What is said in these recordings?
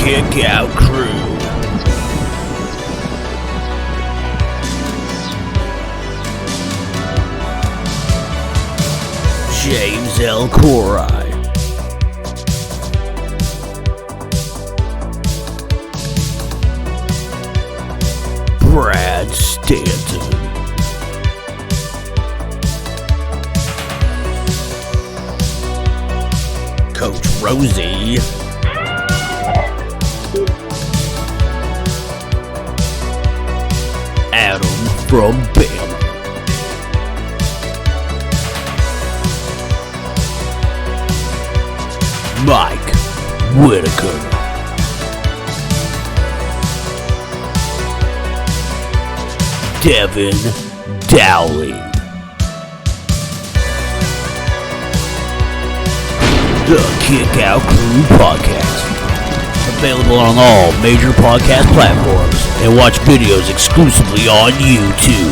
Kick Out Crew. James L. Corey. Brad Stanton. Coach Rosie. Adam from Bama. Mike Whitaker. Devyn Dowling. The Kick Out Crew Podcast. Available on all major podcast platforms and watch videos exclusively on YouTube.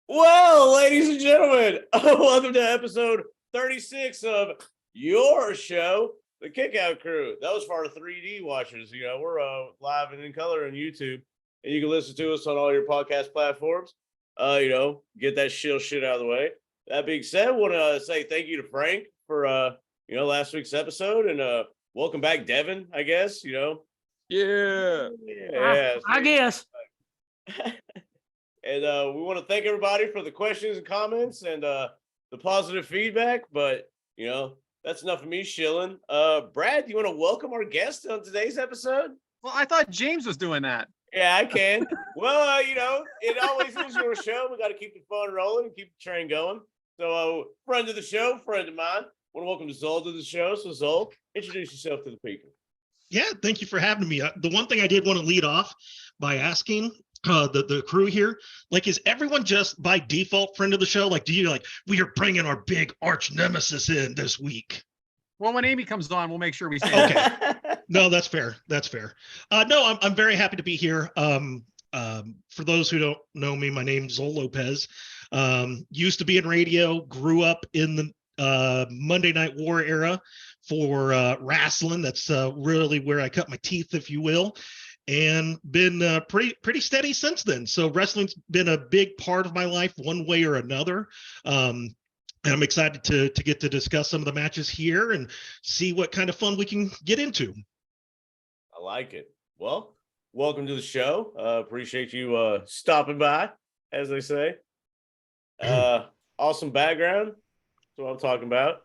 Well, ladies and gentlemen, welcome to episode 36 of your show, The Kick Out Crew. That was for our 3D watchers. You know, we're live and in color on YouTube, and you can listen to us on all your podcast platforms. Get that shit out of the way. That being said, I want to say thank you to Frank for last week's episode, and welcome back, Devyn. I guess Yeah. I guess. And we want to thank everybody for the questions and comments and the positive feedback. But that's enough of me shilling. Brad, you want to welcome our guest on today's episode? Well, I thought James was doing that. Yeah, I can. Well, it always is your show. We got to keep the fun rolling and keep the train going. So, friend of the show, friend of mine, I want to welcome Zoel to the show. So, Zoel, introduce yourself to the people. Yeah, thank you for having me. The one thing I did want to lead off by asking the crew here, is everyone just by default friend of the show? Do you we are bringing our big arch nemesis in this week? Well, when Amy comes on, we'll make sure we say okay. No, that's fair. That's fair. No, I'm very happy to be here. For those who don't know me, my name's Zoel Lopez. Used to be in radio, grew up in the Monday Night War era for wrestling. That's really where I cut my teeth, if you will, and been pretty steady since then. So wrestling's been a big part of my life one way or another. And I'm excited to get to discuss some of the matches here and see what kind of fun we can get into. I like it. Well, welcome to the show. Appreciate you stopping by, as they say. Awesome background. That's what I'm talking about.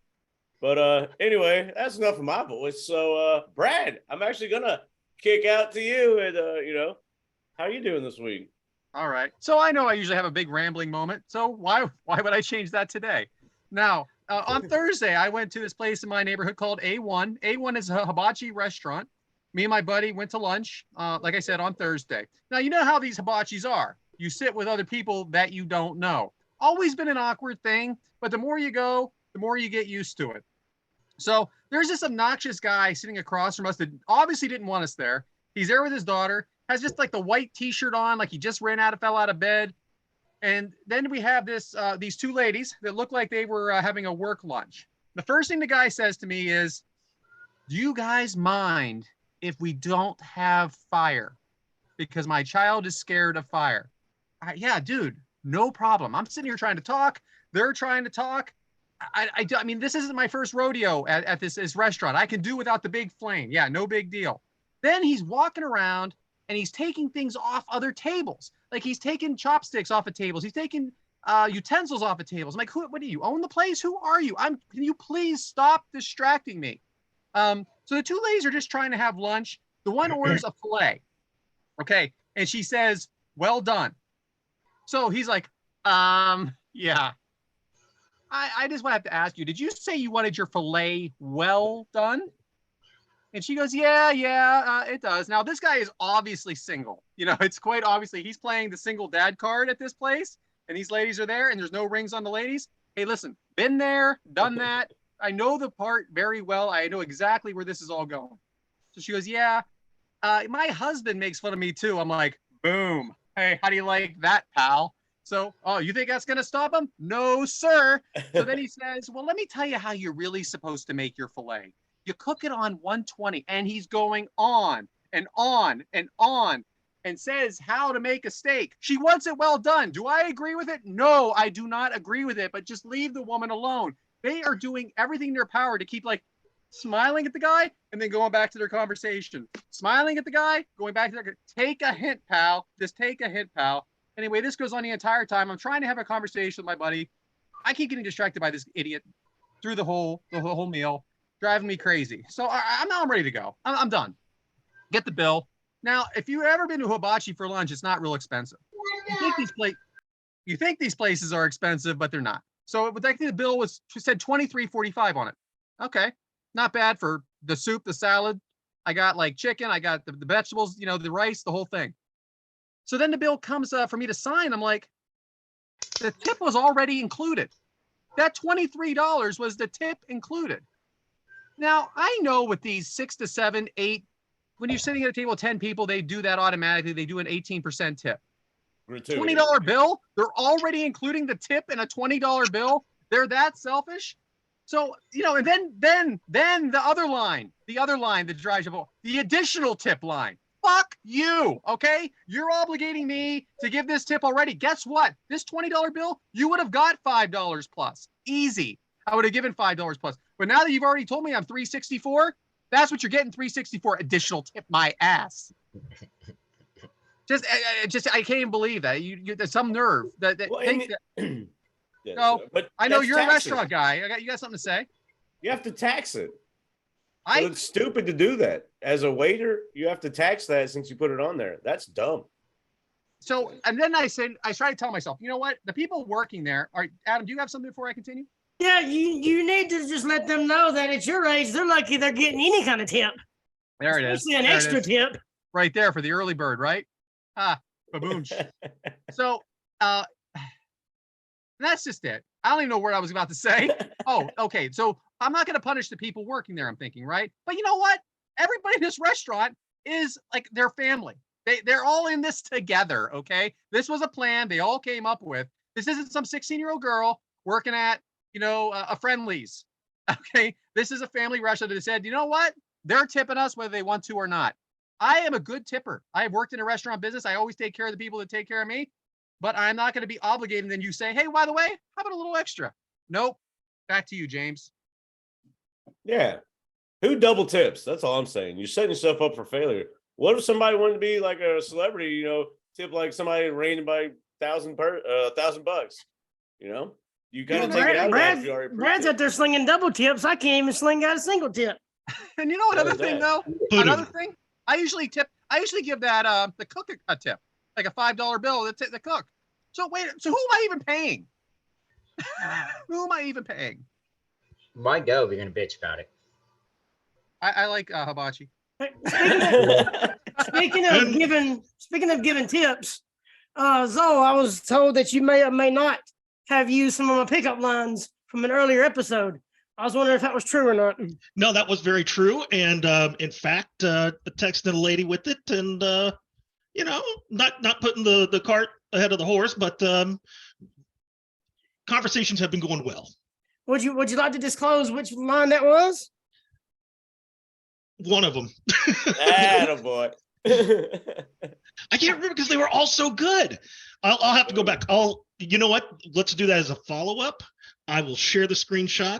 But anyway, that's enough of my voice. So, Brad, I'm actually going to kick out to you. And, how are you doing this week? All right. So I know I usually have a big rambling moment. So why would I change that today? Now, on Thursday, I went to this place in my neighborhood called A1. A1 is a hibachi restaurant. Me and my buddy went to lunch, like I said, on Thursday. Now, you know how these hibachis are. You sit with other people that you don't know. Always been an awkward thing, but the more you go, the more you get used to it. So there's this obnoxious guy sitting across from us that obviously didn't want us there. He's there with his daughter, has just the white t-shirt on, like he just fell out of bed. And then we have these two ladies that look like they were having a work lunch. The first thing the guy says to me is, "Do you guys mind if we don't have fire? Because my child is scared of fire." Yeah, dude, no problem. I'm sitting here trying to talk. They're trying to talk. I mean, this isn't my first rodeo at this restaurant. I can do without the big flame. Yeah, no big deal. Then he's walking around and he's taking things off other tables. He's taking chopsticks off of tables. He's taking utensils off of tables. I'm like, what do you own the place? Who are you? Can you please stop distracting me? So the two ladies are just trying to have lunch. The one orders a filet. Okay. And she says, "Well done." So he's like, yeah. I just want to have to ask you, did you say you wanted your filet well done? And she goes, yeah, it does. Now, this guy is obviously single. It's quite obviously he's playing the single dad card at this place. And these ladies are there and there's no rings on the ladies. Hey, listen, been there, done that. I know the part very well. I know exactly where this is all going. So she goes, yeah, my husband makes fun of me too. I'm like, boom. Hey, how do you like that, pal? So, oh, you think that's going to stop him? No, sir. So then he says, well, let me tell you how you're really supposed to make your filet. You cook it on 120, and he's going on and on and on and says how to make a steak. She wants it well done. Do I agree with it? No, I do not agree with it, but just leave the woman alone. They are doing everything in their power to keep like smiling at the guy and then going back to their conversation. Smiling at the guy, going back to their, take a hint, pal. Just take a hint, pal. Anyway, this goes on the entire time. I'm trying to have a conversation with my buddy. I keep getting distracted by this idiot through the whole meal, driving me crazy. So I'm ready to go. I'm done. Get the bill. Now, if you've ever been to hibachi for lunch, it's not real expensive. You think these places are expensive, but they're not. So I think the bill said $23.45 on it. Okay, not bad for the soup, the salad. I got like chicken. I got the vegetables, the rice, the whole thing. So then the bill comes for me to sign. I'm like, the tip was already included. That $23 was the tip included. Now, I know with these 6 to 7, 8, when you're sitting at a table with 10 people, they do that automatically. They do an 18% tip. Gratuity. $20 bill, they're already including the tip in a $20 bill. They're that selfish. So, and then the other line that drives you, the additional tip line. Fuck you, okay? You're obligating me to give this tip already. Guess what? This $20 bill, you would have got $5 plus. Easy. I would have given $5 plus. But now that you've already told me I'm $364, that's what you're getting, $364 additional tip my ass. I can't even believe that. There's some nerve that think that. Yes, so, but I know you're taxes. a restaurant guy. You got something to say? You have to tax it. It's stupid to do that. As a waiter, you have to tax that since you put it on there. That's dumb. So, and then I try to tell myself, you know what? The people working there are, Adam, do you have something before I continue? Yeah, you need to just let them know that at your age, they're lucky they're getting any kind of tip. There it is. Especially an extra tip. Right there for the early bird, right? Baboonch. So, that's just it. I don't even know what I was about to say. Oh, okay. So I'm not going to punish the people working there, I'm thinking, right? But you know what? Everybody in this restaurant is like their family. They're all in this together, okay? This was a plan they all came up with. This isn't some 16-year-old girl working at, a Friendly's, okay? This is a family restaurant that said, you know what? They're tipping us whether they want to or not. I am a good tipper. I've worked in a restaurant business. I always take care of the people that take care of me. But I'm not going to be obligated. And then you say, hey, by the way, how about a little extra? Nope. Back to you, James. Yeah. Who double tips? That's all I'm saying. You're setting yourself up for failure. What if somebody wanted to be like a celebrity, tip like somebody reigning by $1,000? You got to take it out. Brad's out there slinging double tips. I can't even sling out a single tip. And you know another thing, though? Another thing? I usually give that the cook a tip. Like a $5 bill, the cook. So wait, so who am I even paying? Who am I even paying? Might go if you're gonna bitch about it. I like hibachi. Speaking of giving tips, Zoe, I was told that you may or may not have used some of my pickup lines from an earlier episode. I was wondering if that was true or not. No, that was very true. And in fact, texted a lady with it, and not putting the cart ahead of the horse, but conversations have been going well. Would you like to disclose which line that was? One of them. Attaboy. I can't remember because they were all so good. I'll have to go back. You know what? Let's do that as a follow-up. I will share the screenshot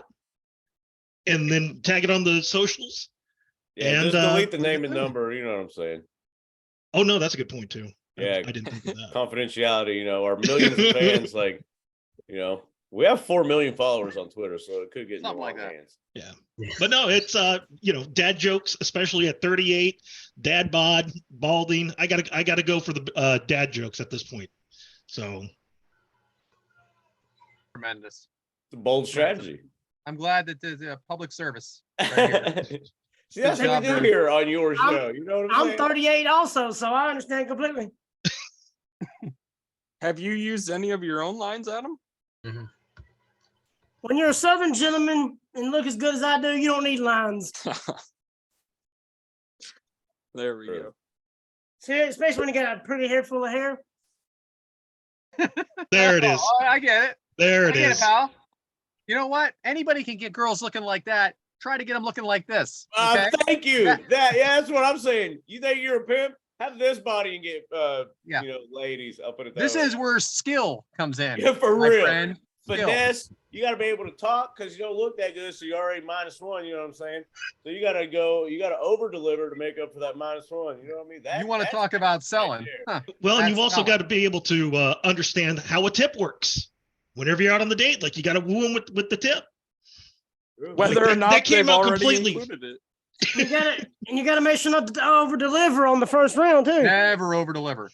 and then tag it on the socials. Yeah, and just delete the name and number. You know what I'm saying? Oh no, that's a good point too. Yeah, I didn't think of that. Confidentiality. Our millions of fans, we have 4 million followers on Twitter, so it could get in the wrong hands. Yeah, but no, it's dad jokes, especially at 38, dad bod, balding. I gotta go for the dad jokes at this point. So tremendous. It's a bold strategy. I'm glad that there's a public service. Right here. See, that's what we do here on your show. You know what I'm saying? I'm 38 also, so I understand completely. Have you used any of your own lines, Adam? Mm-hmm. When you're a Southern gentleman and look as good as I do, you don't need lines. There we go. See, especially when you got a pretty head full of hair. There it is. Oh, I get it. There I it get it, is. pal. You know what? Anybody can get girls looking like that. Try to get them looking like this. Okay? Thank you. That's what I'm saying. You think you're a pimp? Have this body and get ladies. I'll put it that This way. is where skill comes in. Yeah, for my real. friend. Skill. Finesse. You got to be able to talk because you don't look that good, so you're already -1. You know what I'm saying? So you got to over deliver to make up for that -1. You know what I mean? You want to talk about selling? Huh. Well, and That's you've also got to be able to understand how a tip works. Whenever you're out on the date, like you got to woo them with the tip. Whether or That not came they've out already completely. included it. You gotta make sure not to over deliver on the first round too. Never over deliver.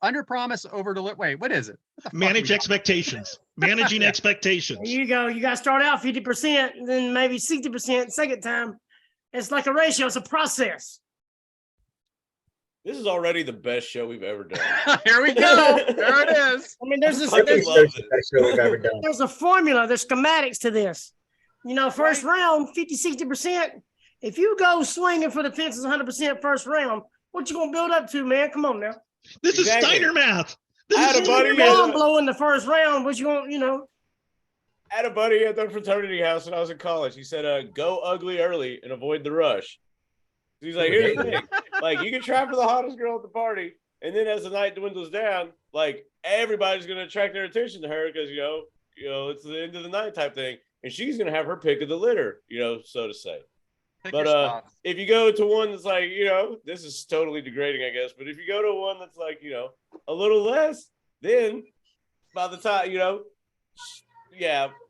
Under promise, over deliver. Wait, what is it? What the fuck Manage are we expectations. Managing There expectations. you go. You gotta start out 50%, then maybe 60% second time. It's like a ratio. It's a process. This is already the best show we've ever done. talking- Here we go. There it is. I mean, there's I fucking there's, love That's it. the best show we've ever done. there's a formula. There's schematics to this. You know, first round, 50, 60%. If you go swinging for the fences 100% first round, what you gonna build up to, man? Come on now. This is Exactly. Steiner math. I had This a is buddy- Steiner math. Bomb blow in the first round, what you gonna, I had a buddy at the fraternity house when I was in college. He said, go ugly early and avoid the rush. He's like, here's the thing. Like, you can try for the hottest girl at the party, and then as the night dwindles down, like, everybody's going to attract their attention to her because, you know, it's the end of the night type thing. And she's going to have her pick of the litter, so to say. Pick But your spots. if you go to one that's like, this is totally degrading, I guess. But if you go to one that's like, a little less, then by the time,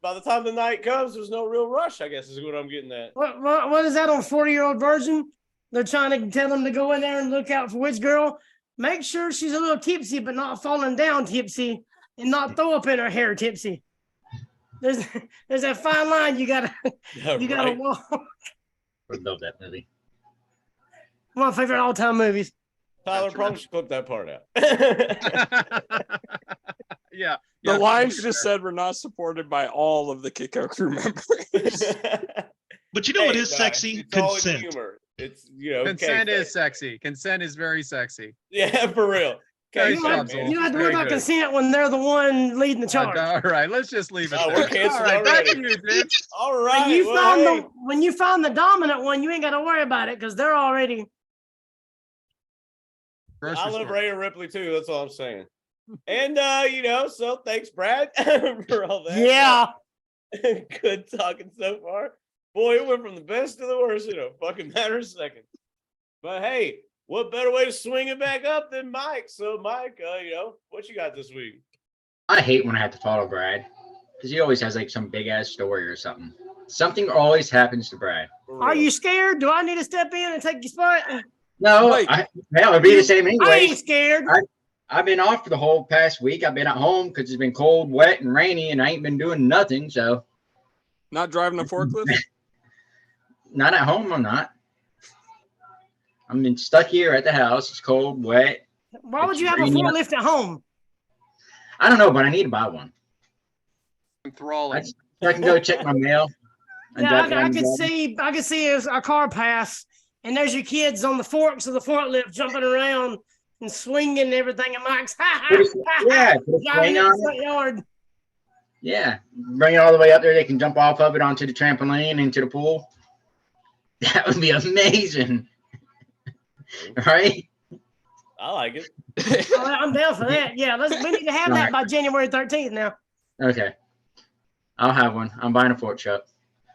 by the time the night comes, there's no real rush, I guess is what I'm getting at. what is that on 40-year-old virgin? They're trying to tell them to go in there and look out for which girl. Make sure she's a little tipsy, but not falling down tipsy, and not throw up in her hair tipsy. There's that fine line you gotta Right. walk. I love that movie. One of my favorite all-time movies. Tyler probably should clip that part out. Yeah. The lines just said we're not supported by all of the Kickout crew members. But you know what is Hey, sexy? it's all in Consent. humor. It's Consent okay, is sexy. Consent is very sexy. Yeah, for real. Very You don't, subtle. you don't have to Very worry about good. consent when they're the one leading the charge. All right, let's just leave it Oh, there. we're canceled All right, back already. to you, dude. All right. When you find the dominant one, you ain't got to worry about it because they're already. Grocery I love store. Ray and Ripley too. That's all I'm saying. And so thanks, Brad, for all that. Yeah. Good talking so far. Boy, it went from the best to the worst in a fucking matter of seconds. But hey, what better way to swing it back up than Mike? So Mike, what you got this week? I hate when I have to follow Brad because he always has like some big ass story or something. Something always happens to Brad. For Are real. you scared? Do I need to step in and take your spot? No, Wait. it'd be the same I anyway. ain't scared. I've been off for the whole past week. I've been at home because it's been cold, wet, and rainy, and I ain't been doing nothing. So, Not driving a forklift? not at home. I'm not. I'm been stuck here at the house. It's cold, wet. Why would It's you have a rainy forklift at home? I don't know, but I need to buy one. Enthralling. So I can go check my mail. and Yeah, drive I around could the see. I could see a car pass, and there's your kids on the forks of the forklift jumping around and swinging and everything. And Mike's Yeah, put a driving swing in on the it. front yard. Yeah, bring it all the way up there. They can jump off of it onto the trampoline into the pool. That would be amazing, right? I like it. Oh, I'm down for that. Yeah, we need to have that by January 13th now. Okay, I'll have one. I'm buying a fork truck.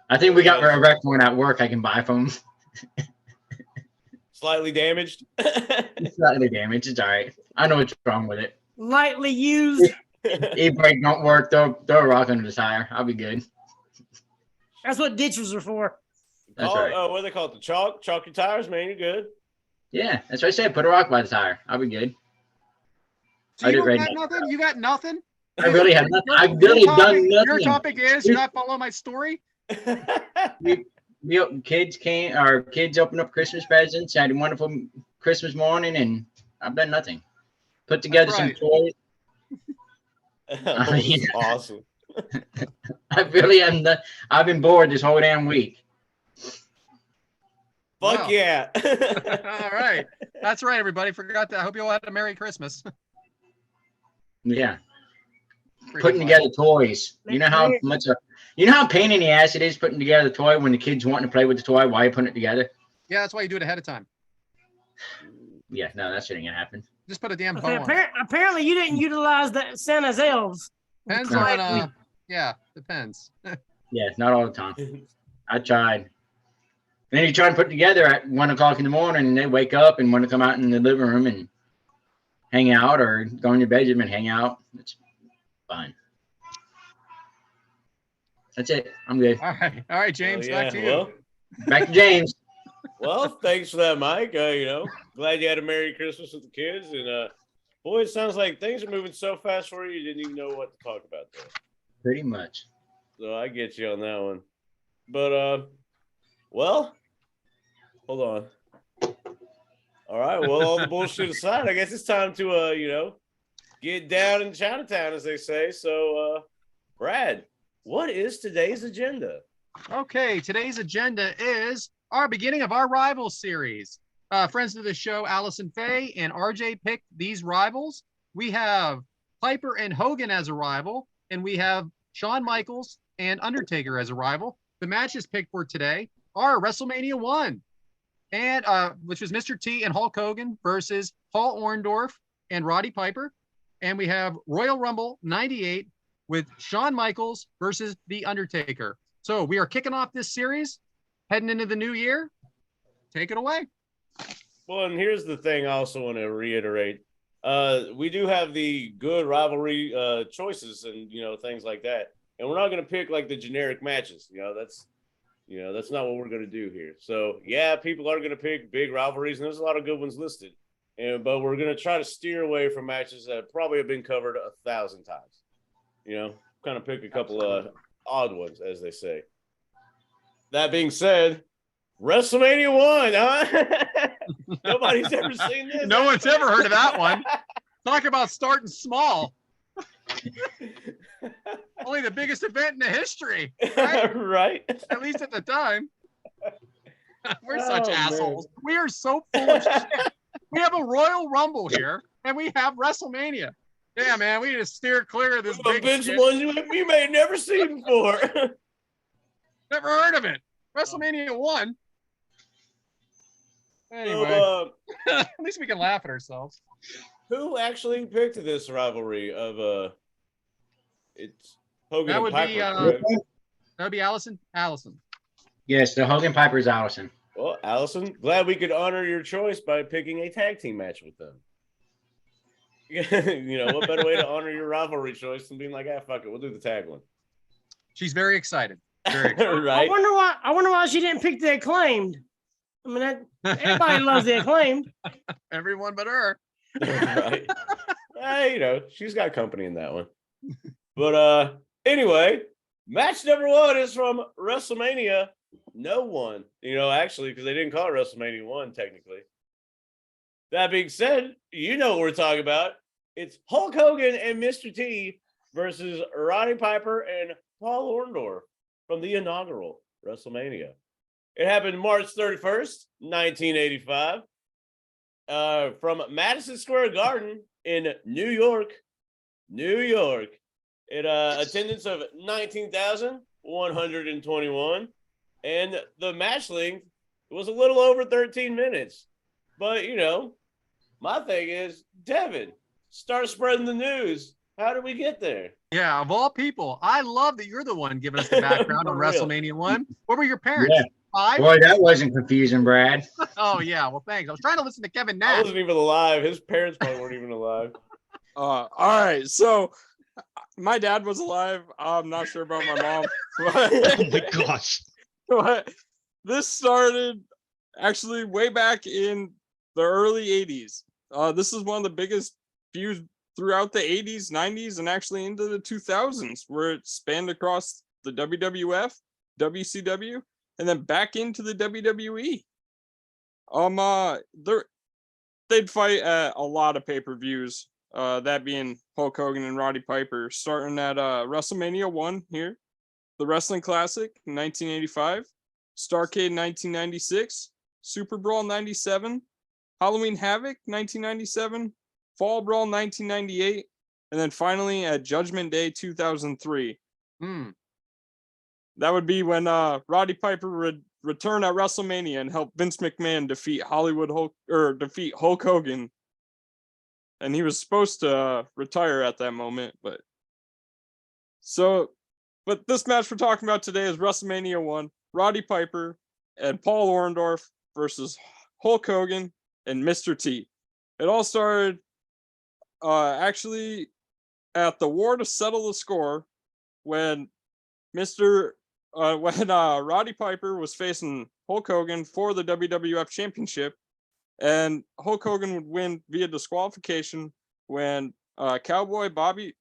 I think we got a wrecked one at work. I can buy from. Slightly damaged. It's slightly damaged. It's all right. I know what's wrong with it. Lightly used. E-brake don't work. Throw a rock under the tire. I'll be good. That's what ditches are for. That's right. What do they call it? The chalk? Chalk your tires, man. You're good. Yeah, that's what I said. Put a rock by the tire. I'll be good. So I you did don't right got now. nothing? You got nothing? I really have nothing. I Your really have topic- done Your nothing. topic is you're not following my story? Kids opened up Christmas presents. I had a wonderful Christmas morning, and I've done nothing. Put together some right. toys. That was awesome. I really am. I've been bored this whole damn week. Fuck Wow. yeah. All right. That's right, everybody. Forgot that. I hope you all had a Merry Christmas. Yeah. putting together toys. You know how much you know how pain in the ass it is putting together a toy when the kid's wanting to play with the toy while you're putting it together? Yeah, that's why you do it ahead of time. Yeah, no, that shit ain't gonna happen. Just put a damn bow Okay, on it. apparently you didn't utilize the Santa's elves. Depends No. on yeah, depends. Yeah, not all the time. I tried. Then you try and put it together at 1 o'clock in the morning, and they wake up and want to come out in the living room and hang out, or go in your bedroom and hang out. It's fun. That's it. I'm good. All right, James, back to you. Well, Back to James. well, thanks for that, Mike. Glad you had a Merry Christmas with the kids. And boy, it sounds like things are moving so fast for you, you didn't even know what to talk about there. Pretty much. So I get you on that one. But well, hold on. All right. Well, all the bullshit aside, I guess it's time to get down in Chinatown, as they say. So Brad, what is today's agenda? Okay, today's agenda is our beginning of our rival series. Friends of the show, Allison Faye and RJ picked these rivals. We have Piper and Hogan as a rival, and we have Shawn Michaels and Undertaker as a rival. The matches picked for today are WrestleMania 1, and which was Mr. T and Hulk Hogan versus Paul Orndorff and Roddy Piper. And we have Royal Rumble 98 with Shawn Michaels versus The Undertaker. So we are kicking off this series, heading into the new year. Take it away. Well, and here's the thing I also want to reiterate. We do have the good rivalry choices and, things like that. And we're not going to pick like the generic matches. That's not what we're going to do here. So, yeah, people are going to pick big rivalries, and there's a lot of good ones listed. But we're going to try to steer away from matches that probably have been covered 1,000 times. Kind of pick a couple of odd ones, as they say. That being said, WrestleMania 1, huh? Nobody's ever seen this. No one's ever heard of that one. Talk about starting small. Only the biggest event in the history, right? Right. At least at the time. We're such Oh, assholes. Man. We are so full of shit. We have a Royal Rumble here, and we have WrestleMania. Yeah, man, we need to steer clear of this big shit. One you may have never seen before. Never heard of it. WrestleMania 1. Anyway, So, at least we can laugh at ourselves. Who actually picked this rivalry of it's Hogan That and would Piper? be that would be Allison. Allison. Yes, the Hogan Piper's Allison. Well, Allison, glad we could honor your choice by picking a tag team match with them. What better way to honor your rivalry choice than being like, fuck it, we'll do the tag one. She's very excited. Very excited. Right? I wonder why she didn't pick the Acclaimed. I mean, everybody loves the Acclaimed. Everyone but her. Right. She's got company in that one. But anyway, match number 1 is from WrestleMania. No one, actually, because they didn't call it WrestleMania 1 technically. That being said, what we're talking about. It's Hulk Hogan and Mr. T versus Roddy Piper and Paul Orndorff from the inaugural WrestleMania. It happened March 31st, 1985, from Madison Square Garden in New York. It attendance of 19,121, and the match length was a little over 13 minutes. But my thing is, Devyn, start spreading the news. How did we get there? Yeah, of all people, I love that you're the one giving us the background on WrestleMania 1. What were your parents? Yeah. 5? Boy, that wasn't confusing, Brad. Oh, yeah. Well, thanks. I was trying to listen to Kevin I Nash. wasn't even alive. His parents probably weren't even alive. All right. So my dad was alive. I'm not sure about my mom. Oh my gosh. But this started actually way back in the early 80s. This is one of the biggest feuds throughout the 80s, 90s, and actually into the 2000s, where it spanned across the WWF, WCW, and then back into the WWE. They'd fight at a lot of pay-per-views, that being Hulk Hogan and Roddy Piper, starting at WrestleMania 1 here, the Wrestling Classic in 1985, Starrcade 1996, Super Brawl 97, Halloween Havoc 1997, Fall Brawl 1998, And then finally at Judgment Day 2003. That would be when Roddy Piper would return at WrestleMania and help Vince McMahon defeat Hulk Hogan. And he was supposed to retire at that moment, but this match we're talking about today is WrestleMania 1, Roddy Piper and Paul Orndorff versus Hulk Hogan and Mr. T. It all started actually at the war to settle the score when Roddy Piper was facing Hulk Hogan for the WWF Championship, and Hulk Hogan would win via disqualification when Cowboy Bobby,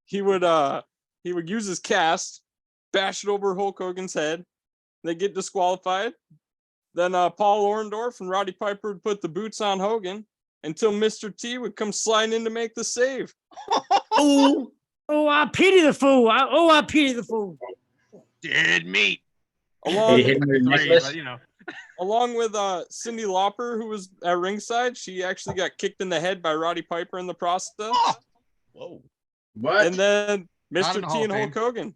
he would use his cast, bash it over Hulk Hogan's head. They get disqualified. Then Paul Orndorff and Roddy Piper would put the boots on Hogan until Mr. T would come sliding in to make the save. Oh, I pity the fool. I pity the fool. Dead meat. Along He hit him with a necklace. But, you know. Along with Cyndi Lauper, who was at ringside, she actually got kicked in the head by Roddy Piper in the process. Whoa. What? And then Not in Mr. the Hall T of and Hulk Hogan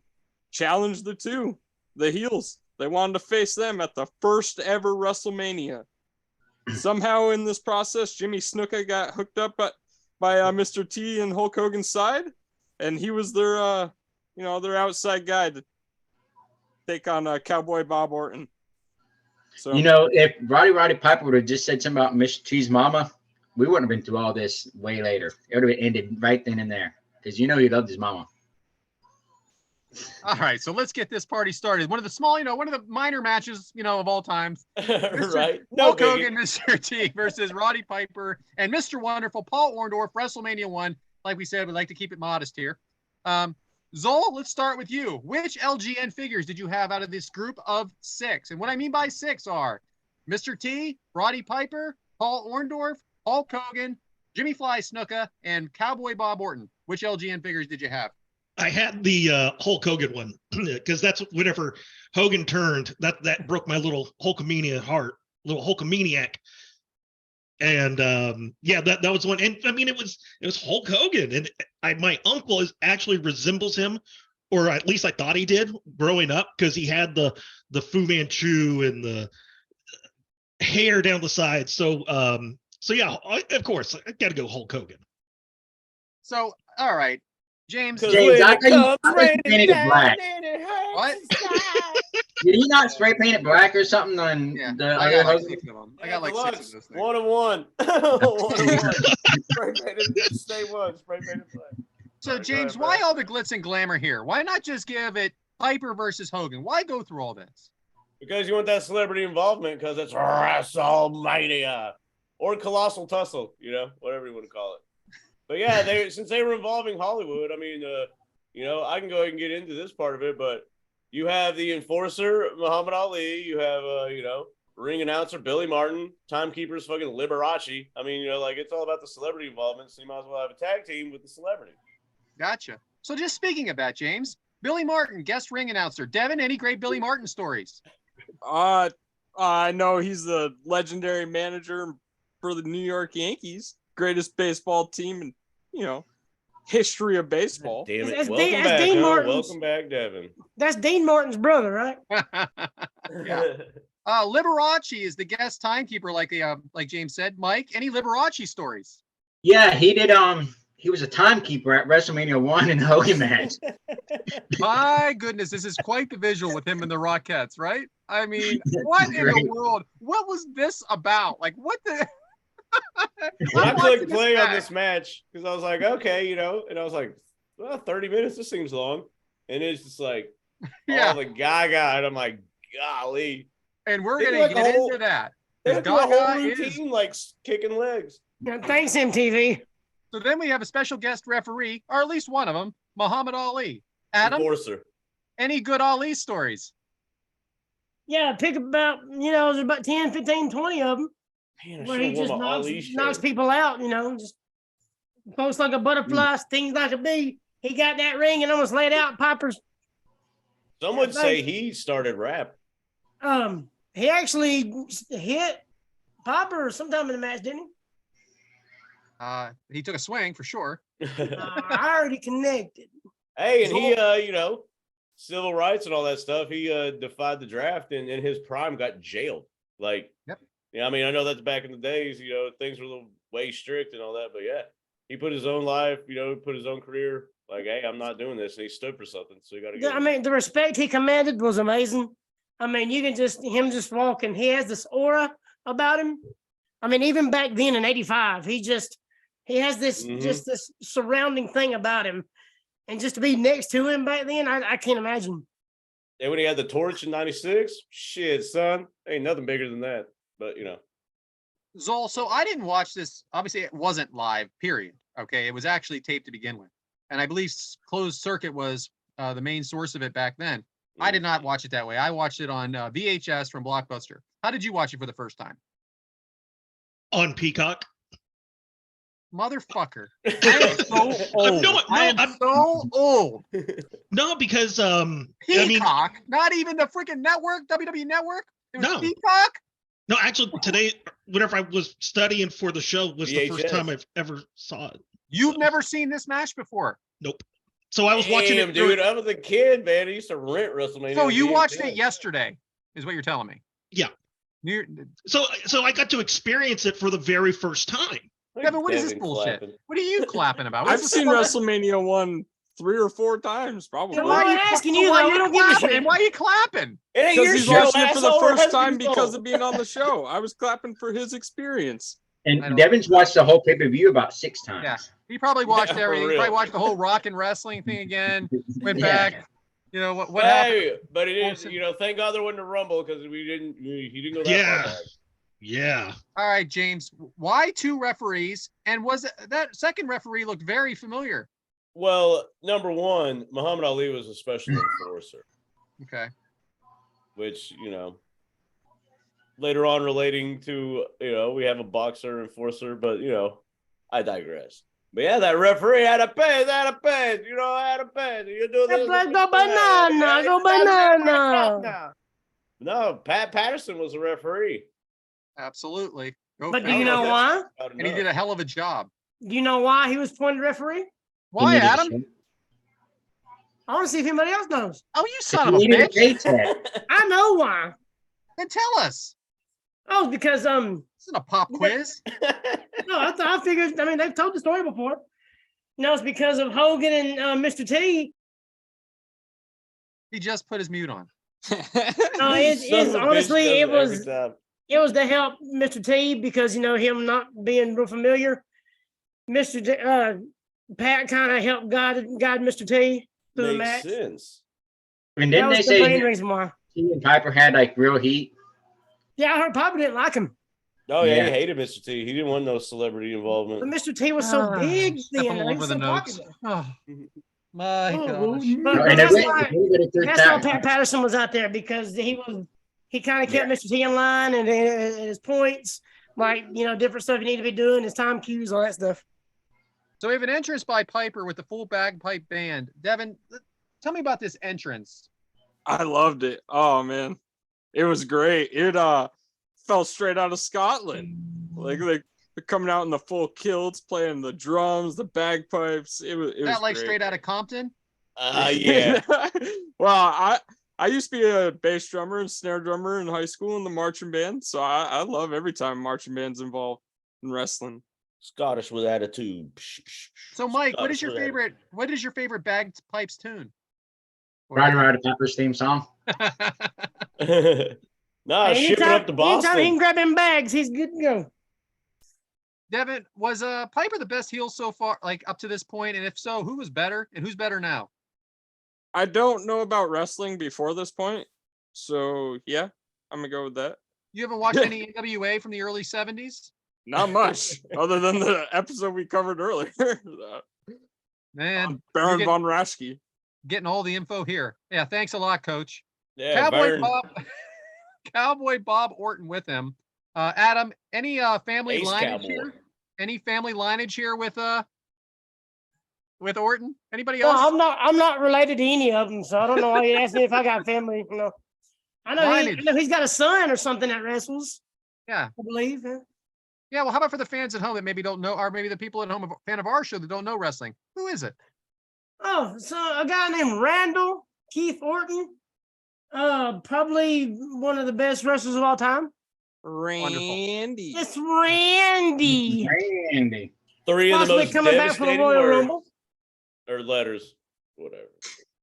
challenged the heels. They wanted to face them at the first ever WrestleMania. Somehow in this process, Jimmy Snuka got hooked up by Mr. T and Hulk Hogan's side, and he was their outside guy to take on Cowboy Bob Orton. So if Roddy Piper would have just said something about Mr. T's mama, we wouldn't have been through all this way later. It would have ended right then and there, because he loved his mama. All right, so let's get this party started. One of the minor matches, of all times. Right. Hulk Hogan, Mr. T versus Roddy Piper and Mr. Wonderful Paul Orndorff, WrestleMania 1. Like we said, we'd like to keep it modest here. Zoel, let's start with you. Which LGN figures did you have out of this group of 6? And what I mean by 6 are Mr. T, Roddy Piper, Paul Orndorff, Hulk Hogan, Jimmy Fly Snuka, and Cowboy Bob Orton. Which LGN figures did you have? I had the Hulk Hogan one because that's whenever Hogan turned, that broke my little Hulkamania heart, little Hulkamaniac. And that was one. And I mean, it was Hulk Hogan, and my uncle actually resembles him, or at least I thought he did growing up, because he had the Fu Manchu and the hair down the side. So yeah, of course I got to go Hulk Hogan. So all right. James, I thought he painted it black. What? Did he not spray paint it black or something on the I got other like Hogan? 6 of them. I got like 6 of those things. 1 of 1. 1 of 1. Spray painted stay one. Spray painted black. So James, why all the glitz and glamour here? Why not just give it Piper versus Hogan? Why go through all this? Because you want that celebrity involvement, because it's WrestleMania or Colossal Tussle, whatever you want to call it. But yeah, since they were involving Hollywood, I mean, I can go ahead and get into this part of it, but you have the enforcer, Muhammad Ali. You have, ring announcer, Billy Martin. Timekeeper's fucking Liberace. I mean, it's all about the celebrity involvement, so you might as well have a tag team with the celebrity. Gotcha. So just speaking of that, James, Billy Martin, guest ring announcer. Devyn, any great Billy Martin stories? I know he's the legendary manager for the New York Yankees. Greatest baseball team in, history of baseball. Damn it. That's Welcome back, Dean Martin's. Welcome back, Devyn. That's Dean Martin's brother, right? Yeah. Liberace is the guest timekeeper, like James said. Mike, any Liberace stories? Yeah, he did. He was a timekeeper at WrestleMania 1 in the Hogan match. My goodness, this is quite the visual with him and the Rockettes, right? I mean, what in the world? What was this about? Like, what the... I clicked play on this match because I was like, okay, and I was like, well, 30 minutes, this seems long. And it's just like, all the Gaga, and I'm like, golly. And we're going to get into that. They have a whole routine, like kicking legs. Yeah, thanks, MTV. So then we have a special guest referee, or at least one of them, Muhammad Ali. Adam, Enforcer. Any good Ali stories? Yeah, pick about, there's about 10, 15, 20 of them. Man, where he just knocks people out, just posts like a butterfly, stings like a bee. He got that ring and almost laid out Piper's. Some would say he started rap. He actually hit Piper sometime in the match, didn't He took a swing for sure. I already connected. Hey, and he, civil rights and all that stuff. He defied the draft and in his prime got jailed. Like, Yep. Yeah, I mean, I know that's back in the days. Things were a little way strict and all that, but yeah, he put his own life. Put his own career. Like, hey, I'm not doing this, and he stood for something. So you got to get. I mean, the respect he commanded was amazing. I mean, you can just walking. He has this aura about him. I mean, even back then in '85, he has this just this surrounding thing about him, and just to be next to him back then, I can't imagine. And when he had the torch in '96, shit, son, ain't nothing bigger than that. But Zoel, so I didn't watch this. Obviously, it wasn't live. Period. Okay, it was actually taped to begin with, and I believe closed circuit was the main source of it back then. I did not watch it that way. I watched it on VHS from Blockbuster. How did you watch it for the first time? On Peacock. Motherfucker. I am so old. I'm so old. No, because Peacock, not even the freaking network, WWE Network. It was Peacock. No, actually, today, whenever I was studying for the show, was the first time I've ever saw it. You've never seen this match before? Nope. So I was watching it, dude. I was a kid, man. I used to rent Wrestlemania. So you watched it yesterday, is what you're telling me? Yeah. So I got to experience it for the very first time. Devyn, what is this bullshit? Clapping. What are you clapping about? I've seen WrestleMania 1 3 or 4 times, probably. Why are you asking you? Why don't give a shit? Why are you clapping? Because he's watching it for the first time because of being on the show. I was clapping for his experience. And Devyn's watched the whole pay-per-view about 6 times. Yeah, he probably watched everything. He probably watched the whole rock and wrestling thing again. Went back. What happened? But it is. Thank God there wasn't a Rumble because he didn't go that far back. Yeah. All right, James. Why 2 referees? And was that second referee looked very familiar? Well, number one, Muhammad Ali was a special enforcer. Okay. Which, later on relating to, we have a boxer enforcer, but, I digress. But yeah, that referee had a pen, had a pen. You do this. Go banana. No, Pat Patterson was a referee. Absolutely. But do you know why? And he did a hell of a job. Do you know why he was appointed referee? Why, Adam? I want to see if anybody else knows. Oh, you son of a bitch. I know why. Then tell us. Oh, because this isn't a pop quiz. No, I figured. I mean, they've told the story before. It's because of Hogan and Mr. T. He just put his mute on. No, it's honestly it was to help Mr. T because him not being real familiar. Pat kind of helped guide Mr. T through the match. Makes sense. I mean, didn't they say the main reason why he and Piper had like real heat? Yeah, I heard Piper didn't like him. Oh yeah, he hated Mr. T. He didn't want no celebrity involvement. But Mr. T was so big then. All over the notes. Oh, my gosh. But that's why Pat Patterson was out there because he kind of kept Mr. T in line and his points, like different stuff you need to be doing, his time cues, all that stuff. So we have an entrance by Piper with the full bagpipe band. Devyn, tell me about this entrance. I loved it. Oh man, it was great. It fell straight out of Scotland. Like they're coming out in the full kilts, playing the drums, the bagpipes. It was that like great. Straight out of Compton? Yeah. Well, I used to be a bass drummer and snare drummer in high school in the marching band, so I love every time marching band's involved in wrestling. Scottish with attitude. So, Mike, what is your favorite bagpipes tune? Riding Around the Peppers theme song. No, shipping up to Boston. Anytime he can grab him bags, he's good to go. Devyn, was Piper the best heel so far, like up to this point? And if so, who was better and who's better now? I don't know about wrestling before this point, so yeah, I'm gonna go with that. You haven't watched any NWA from the early 70s? Not much, other than the episode we covered earlier. Man, Baron von Raschke. Getting all the info here. Yeah, thanks a lot, Coach. Yeah, Cowboy Bob Orton with him. Adam, any family Ace lineage Cowboy. here? Any family lineage here with Orton? Anybody else? No, I'm not related to any of them, so I don't know why you asked me if I got family. I know he's got a son or something that wrestles. Yeah, I believe. Yeah, well, how about for the fans at home that maybe don't know, or maybe the people at home, a fan of our show that don't know wrestling? Who is it? Oh, so a guy named Randall Keith Orton. Probably one of the best wrestlers of all time. Randy. It's Randy. Randy. Three of the Possibly most coming back for the devastating Royal words Rumble. or letters, whatever.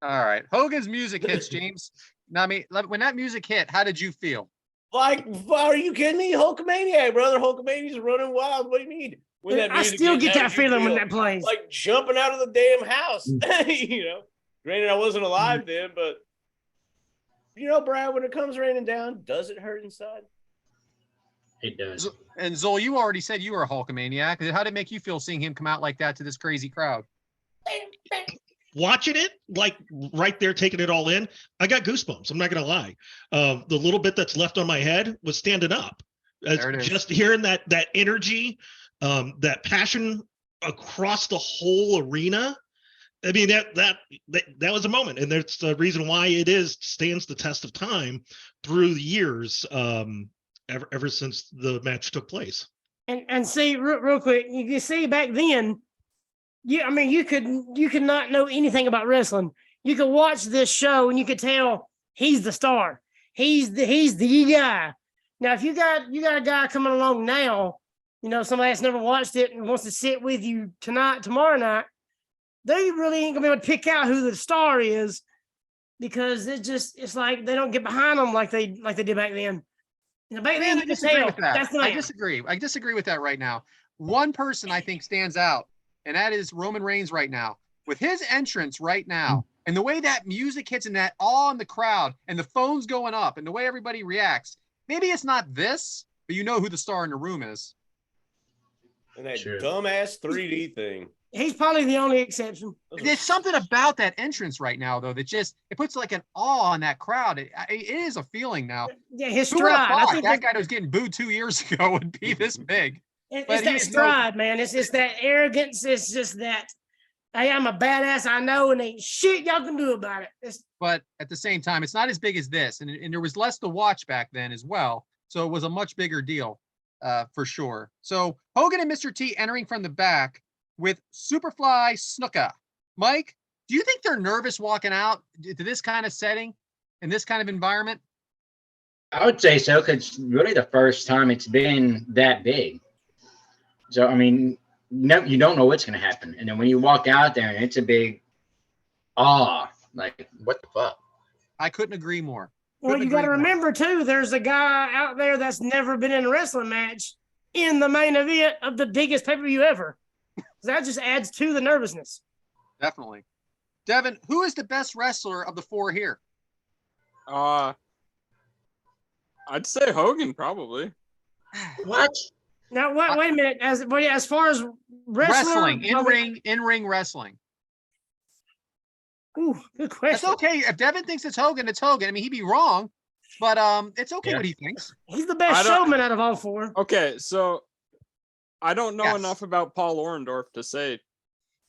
All right. Hogan's music hits, James. Now, I mean, when that music hit, how did you feel? Like, are you kidding me? Hulkamaniac, brother. Hulkamaniac's running wild. What do you mean? When that I music still hit, get how that did you feeling when feel? that plays. Like jumping out of the damn house. You know, granted, I wasn't alive then, but you know, Brad, when it comes raining down, does it hurt inside? It does. And Zoel, you already said you were a Hulkamaniac. How did it make you feel seeing him come out like that to this crazy crowd? Watching it, like right there, taking it all in, I got goosebumps. I'm not gonna lie. The little bit that's left on my head was standing up. There it is. Just hearing that energy, that passion across the whole arena. I mean, that was a moment, and that's the reason why it stands the test of time through the years, ever since the match took place. And see, real quick, you can see back then. I mean, you could not know anything about wrestling. You could watch this show and you could tell he's the star. He's the guy. Now, if you got a guy coming along now, you know, somebody that's never watched it and wants to sit with you tomorrow night, they really ain't gonna be able to pick out who the star is, because it's like they don't get behind them like they did back then. You know, back then you could tell. That's not. I disagree. I disagree with that right now. One person I think stands out, and that is Roman Reigns right now. With his entrance right now, and the way that music hits and that awe in the crowd, and the phones going up, and the way everybody reacts, maybe it's not this, but you know who the star in the room is. And that dumbass 3D thing. He's probably the only exception. There's something about that entrance right now, though, that it puts like an awe on that crowd. It is a feeling now. Yeah, his Who would have stride. I thought think that guy that was getting booed 2 years ago would be this big? It's But that he's stride, man. It's just that arrogance. It's just that, hey, I'm a badass, I know, and ain't shit y'all can do about it. But at the same time, it's not as big as this. And there was less to watch back then as well. So it was a much bigger deal, for sure. So Hogan and Mr. T entering from the back with Superfly Snuka. Mike, do you think they're nervous walking out to this kind of setting and this kind of environment? I would say so, because it's really the first time it's been that big. So, I mean, you don't know what's going to happen. And then when you walk out there and it's a big awe, like, what the fuck? I couldn't agree more. Well, you got to remember, too, there's a guy out there that's never been in a wrestling match in the main event of the biggest pay-per-view ever. That just adds to the nervousness. Definitely. Devyn, who is the best wrestler of the four here? I'd say Hogan, probably. What? Now, wait a minute. As far as wrestling, in-ring wrestling. Ooh, good question. It's okay. If Devyn thinks it's Hogan, it's Hogan. I mean, he'd be wrong, but it's okay what he thinks. He's the best showman out of all four. Okay, so I don't know enough about Paul Orndorff to say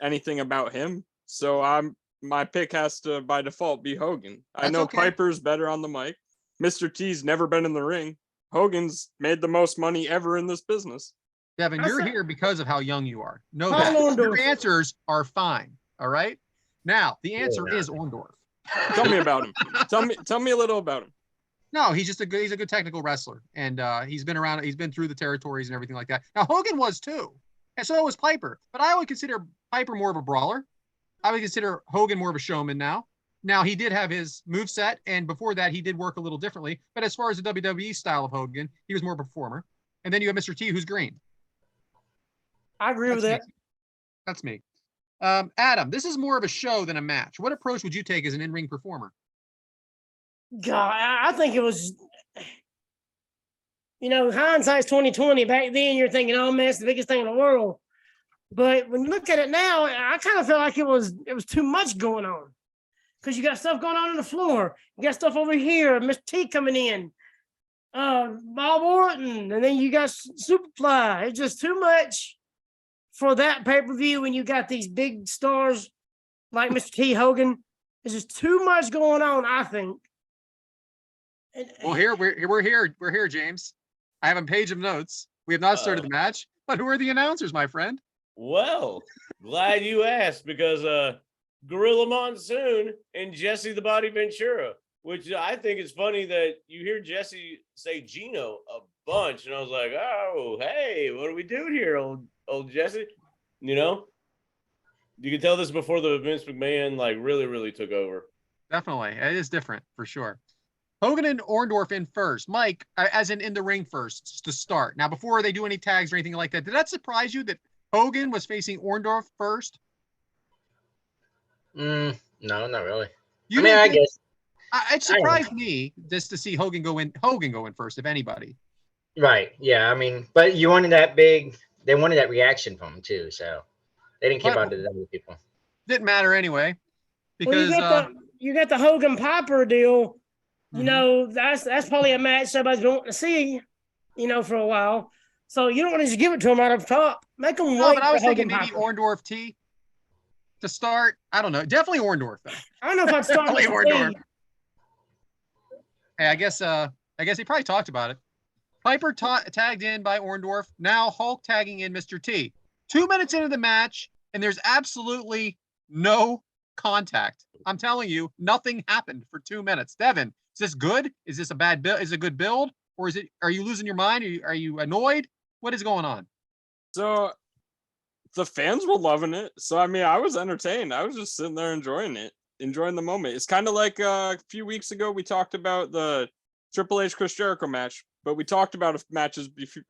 anything about him. So my pick has to, by default, be Hogan. I know Piper's better on the mic. Mr. T's never been in the ring. Hogan's made the most money ever in this business. Devyn, you're here because of how young you are. Know that. Your answers are fine. All right. Now the answer is Orndorff. Tell me about him. Tell me a little about him. No, he's a good technical wrestler, and he's been around. He's been through the territories and everything like that. Now Hogan was too, and so was Piper. But I would consider Piper more of a brawler. I would consider Hogan more of a showman now. Now, he did have his moveset, and before that, he did work a little differently. But as far as the WWE style of Hogan, he was more of a performer. And then you have Mr. T, who's green. I agree with that. That's me. Adam, this is more of a show than a match. What approach would you take as an in-ring performer? God, I think it was, hindsight's 20/20. Back then, you're thinking, oh, man, it's the biggest thing in the world. But when you look at it now, I kind of feel like it was too much going on. Because you got stuff going on the floor. You got stuff over here. Mr. T coming in. Bob Orton. And then you got Superfly. It's just too much for that pay-per-view when you got these big stars like Mr. T, Hogan. There's just too much going on, I think. Well, we're here, James. I have a page of notes. We have not started the match, but who are the announcers, my friend? Well, glad you asked because Gorilla Monsoon and Jesse the Body Ventura, which I think is funny that you hear Jesse say Gino a bunch, and I was like, oh, hey, what are we doing here, old Jesse? You know, you can tell this before the Vince McMahon like really took over. Definitely, it is different for sure. Hogan and Orndorff in first. Mike, as in the ring first to start. Now, before they do any tags or anything like that, did that surprise you that Hogan was facing Orndorff first? No, not really. I guess it surprised me just to see Hogan go in first, if anybody. Right. Yeah. But they wanted that reaction from him too, so they didn't care about the other people. Didn't matter anyway, because you got the Hogan Piper deal. You know, that's probably a match somebody's been wanting to see, for a while. So you don't want to just give it to them out of top. Make them wait. No, but I was thinking Hogan maybe Piper. Orndorff T to start. I don't know. Definitely Orndorff though. I don't know if I'd start with Orndorff. Hey, I guess he probably talked about it. Piper tagged in by Orndorff. Now Hulk tagging in Mr. T. 2 minutes into the match, and there's absolutely no contact. I'm telling you, nothing happened for 2 minutes. Devyn, is this good? Is this a bad build? Is it a good build? Or are you losing your mind? Are you annoyed? What is going on? So the fans were loving it. So, I was entertained. I was just sitting there enjoying the moment. It's kind of like a few weeks ago, we talked about the Triple H Chris Jericho match, but we talked about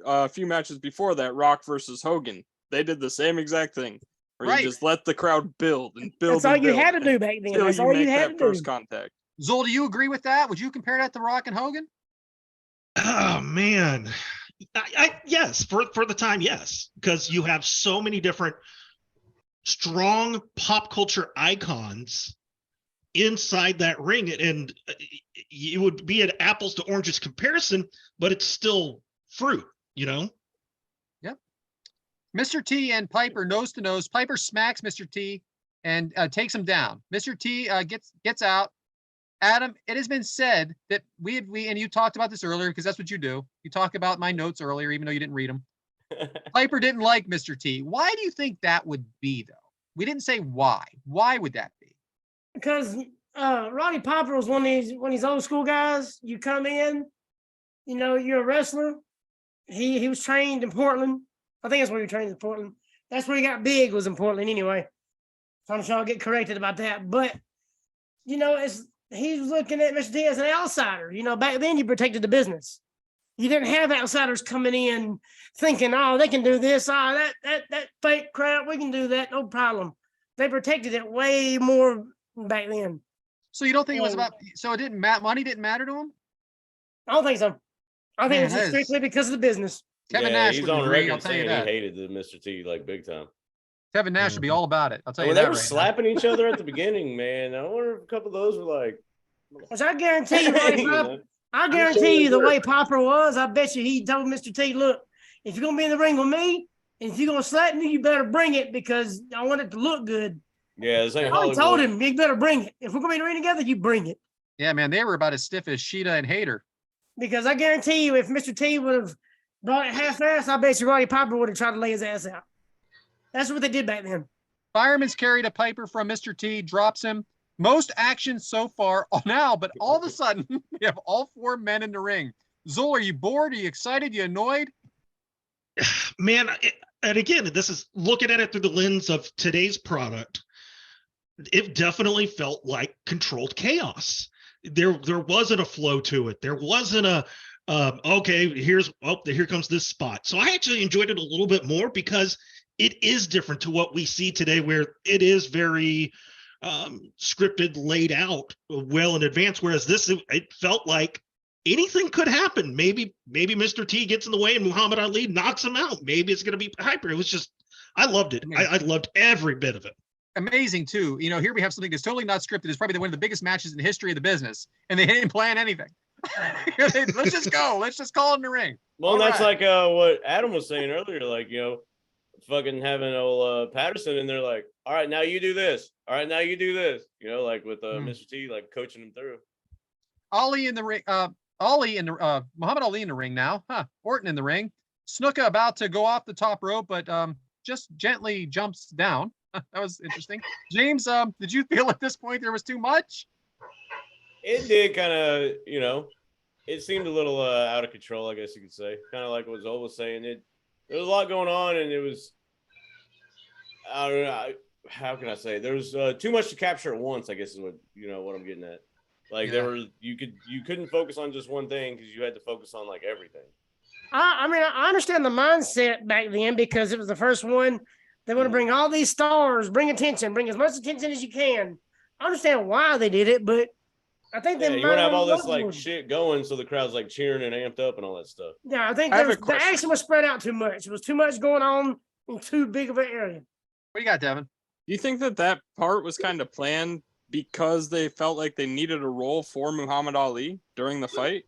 a few matches before that, Rock versus Hogan. They did the same exact thing. Where you just let the crowd build and build. That's all you had to do back then. That's all you had to do. First contact. Zoel, do you agree with that? Would you compare that to Rock and Hogan? Oh man, yes, for the time, yes, because you have so many different strong pop culture icons inside that ring, and it would be an apples to oranges comparison, but it's still fruit, Yep. Mr. T and Piper nose to nose. Piper smacks Mr. T and takes him down. Mr. T gets out. Adam, it has been said that we and you talked about this earlier because that's what you do. You talk about my notes earlier, even though you didn't read them. Piper didn't like Mr. T. Why do you think that would be, though? We didn't say why. Why would that be? Because Roddy Piper was one of these old school guys. You come in, you're a wrestler. He was trained in Portland. I think that's where he trained in Portland. That's where he got big, was in Portland anyway. I'm sure I'll get corrected about that. But, he's looking at Mr. T as an outsider. Back then you protected the business. You didn't have outsiders coming in thinking, oh, they can do this. Oh, that fake crap, we can do that. No problem. They protected it way more back then. So you don't think it was about, so it didn't matter, money didn't matter to him? I don't think so. I think it was just strictly because of the business. Kevin Nash he's would on agree, record I'll tell you saying that. he hated the Mr. T like big time. Kevin Nash would be all about it. I'll tell you When that. they were right slapping each other at the beginning, man, I wonder if a couple of those were like. Which I guarantee you, the way Popper was, I bet you he told Mr. T, look, if you're gonna be in the ring with me, and if you're gonna slap me, you better bring it because I want it to look good. Yeah, this ain't I Hollywood. told him you better bring it. If we're gonna be in the ring together, you bring it. Yeah, man, they were about as stiff as Sheeta and Hayter. Because I guarantee you, if Mr. T would have brought it half-assed, I bet you Roddy Piper would have tried to lay his ass out. That's what they did back then. Fireman's carried a Piper from Mr. T, drops him. Most action so far now, but all of a sudden, we have all four men in the ring. Zoel, are you bored? Are you excited? You annoyed? Man, and again, this is looking at it through the lens of today's product. It definitely felt like controlled chaos. There wasn't a flow to it. There wasn't a here comes this spot. So I actually enjoyed it a little bit more because it is different to what we see today, where it is very scripted, laid out well in advance. Whereas it felt like anything could happen. Maybe Mr. T gets in the way and Muhammad Ali knocks him out. Maybe it's going to be Piper. It was just, I loved it. I loved every bit of it. Amazing too. Here we have something that's totally not scripted. It's probably one of the biggest matches in the history of the business, and they didn't plan anything. Let's just go. Let's just call it in the ring. Well, that's like what Adam was saying earlier. Like, fucking having old Patterson in there. Like, all right, now you do this. All right, now you do this. Like with Mr. T, like coaching him through. Muhammad Ali in the ring now. Orton in the ring. Snuka about to go off the top rope, but just gently jumps down. That was interesting. James, did you feel at this point there was too much? It did kind of, it seemed a little out of control, I guess you could say. Kind of like what Zoel was saying. There was a lot going on, and it was, I don't know, how can I say? There was too much to capture at once, I guess is what what I'm getting at. Like you couldn't focus on just one thing because you had to focus on like everything. I mean, I understand the mindset back then because it was the first one. They want to bring all these stars, bring attention, bring as much attention as you can. I understand why they did it, but I think they you want to have all this like shit going so the crowd's like cheering and amped up and all that stuff. Yeah, I think the action was spread out too much. It was too much going on in too big of an area. What do you got, Devyn? Do you think that part was kind of planned because they felt like they needed a role for Muhammad Ali during the fight?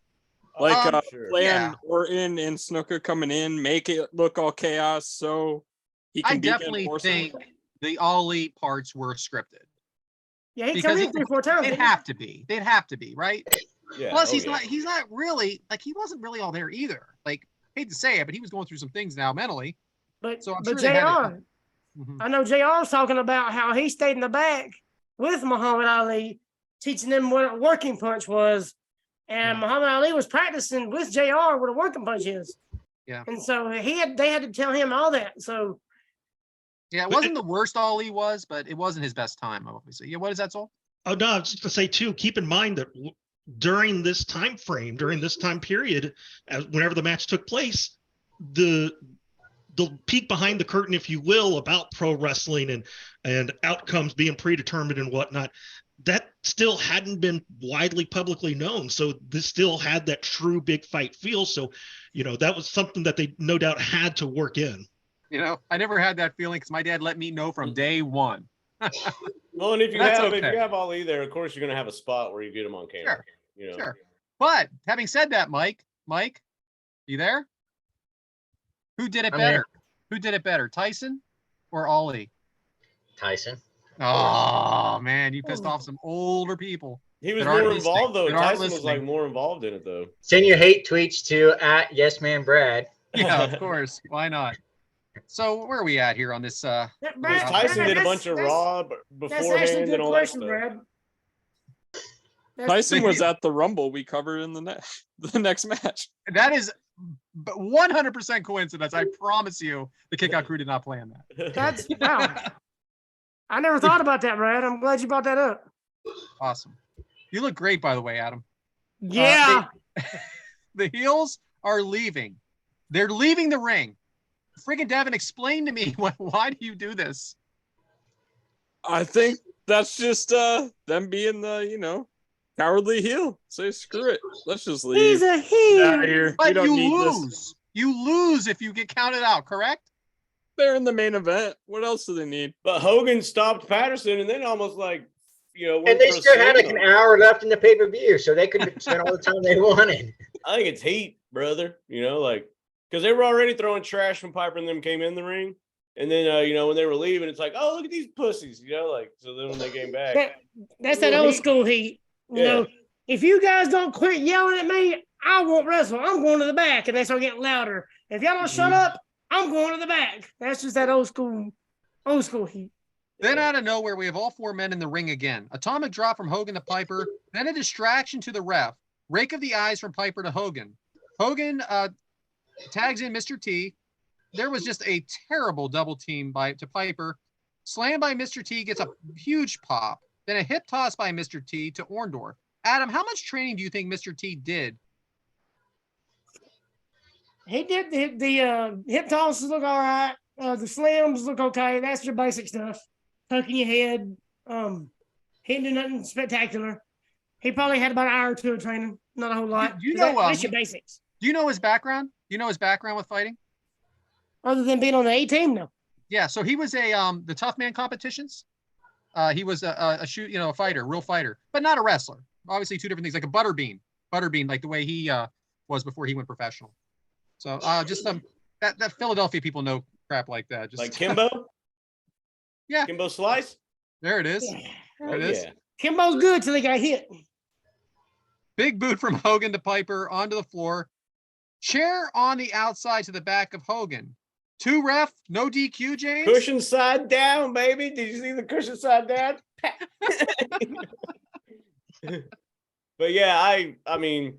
Like plan Orton and Snuka coming in, make it look all chaos so he can definitely think the Ali parts were scripted. Yeah, he come in 3-4 times. They'd have to be. They'd have to be, right? Yeah. Plus, he's not really like he wasn't really all there either. Like, hate to say it, but he was going through some things now mentally. But so JR, I know JR's talking about how he stayed in the back with Muhammad Ali, teaching them what a working punch was. And Muhammad Ali was practicing with JR what a working punch is. Yeah. And so they had to tell him all that. So yeah, it wasn't the worst Ali was, but it wasn't his best time, obviously. Yeah, what is that, Zoel? Oh no, I was just to say too, keep in mind that during this time frame, during this time period, whenever the match took place, the peek behind the curtain, if you will, about pro wrestling and outcomes being predetermined and whatnot, that still hadn't been widely publicly known. So this still had that true big fight feel. So, that was something that they no doubt had to work in. I never had that feeling because my dad let me know from day one. Well, and if you have Ali there, of course you're going to have a spot where you get him on camera. Sure. But having said that, Mike, you there? Who did it better? Who did it better, Tyson or Ali? Tyson. Oh man, you pissed off some older people. He was more involved though. Tyson was like more involved in it though. Send your hate tweets to @YesManBrad. Yeah, of course. Why not? So where are we at here on this? Tyson did a bunch of Raw beforehand and all that stuff. Tyson was at the Rumble we covered in the next match. That is 100% coincidence. I promise you, the Kickout Crew did not plan that. That's wow. I never thought about that, Brad. I'm glad you brought that up. Awesome. You look great, by the way, Adam. Yeah. The heels are leaving. They're leaving the ring. Freaking Devyn, explain to me why do you do this? I think that's just them being the cowardly heel. Say screw it. Let's just leave. He's a heel. Out of here. But you lose. You lose if you get counted out, correct? They're in the main event. What else do they need? But Hogan stopped Patterson and then almost like, and they still had like an hour left in the pay-per-view, so they could spend all the time they wanted. I think it's heat, brother. Because they were already throwing trash when Piper and them came in the ring. And then, when they were leaving, it's like, oh, look at these pussies, so then when they came back. That's that old school heat. If you guys don't quit yelling at me, I won't wrestle. I'm going to the back. And they start getting louder. If y'all don't shut up, I'm going to the back. That's just that old school heat. Then out of nowhere, we have all four men in the ring again. Atomic drop from Hogan to Piper, then a distraction to the ref. Rake of the eyes from Piper to Hogan. Hogan tags in Mr. T. There was just a terrible double team to Piper. Slam by Mr. T gets a huge pop. Then a hip toss by Mr. T to Orndorff. Adam, how much training do you think Mr. T did? He did the hip tosses look all right. The slams look okay. That's your basic stuff. Tucking your head. He didn't do nothing spectacular. He probably had about an hour or two of training. Not a whole lot. That's your basics. Do you know his background? Do you know his background with fighting? Other than being on the A team, no. Yeah, so he was the tough man competitions. He was a fighter, real fighter, but not a wrestler. Obviously, two different things, like a butterbean, like the way he was before he went professional. So just that Philadelphia people know crap like that. Just like Kimbo. Yeah, Kimbo Slice. There it is. Yeah. There it is. Yeah. Kimbo's good till he got hit. Big boot from Hogan to Piper onto the floor. Chair on the outside to the back of Hogan. 2 ref, no DQ, James. Cushion side down, baby. Did you see the cushion side down? But yeah, I mean,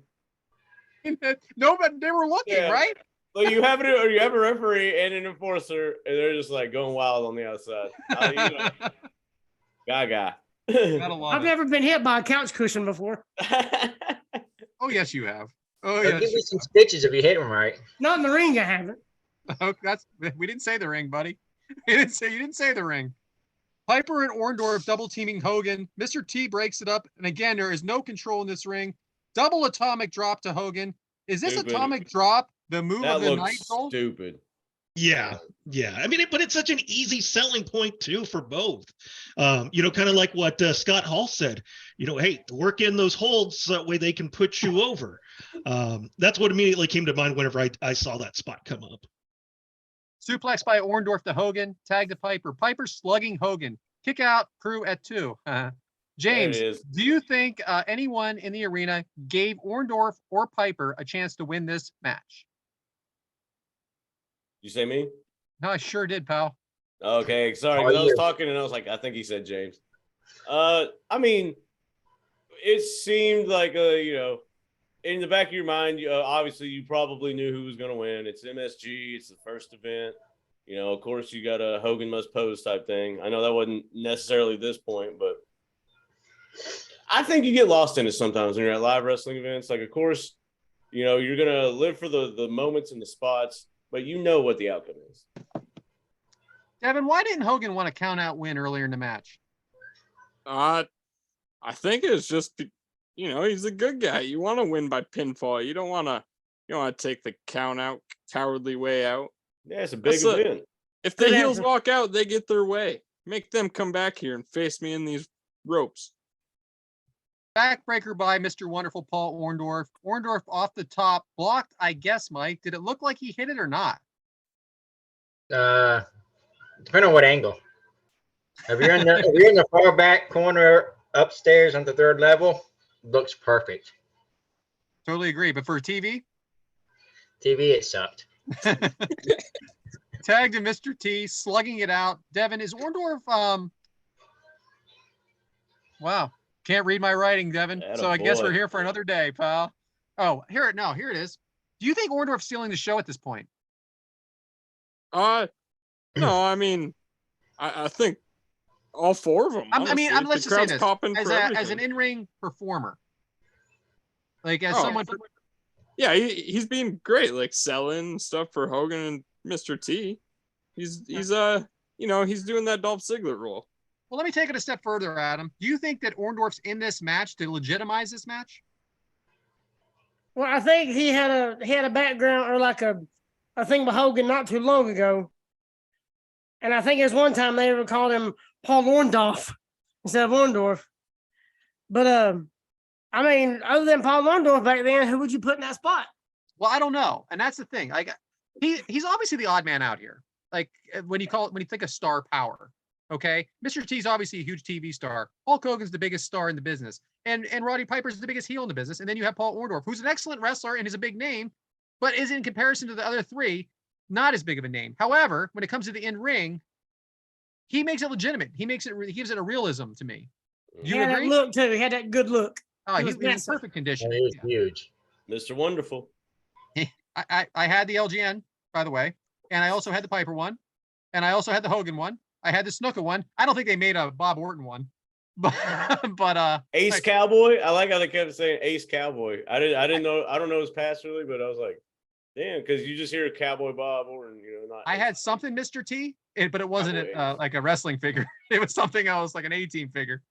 No, but they were looking, Yeah. right? well, you have a referee and an enforcer, and they're just like going wild on the outside. Gaga. Gotta love I've it. never been hit by a couch cushion before. Oh, yes, you have. Oh, They'll yes. give you some stitches if you hit them right. Not in the ring, I haven't. Oh, we didn't say the ring, buddy. You didn't say the ring. Piper and Orndorff double teaming Hogan. Mr. T breaks it up, and again, there is no control in this ring. Double atomic drop to Hogan. Is this Stupid. atomic drop the move That of the looks night, Soul? stupid. Yeah. I mean, but it's such an easy selling point too for both. Kind of like what Scott Hall said. Hey, work in those holds so that way they can put you over. That's what immediately came to mind whenever I saw that spot come up. Suplex by Orndorff to Hogan. Tag to Piper. Piper slugging Hogan. Kick out crew at 2. James, There it is. do you think anyone in the arena gave Orndorff or Piper a chance to win this match? You say me? No, I sure did, pal. Okay, sorry. Oh, 'Cause I was yeah. talking and I was like, I think he said James. I mean, it seemed like in the back of your mind, obviously you probably knew who was going to win. It's MSG. It's the first event. Of course, you got a Hogan must pose type thing. I know that wasn't necessarily this point, but I think you get lost in it sometimes when you're at live wrestling events. Like, of course, you're going to live for the moments and the spots, but you know what the outcome is. Devyn, why didn't Hogan want a count out win earlier in the match? I think it's just, he's a good guy. You want to win by pinfall. You don't want to take the count out, cowardly way out. Yeah, it's a big That's a- event. If the Good heels answer. walk out, they get their way. Make them come back here and face me in these ropes. Backbreaker by Mr. Wonderful Paul Orndorff. Orndorff off the top, blocked, I guess, Mike. Did it look like he hit it or not? Depending on what angle. If you're in the far back corner upstairs on the 3rd level, looks perfect. Totally agree. But for TV, TV, it sucked. tag to Mr. T, slugging it out. Devyn, is Orndorff wow. Can't read my writing, Devyn. Atta So I guess boy. we're here for another day, pal. Oh, here it is. Do you think Orndorff's stealing the show at this point? No, I mean, I think all 4 of them. Let's The just say crowd's this. popping As for an everything. in-ring performer. Like as Oh. someone Yeah, he's being great, like selling stuff for Hogan and Mr. T. He's he's doing that Dolph Ziggler role. Well, let me take it a step further, Adam. Do you think that Orndorff's in this match to legitimize this match? Well, I think he had a background or like a thing with Hogan not too long ago. And I think there's one time they ever called him Paul Orndorff instead of Orndorff. But other than Paul Orndorff back then, who would you put in that spot? Well, I don't know, and that's the thing. Like, he's obviously the odd man out here. Like when you think of star power, okay, Mr. T's obviously a huge TV star. Hulk Hogan's the biggest star in the business, and Roddy Piper's the biggest heel in the business. And then you have Paul Orndorff, who's an excellent wrestler and is a big name, but is in comparison to the other 3 not as big of a name. However, when it comes to the in-ring, he makes it legitimate. He gives it a realism to me. He You had agree? that look too. He had that good look. Oh, He he's was in massive. perfect condition. And it was huge. Mr. Wonderful. I had the LGN, by the way, and I also had the Piper one, and I also had the Hogan one. I had the Snuka one. I don't think they made a Bob Orton one, but Ace Cowboy. I like how they kept saying Ace Cowboy. I don't know his past really, but I was like, damn, because you just hear Cowboy Bob Orton, not. I had something Mr. T, but it wasn't Cowboy. like a wrestling figure. It was something else, like an A-team figure.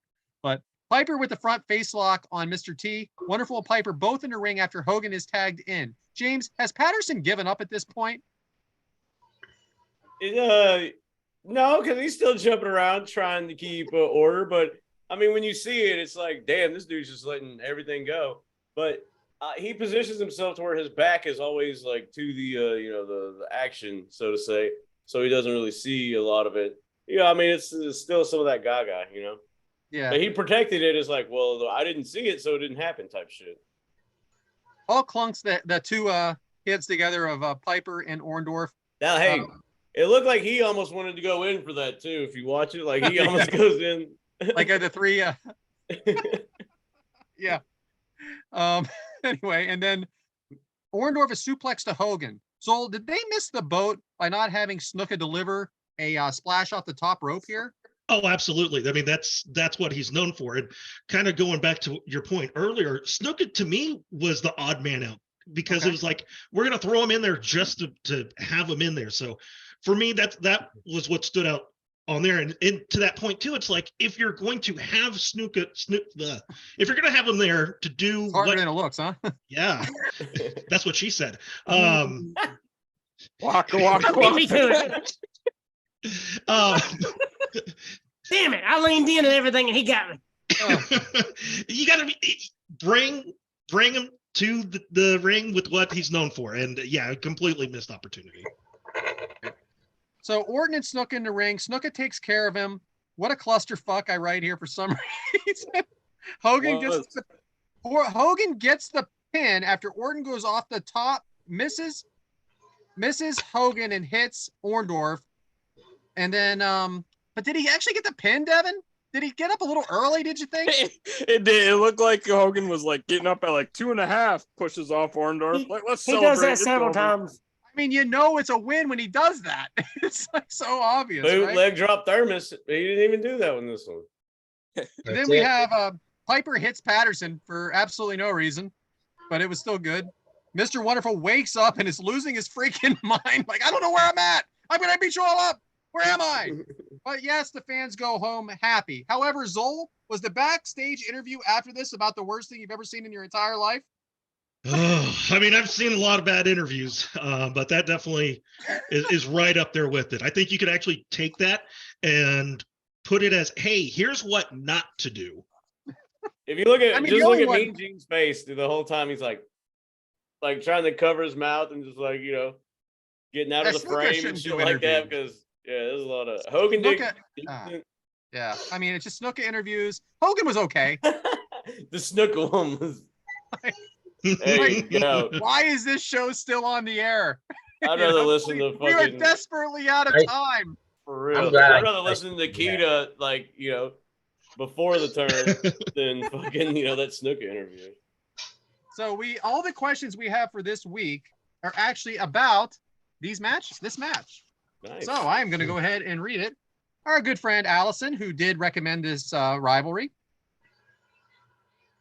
But Piper with the front face lock on Mr. T. Wonderful Piper both in the ring after Hogan is tagged in. James, has Patterson given up at this point? No, because he's still jumping around trying to keep order. But I mean, when you see it, it's like, damn, this dude's just letting everything go. But he positions himself to where his back is always like to the action, so to say. So he doesn't really see a lot of it. I mean, it's still some of that gaga, Yeah. But he protected it as like, well, I didn't see it, so it didn't happen type shit. All clunks the hits together of Piper and Orndorff. Now, hey, it looked like he almost wanted to go in for that too. If you watch it, like he almost goes in. Like the three. Yeah. Anyway, and then Orndorff is suplexed to Hogan. So did they miss the boat by not having Snuka deliver a splash off the top rope here? Oh, absolutely. I mean, that's what he's known for. And kind of going back to your point earlier, Snuka to me was the odd man out because it was like, we're going to throw him in there just to have him in there. So for me, that was what stood out on there. And to that point too, it's like, if you're going to have if you're going to have him there to do harder than it looks, huh? Yeah, that's what she said. Walk. Beat me to it. Damn it! I leaned in and everything, and he got me. You got to bring him to the ring with what he's known for, and yeah, completely missed opportunity. So Orton and Snuka in the ring. Snuka takes care of him. What a clusterfuck! I write here for some reason. Hogan gets the pin after Orton goes off the top, misses Hogan and hits Orndorff. And then, but did he actually get the pin, Devyn? Did he get up a little early, did you think? It did. It looked like Hogan was like getting up at like 2.5, pushes off Orndorff. Like, let's celebrate. He does that several times. I mean, you know it's a win when he does that. It's like so obvious, right? Leg drop thermos. He didn't even do that one this one. Then we have Piper hits Patterson for absolutely no reason, but it was still good. Mr. Wonderful wakes up and is losing his freaking mind. Like, I don't know where I'm at. I'm going to beat you all up. Where am I? But yes, the fans go home happy. However, Zoel, was the backstage interview after this about the worst thing you've ever seen in your entire life? Oh, I mean, I've seen a lot of bad interviews, but that definitely is right up there with it. I think you could actually take that and put it as, hey, here's what not to do. If you look at look at Mean Gene's face through the whole time, he's like trying to cover his mouth and just like, getting out of the frame and shit like that, because there's a lot of Hogan yeah, I mean, it's just Snuka interviews. Hogan was okay. The Snuka one was. There you go. Why is this show still on the air? I'd rather listen to fucking. We are desperately out of time. For real. I'd rather listen to Kita, before the turn than fucking, that Snuka interview. So all the questions we have for this week are actually about this match. Nice. So I am going to go ahead and read it. Our good friend Allison, who did recommend this rivalry.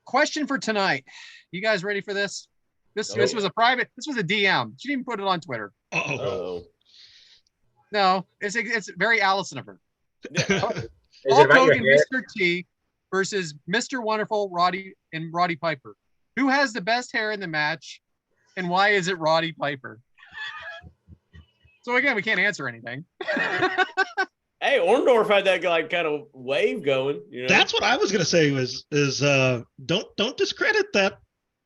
Question for tonight. You guys ready for this? This was a DM. She didn't even put it on Twitter. Uh-oh. No, it's very Allison of her. Hulk Hogan, Mr. T versus Mr. Wonderful, Roddy Piper. Who has the best hair in the match, and why is it Roddy Piper? So again, we can't answer anything. Hey, Orndorff had that kind of wave going. That's what I was gonna say. Don't discredit that,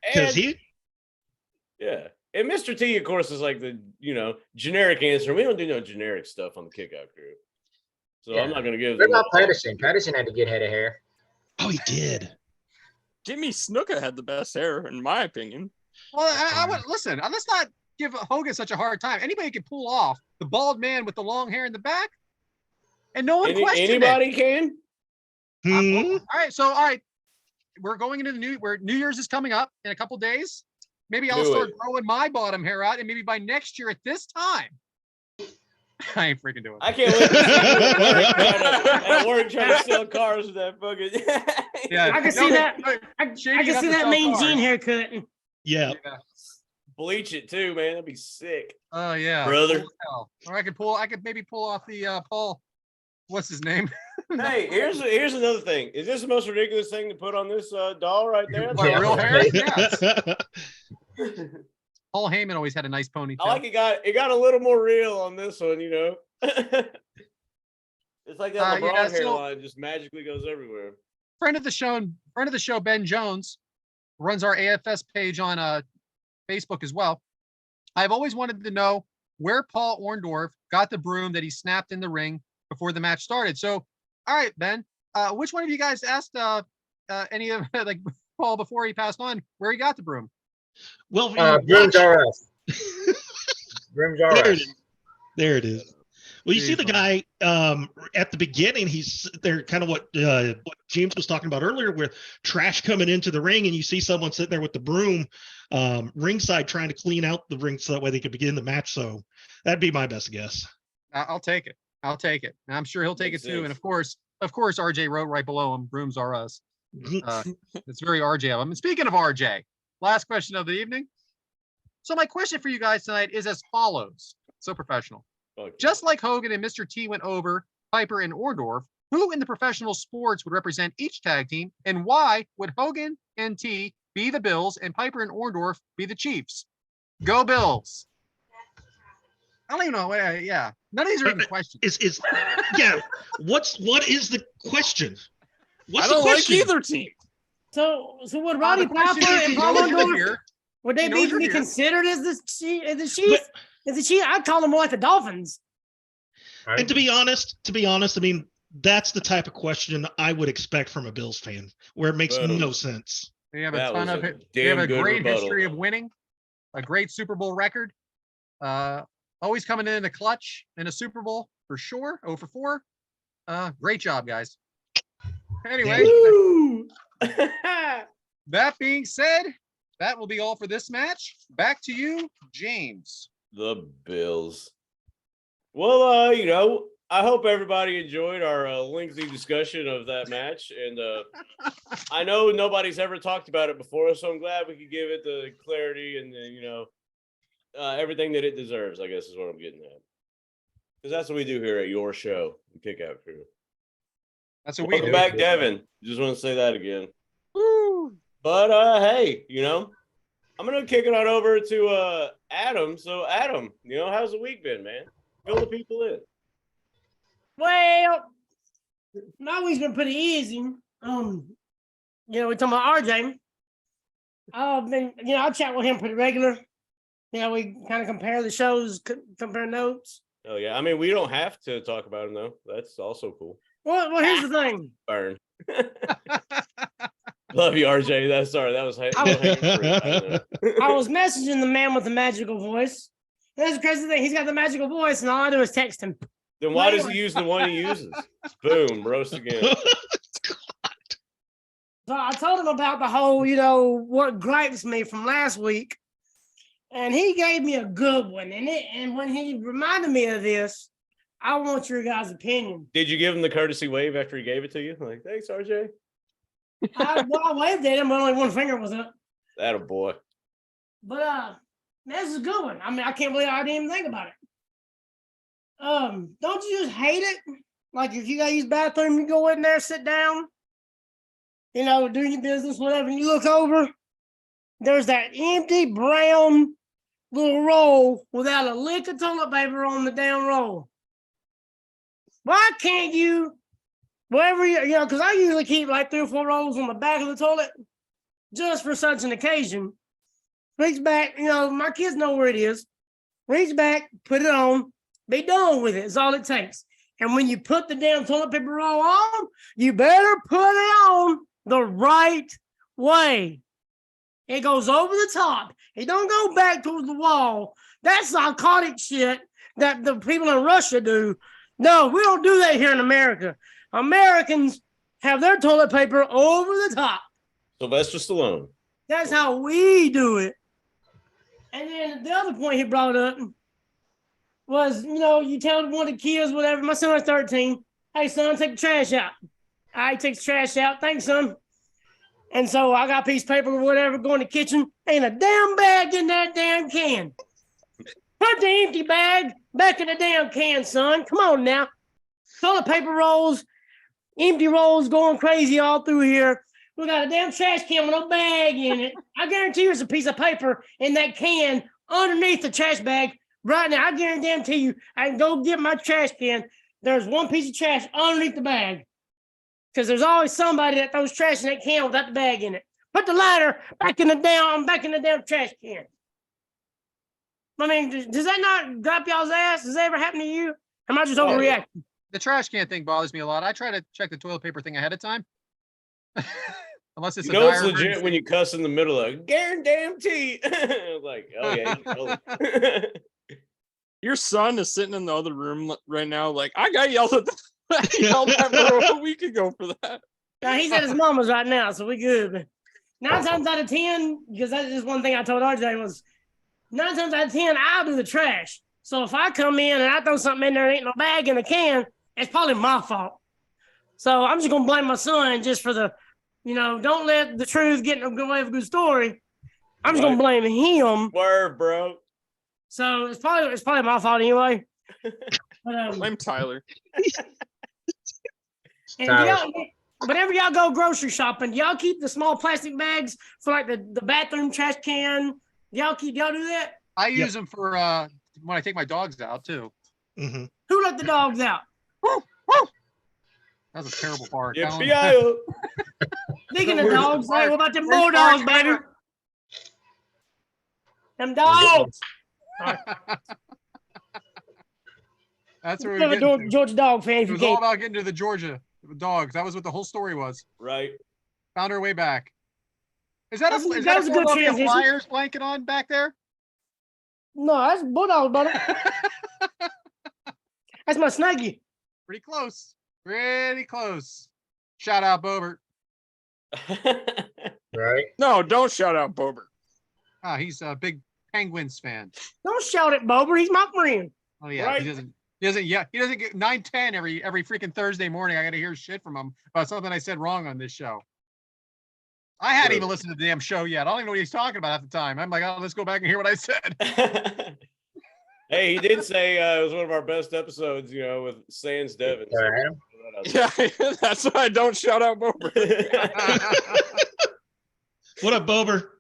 because and Mr. T, of course, is like the generic answer. We don't do no generic stuff on the Kickout Crew, so I'm not gonna give. What about Patterson? Patterson had a good head of hair. Oh, he did. Jimmy Snuka had the best hair, in my opinion. Well, I would listen. Let's not give Hogan such a hard time. Anybody can pull off the bald man with the long hair in the back, and no one questioned anybody it. Can. All right. We're going into New Year's is coming up in a couple days. Maybe I'll start growing my bottom hair out, and maybe by next year at this time, I ain't freaking doing it. I can't wait to work trying to sell cars with that fucking. Yeah, I can see that. I can see that Mean Gene haircut. Yeah. Bleach it too, man. That'd be sick. Oh yeah, brother. Or I could maybe pull off the Paul. What's his name? Hey, here's another thing. Is this the most ridiculous thing to put on this doll right there? Real hair? Yes. Paul Heyman always had a nice ponytail. I like it got a little more real on this one, It's like that LeBron hairline just magically goes everywhere. Friend of the show, Ben Jones, runs our AFS page on Facebook as well. I've always wanted to know where Paul Orndorff got the broom that he snapped in the ring before the match started. So, all right, Ben, which one of you guys asked any of Paul before he passed on where he got the broom? Well, brooms are us. Rims are There it us. is. There it is. Well, you see the Beautiful. guy at the beginning. He's there, kind of what James was talking about earlier, with trash coming into the ring, and you see someone sitting there with the broom ringside trying to clean out the ring so that way they could begin the match. So that'd be my best guess. I'll take it. I'll take it. And I'm sure he'll take Makes it too. And sense. of course, RJ wrote right below him, "Rooms are us." It's very RJ of him. And speaking of RJ, last question of the evening. So my question for you guys tonight is as follows. So professional. Fuck Just like Hogan and Mr. T went over Piper and Orndorff, who in the professional sports would represent each tag team, and why would Hogan and T be the Bills and Piper and Orndorff be the Chiefs? Go Bills! I don't even know. Yeah, none of these are even questions. Is yeah? What is the question? What's I don't the like question? either team. So would Roddy The question Piper is, and he Paul knows you're Orndorff, here. would He they knows be you're here. considered as the Chiefs? As the Chiefs, I'd call them more like the Dolphins. And to be honest, I mean, that's the type of question I would expect from a Bills fan, where it makes Boom. no sense. They have a That ton was of a it. They have damn a good great rebuttal. history of winning, a great Super Bowl record. Always coming in a clutch in a Super Bowl for sure. 0 for 4. Great job, guys. Anyway, Woo! that being said, that will be all for this match. Back to you, James. The Bills. Well, I hope everybody enjoyed our lengthy discussion of that match. And I know nobody's ever talked about it before, so I'm glad we could give it the clarity and everything that it deserves, I guess is what I'm getting at. Because that's what we do here at your show, the Kick Out Crew. That's what we Welcome do. back, Devyn. Just want to say that again. Woo! But hey, I'm gonna kick it on over to Adam. So Adam, how's the week been, man? Fill the people in. Well, my week's been pretty easy. We're talking about RJ. I chat with him pretty regular. We kind of compare the shows, compare notes. Oh yeah, I mean we don't have to talk about him though. That's also cool. Well, here's the thing. Burn. Love you, RJ. That was hanging fruit. I was messaging the man with the magical voice. That's the crazy thing. He's got the magical voice, and all I do is text him. Then why does he use the one he uses? Boom, roast again. So I told him about the whole, what gripes me from last week. And he gave me a good one. And when he reminded me of this, I want your guys' opinion. Did you give him the courtesy wave after he gave it to you? Like, thanks, RJ. I waved at him, but only one finger was up. That a boy. But this is a good one. I mean, I can't believe I didn't even think about it. Don't you just hate it? Like if you gotta use the bathroom, you go in there, sit down, do your business, whatever, and you look over, there's that empty brown little roll without a lick of toilet paper on the down roll. Why can't you, wherever because I usually keep like 3 or 4 rolls on the back of the toilet just for such an occasion. Reach back, my kids know where it is. Reach back, put it on, be done with it. It's all it takes. And when you put the damn toilet paper roll on, you better put it on the right way. It goes over the top. It don't go back towards the wall. That's psychotic shit that the people in Russia do. No, we don't do that here in America. Americans have their toilet paper over the top. Sylvester Stallone. That's how we do it. And then the other point he brought up was, you tell one of the kids, whatever, my son was 13, hey, son, take the trash out. I take the trash out. Thanks, son. And so I got a piece of paper or whatever, go in the kitchen, ain't a damn bag in that damn can. Put the empty bag back in the damn can, son. Come on now. Toilet paper rolls, empty rolls going crazy all through here. We got a damn trash can with no bag in it. I guarantee you there's a piece of paper in that can underneath the trash bag right now. I guarantee you I can go get my trash can. There's one piece of trash underneath the bag. Because there's always somebody that throws trash in that can without the bag in it. Put the lighter back in the damn trash can. I mean, does that not drop y'all's ass? Does that ever happen to you? Am I just overreacting? The trash can thing bothers me a lot. I try to check the toilet paper thing ahead of time. Unless it's You a know it's dire legit emergency. when you cuss in the middle of guarantee. Like, oh yeah. you know it. Your son is sitting in the other room right now. Like, I got yelled at. I yelled at for a week ago for that. Now he's at his mama's right now, so we good. But 9 times out of 10, because that's just one thing I told RJ was 9 times out of 10, I'll do the trash. So if I come in and I throw something in there and ain't no bag in the can, it's probably my fault. So I'm just gonna blame my son just for the, don't let the truth get in the way of a good story. I'm just gonna blame him. Word, bro. So it's probably my fault anyway. But, Blame Tyler. and whenever y'all go grocery shopping, y'all keep the small plastic bags for like the bathroom trash can. Y'all do that? I use them for when I take my dogs out too. Mm-hmm. Who let the dogs out? That was a terrible part. Yeah, Speaking of dogs, hey, what about them bulldogs, baby? Them dogs. That's where I'm we a get. Georgia dog fan. It If you was all can't. about getting to the Georgia dogs. That was what the whole story was. Right. Found our way back. Is that That a was is that a a good Philadelphia transition. Flyers blanket on back there? No, that's bulldog, brother. That's my snuggie. Pretty close. Pretty close. Shout out Bobert. Right. No, don't shout out Bobert. Ah, he's a big Penguins fan. Don't shout at Bober. He's my friend. Oh yeah, Right. he doesn't get 9:10 every freaking Thursday morning. I got to hear shit from him about something I said wrong on this show. I hadn't even listened to the damn show yet. I don't even know what he's talking about at the time. I'm like, oh, let's go back and hear what I said. Hey, he did say it was one of our best episodes, with Sans Devyn. Yeah, that's why I don't shout out Bobert. What up, Bober?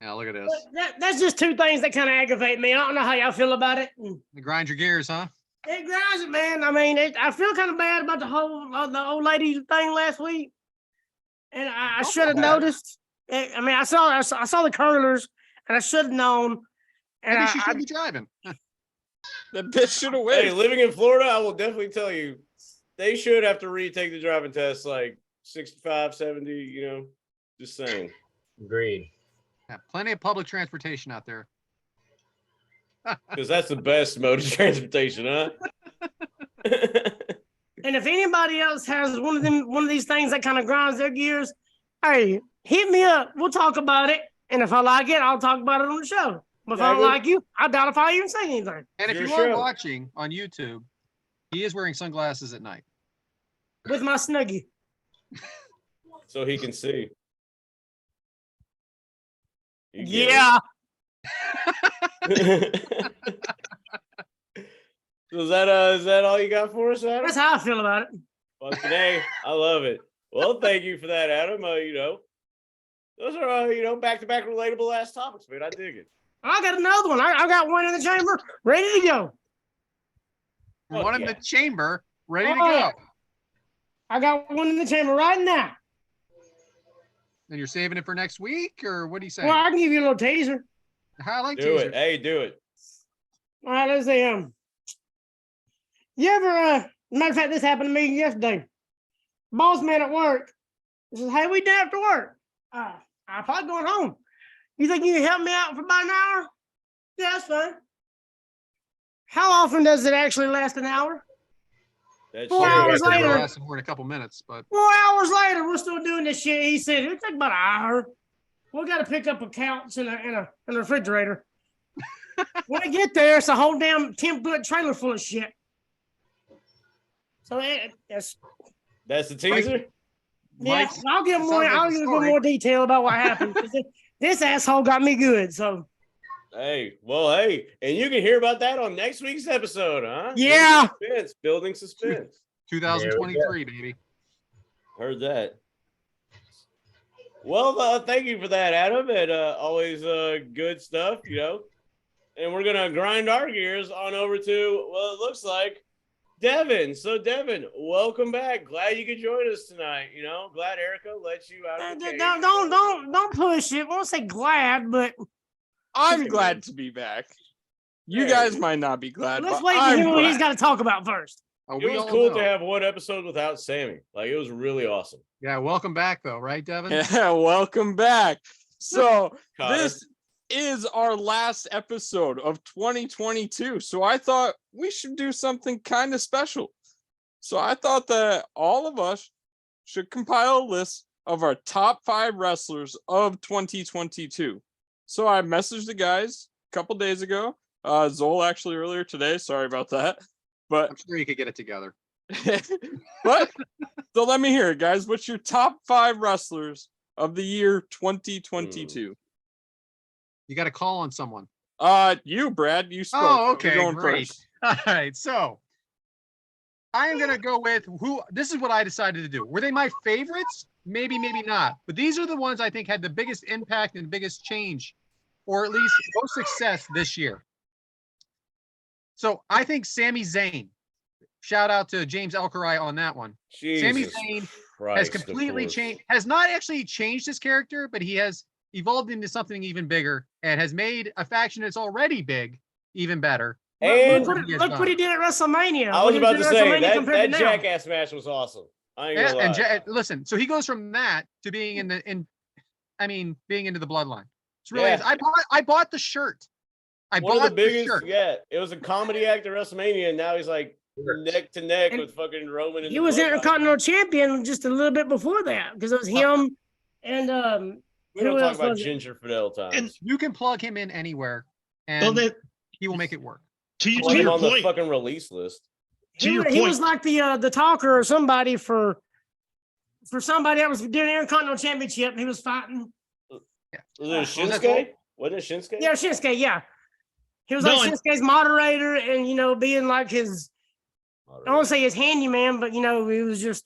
Yeah, look at this. That's just two things that kind of aggravate me. I don't know how y'all feel about it. You grind your gears, huh? It grinds it, man. I mean, I feel kind of bad about the old lady thing last week, and I should have noticed. I mean, I saw the curlers, and I should have known. And Maybe she shouldn't be driving. That bitch should have Hey, waited. living in Florida, I will definitely tell you, they should have to retake the driving test like 65, 70, just saying. Agreed. Yeah, plenty of public transportation out there. Because that's the best mode of transportation, huh? And if anybody else has one of these things that kind of grinds their gears, hey, hit me up. We'll talk about it. And if I like it, I'll talk about it on the show. But if I don't like you, I doubt if I even say anything. And if Your you are show. watching on YouTube, he is wearing sunglasses at night. With my snuggie. So he can see. You get Yeah. it? So is that all you got for us, Adam? That's how I feel about it. Well, today, I love it. Well, thank you for that, Adam. Those are back-to-back relatable ass topics, man. I dig it. I got another one. I got one in the chamber, ready to go. One in the chamber, ready to Oh, go. yeah. I got one in the chamber right now. And you're saving it for next week, or what are you saying? Well, I can give you a little teaser. I like Do teasers. it. Hey, do it. All right, let's see. You ever, matter of fact, this happened to me yesterday. Boss man at work says, hey, we done after work. I'm probably going home. You think you can help me out for about an hour? Yeah, that's fine. How often does it actually last an hour? That's 4 true. hours It'll later. last more in a couple minutes, but 4 hours later, we're still doing this shit. He said, it'll take about an hour. We got to pick up a couch and a refrigerator. When we get there, it's a whole damn 10-foot trailer full of shit. So That's the teaser? yeah, Mike's- I'll give it more. sounds like I'll a give story. more detail about what happened. 'Cause this asshole got me good. So Hey, and you can hear about that on next week's episode, huh? Yeah. Building suspense. 2023, baby. Heard that. Well, thank you for that, Adam, and always good stuff, And we're gonna grind our gears on over to it looks like Devyn. So, Devyn, welcome back. Glad you could join us tonight. Glad Erica let you out of the cage. don't push it. I won't say glad, but I'm glad to be back. You guys might not be glad, let's but wait to I'm hear what he's glad. got to talk about first. It was cool to have one episode without Sammy. Like, it was really awesome. Yeah, welcome back, though, right, Devyn? Yeah, welcome back. So this is our last episode of 2022. So I thought we should do something kind of special. So I thought that all of us should compile a list of our top 5 wrestlers of 2022. So I messaged the guys a couple days ago. Zoel actually earlier today. Sorry about that. But I'm sure you could get it together. But so let me hear it, guys. What's your top 5 wrestlers of the year 2022? You got to call on someone. You, Brad. You spoke. Oh, okay, You're going great. first. All right, so I am gonna go with who. This is what I decided to do. Were they my favorites? Maybe, maybe not. But these are the ones I think had the biggest impact and the biggest change, or at least most success this year. So I think Sami Zayn. Shout out to James Elkerai on that one. Sami Zayn has completely changed. Has not actually changed his character, but he has evolved into something even bigger and has made a faction that's already big even better. And look what he did at WrestleMania. I was about to say that jackass match was awesome. Listen, so he goes from that to being being into the bloodline. It's really I bought the shirt. One of the biggest, it was a comedy act at WrestleMania, and now he's like neck to neck with fucking Roman. He was Intercontinental Champion just a little bit before that because it was him and we don't talk about Ginger Fidel times. And you can plug him in anywhere, and he will make it work. To your on point, the fucking release list. He was like the talker or somebody for somebody that was doing Intercontinental Championship. He was fighting. Was it Shinsuke? Wasn't it Shinsuke? Yeah, Shinsuke. Yeah, he was like Shinsuke's moderator, and being like his. I don't want to say his handyman, but he was just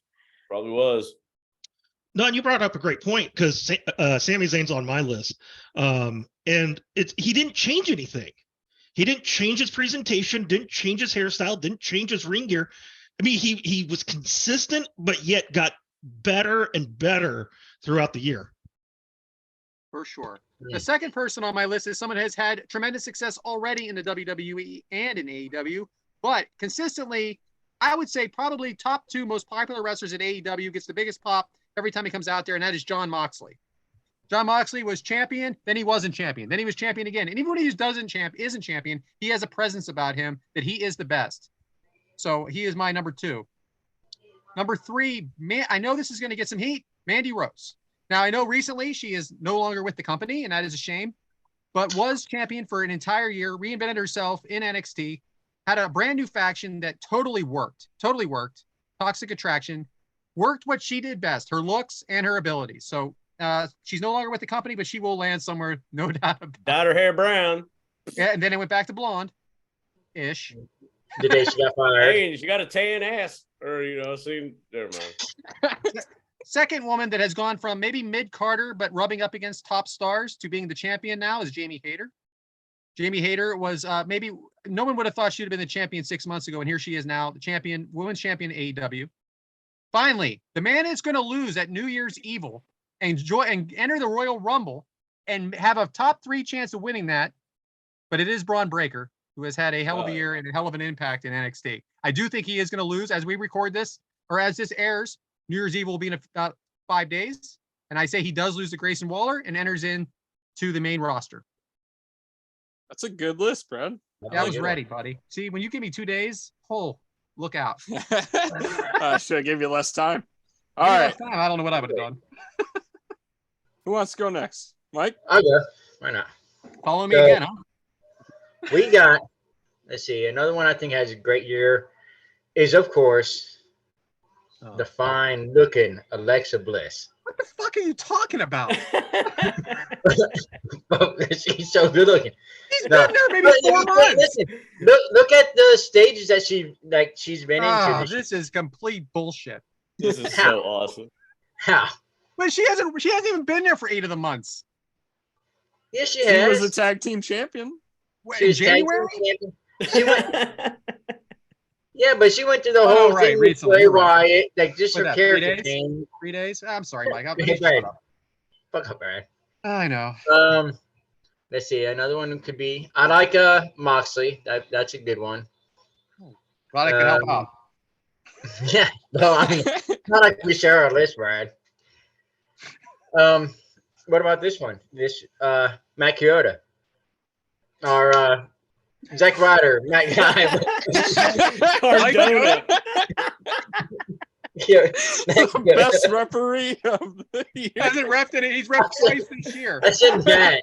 probably was. No, and you brought up a great point because Sami Zayn's on my list, and he didn't change anything. He didn't change his presentation, didn't change his hairstyle, didn't change his ring gear. I mean, he was consistent, but yet got better and better throughout the year. For sure. The second person on my list is someone who has had tremendous success already in the WWE and in AEW, but consistently, I would say probably top 2 most popular wrestlers at AEW, gets the biggest pop every time he comes out there, and that is Jon Moxley. Jon Moxley was champion, then he wasn't champion, then he was champion again. And even when he isn't champion, he has a presence about him that he is the best. So he is my number 2. Number 3, I know this is going to get some heat, Mandy Rose. Now, I know recently she is no longer with the company, and that is a shame, but was champion for an entire year, reinvented herself in NXT, had a brand new faction that totally worked. Toxic Attraction, worked what she did best, her looks and her abilities. So she's no longer with the company, but she will land somewhere, no doubt about it. Dyed her hair brown. Yeah, and then it went back to blonde-ish. The day she got fired. Hey, she got a tan ass. Or, never mind. Second woman that has gone from maybe mid-Carter, but rubbing up against top stars to being the champion now is Jamie Hayter. Jamie Hayter was maybe no one would have thought she'd have been the champion 6 months ago, and here she is now, the champion, women's champion AEW. Finally, the man is going to lose at New Year's Evil and enter the Royal Rumble and have a top 3 chance of winning that. But it is Braun Breaker, who has had a hell of a year and a hell of an impact in NXT. I do think he is going to lose as we record this, or as this airs. New Year's Eve will be in about 5 days. And I say he does lose to Grayson Waller and enters in to the main roster. That's a good list, Brad. I was ready, buddy. See, when you give me 2 days, look out. I should have gave you less time. All right. I don't know what I would have done. Who wants to go next? Mike? I'll go. Why not? Follow me again, huh? We got, let's see, another one I think has a great year is, of course, the fine-looking Alexa Bliss. What the fuck are you talking about? She's so good-looking. He's been there maybe 4 months. Listen, look at the stages that she's been into. This is complete bullshit. This is so awesome. How? But she hasn't even been there for 8 of the months. Yes, she She has. was a tag team champion. In January? She went. Yeah, but she went through the whole thing with Bray Wyatt, like just her character thing. 3 days? I'm sorry, Mike. Fuck up, Brad. I know. Let's see. Another one could be. I like Moxley. That's a good one. Glad I can help out. Yeah. No, I mean, not like we share our list, Brad. What about this one? This Matt Kyoto. Or Zack Ryder, Matt Guy. Cardona. Yeah, The best referee of the year. Hasn't refed it. He's refed twice this year. I shouldn't that.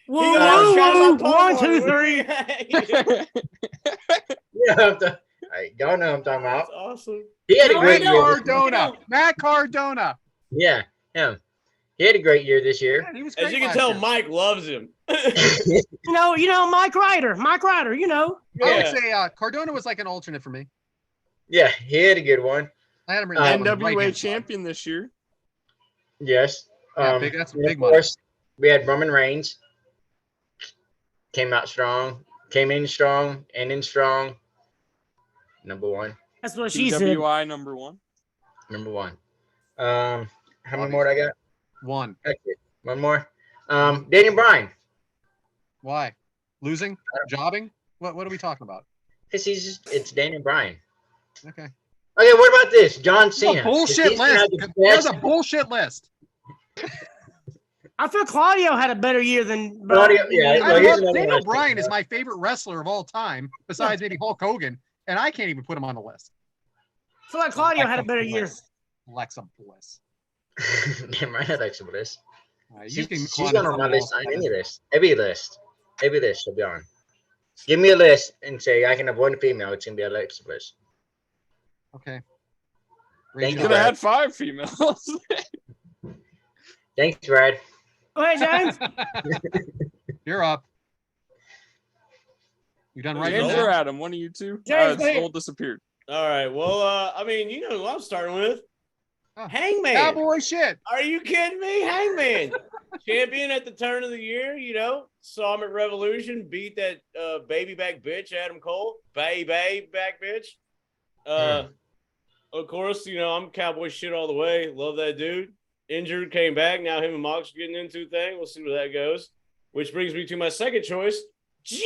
Woo, He woo, got shot woo. by 1, 2, 3. Y'all know what I'm talking about. That's awesome. He had a No, great no, year. Cardona. Matt Cardona. Yeah, him. He had a great year this year. Yeah, he was great As you can last tell, year. Mike loves him. You know, Mike Ryder, you know. I Yeah. would say Cardona was like an alternate for me. Yeah, he had a good one. I had him written down on the NWA right-hand side. champion this year. Yes. Yeah, that's and big of money. course, we had Roman Reigns. Came in strong, ending strong. Number one. That's what she said. TWI number 1. Number one. How many more did I got? One. That's it. One more. Daniel Bryan. Why? Losing? Jobbing? What are we talking about? Because it's Daniel Bryan. Okay. Okay, what about this? John That's a Cena. bullshit He's list. had the That's best- a bullshit list. I feel Claudio had a better year than Claudio, yeah, I well, here's love another Daniel one. Bryan is my favorite wrestler of all time, besides maybe Hulk Hogan, and I can't even put him on the list. I feel like Claudio had a better year. Alexa Bliss. Damn right, Alexa Bliss. You can She's go on my list, on any list. list. Every list she'll be on. Give me a list and say I can have one female. It's gonna be Alexa Bliss. Okay. Thank You you, could have Brad. had 5 females. Thanks, Brad. Go ahead, James. You're up. You done right James now? or Adam, one of you two. James, go ahead. Soul disappeared. All right. Well, I mean, you know who I'm starting with. Oh. Hangman. Cowboy shit. Are you kidding me? Hangman. Champion at the turn of the year, you know. Saw him at Revolution, beat that baby back bitch, Adam Cole. Baby back bitch. Of course, you know, I'm cowboy shit all the way. Love that dude. Injured, came back. Now him and Mox are getting into a thing. We'll see where that goes. Which brings me to my second choice, Jon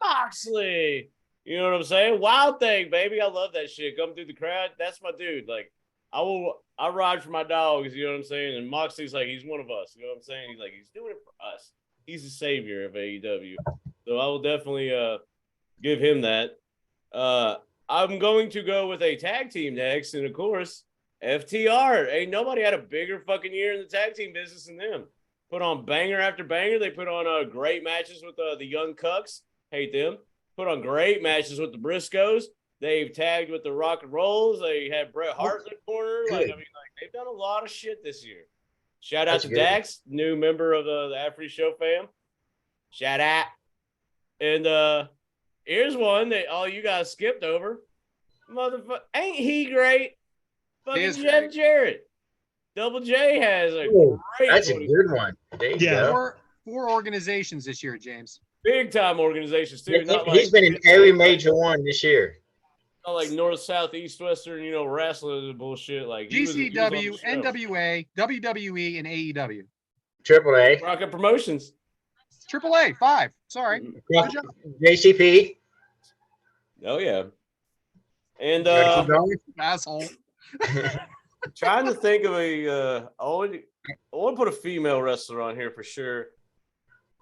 Moxley. You know what I'm saying? Wild Thing, baby. I love that shit. Come through the crowd. That's my dude. Like, I ride for my dogs, you know what I'm saying? And Moxley's like, he's one of us. You know what I'm saying? He's like, he's doing it for us. He's the savior of AEW. So I will definitely give him that. I'm going to go with a tag team next, and of course, FTR. Ain't nobody had a bigger fucking year in the tag team business than them. Put on banger after banger. They put on great matches with the Young Cucks. Hate them. Put on great matches with the Briscoes. They've tagged with the Rock and Rolls. They had Bret Hart in the corner. They've done a lot of shit this year. Shout out That's to good. Dax, new member of the Afri Show fam. Shout out. And here's one that all you guys skipped over. Motherfucker, ain't he great? Fucking is Jeff great. Jarrett. Double J has a Ooh, great That's a 20 good one. There you Yeah. go. Four organizations this year, James. big time organizations too. He's been in every major one this year. Not like North, South, East, Western, you know, wrestling and bullshit. Like he was on GCW, the show. NWA, WWE, and AEW. Triple A, Rocket Promotions. AAA, 5. Sorry. Good job. JCP. Oh yeah. And You gotta keep going. Asshole. trying to think of I want to put a female wrestler on here for sure.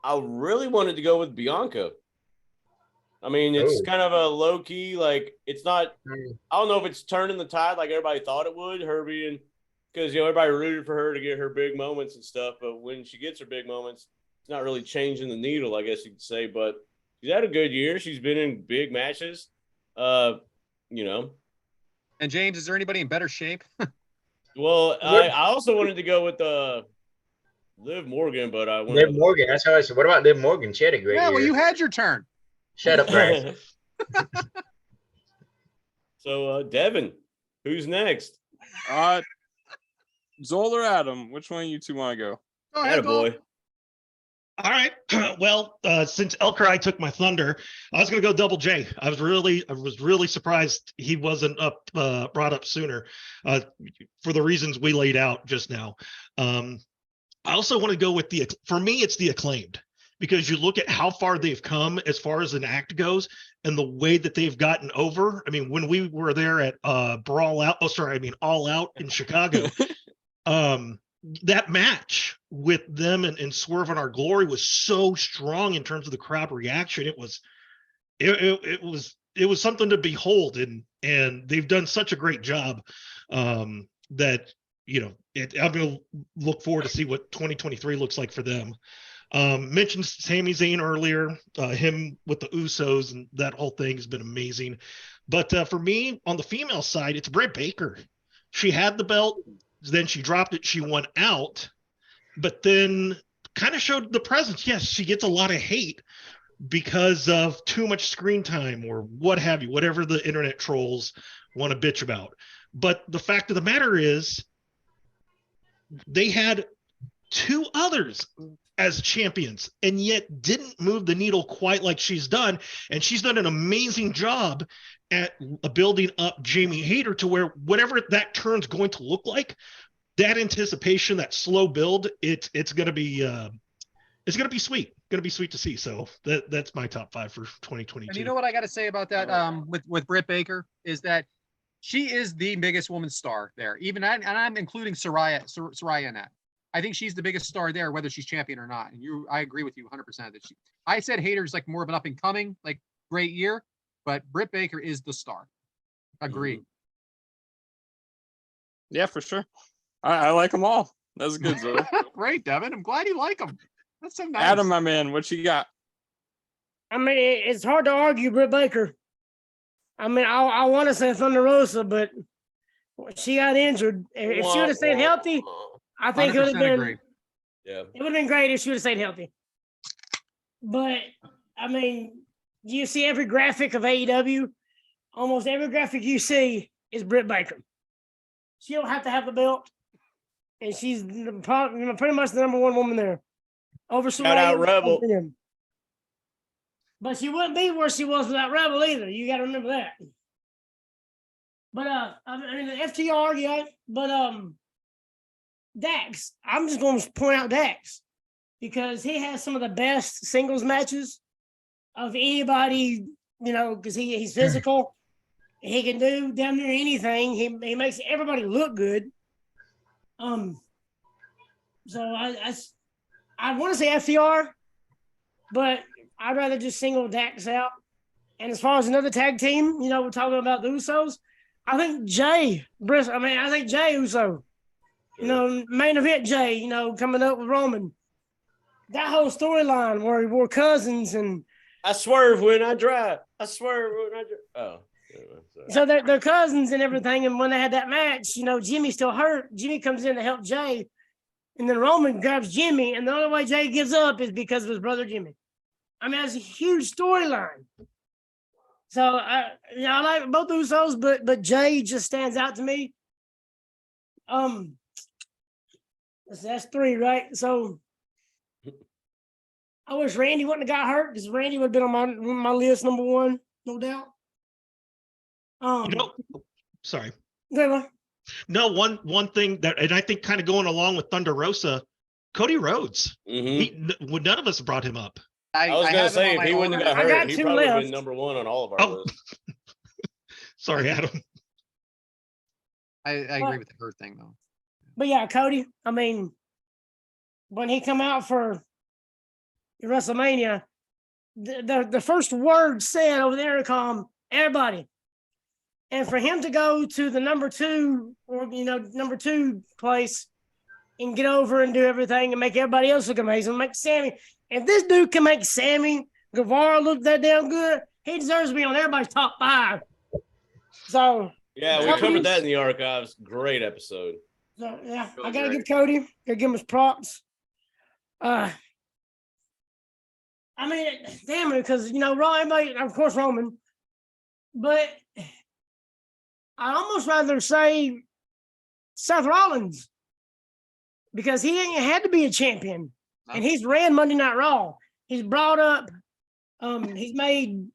I really wanted to go with Bianca. I mean, it's Oh. kind of a low key, like it's not. Mm. I don't know if it's turning the tide like everybody thought it would. Her being, because you know everybody rooted for her to get her big moments and stuff, but when she gets her big moments, it's not really changing the needle, I guess you could say. But she's had a good year. She's been in big matches. You know. And James, is there anybody in better shape? Well, I also wanted to go with Liv Morgan, but I went Liv with- Morgan. That's how I said. What about Liv Morgan? She had a great Yeah, year. well, you had your turn. Shut up, Brad. So, Devyn, who's next? Zoel or Adam? Which one of you two want to go? Go Atta ahead, Paul. boy. All right. Well, since El Karai took my thunder, I was going to go Double J. I was really surprised he wasn't brought up sooner, for the reasons we laid out just now. I also want to go with for me, it's the Acclaimed, because you look at how far they've come as far as an act goes, and the way that they've gotten over. I mean, when we were there at All Out in Chicago, that match with them and Swerve in Our Glory was so strong in terms of the crowd reaction. It was something to behold, and they've done such a great job that I'm going to look forward to see what 2023 looks like for them. Mentioned Sami Zayn earlier, him with the Usos, and that whole thing has been amazing. But for me, on the female side, it's Britt Baker. She had the belt, then she dropped it, she won out, but then kind of showed the presence. Yes, she gets a lot of hate because of too much screen time or what have you, whatever the internet trolls want to bitch about. But the fact of the matter is, they had two others as champions and yet didn't move the needle quite like she's done. And she's done an amazing job at building up Jamie Hayter to where whatever that turn's going to look like, that anticipation, that slow build, it's going to be sweet. Going to be sweet to see. So that's my top 5 for 2022. And you know what I got to say about that with Britt Baker is that she is the biggest woman star there. And I'm including Saraya in that. I think she's the biggest star there, whether she's champion or not. And I agree with you 100% that I said Hayter's like more of an up and coming, like great year, but Britt Baker is the star. Agree. Yeah, for sure. I like them all. That's good, Zoe. Great, Devyn. I'm glad you like them. That's so nice. Adam, my man, what you got? I mean, it's hard to argue Britt Baker. I mean, I want to say Thunder Rosa, but she got injured. If she would have stayed healthy, I think it would have been. Agree. Yeah, it would have been great if she would have stayed healthy. But I mean, you see every graphic of AEW, almost every graphic you see is Britt Baker. She'll have to have the belt, and she's pretty much the number one woman there. Over Shout out Rebel. But she wouldn't be where she was without Rebel either. You got to remember that. But I mean the FTR, yeah. But Dax, I'm just going to point out Dax because he has some of the best singles matches of anybody. Because he's physical. He can do damn near anything. He makes everybody look good. So I want to say FTR, but I'd rather just single Dax out. And as far as another tag team, we're talking about the Usos. I think Jay Uso. Main event Jay, coming up with Roman. That whole storyline where we're cousins and I swerve when I drive. I swerve when I drive. Oh. So they're cousins and everything. And when they had that match, Jimmy's still hurt. Jimmy comes in to help Jay. And then Roman grabs Jimmy. And the only way Jay gives up is because of his brother Jimmy. I mean, that's a huge storyline. So I like both Usos, but Jay just stands out to me. That's 3, right? So I wish Randy wouldn't have got hurt because Randy would have been on my list number 1, no doubt. Sorry. Never. No, one thing that, and I think kind of going along with Thunder Rosa, Cody Rhodes. None of us brought him up. I was going to say, if he wouldn't have got hurt, he probably would have been number 1 on all of our lists. Sorry, Adam. I agree with the hurt thing, though. But yeah, Cody, I mean, when he come out for WrestleMania, the first word said over the intercom, everybody. And for him to go to the number 2 place and get over and do everything and make everybody else look amazing, make Sammy. If this dude can make Sammy Guevara look that damn good, he deserves to be on everybody's top 5. So yeah, we covered that in the archives. Great episode. So yeah, I gotta give Cody, gotta give him his props. I mean, damn it, because Roman, of course Roman, but I almost rather say Seth Rollins because he ain't had to be a champion, and he's ran Monday Night Raw. He's brought up, he's made.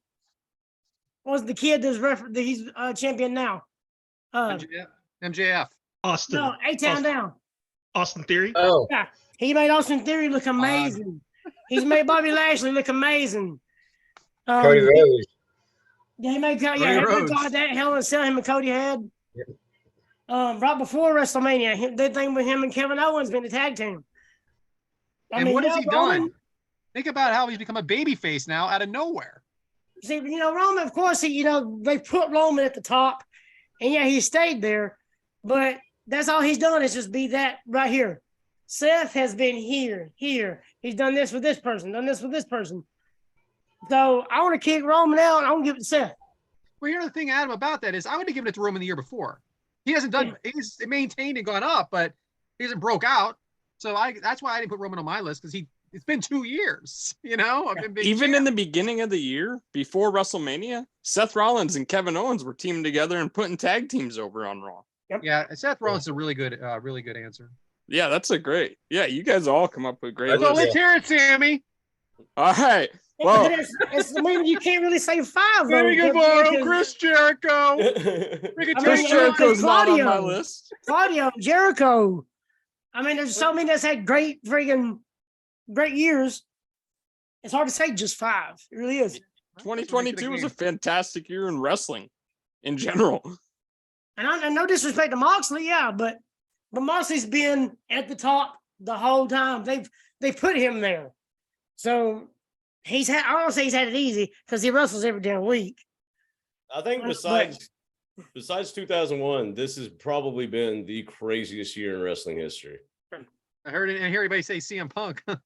What's the kid that's he's champion now? MJF. Austin. No, A-Town Down. Austin Theory. Oh, Yeah, he made Austin Theory look amazing. He's made Bobby Lashley look amazing. Cody Rhodes. Yeah, he made Cody that Hell in a Cell him and Cody had. Right before WrestleMania, the thing with him and Kevin Owens been the tag team. What has he done? Think about how he's become a babyface now out of nowhere. See, Roman, of course, they put Roman at the top, and yeah, he stayed there, but that's all he's done is just be that right here. Seth has been here. He's done this with this person, done this with this person. So I want to kick Roman out, and I want to give it to Seth. Well, here's the thing, Adam, about that is I would have given it to Roman the year before. He hasn't done. He's maintained and gone up, but he hasn't broke out. So that's why I didn't put Roman on my list because it's been 2 years. Even in the beginning of the year before WrestleMania, Seth Rollins and Kevin Owens were teaming together and putting tag teams over on Raw. Yep. Yeah, Seth Rollins is a really good answer. Yeah, that's a great. Yeah, you guys all come up with great. So let's hear it, Sammy. All right. Well, you can't really say 5. Very good, borrow Chris Jericho. Chris Jericho's not on my list. Claudio, Jericho. I mean, there's so many that's had great years. It's hard to say just 5. It really is. 2022 was a fantastic year in wrestling in general. And I no disrespect to Moxley, yeah, but Moxley's been at the top the whole time. They've put him there. So I don't want to say he's had it easy because he wrestles every damn week. I think besides 2001, this has probably been the craziest year in wrestling history. I heard everybody say CM Punk. And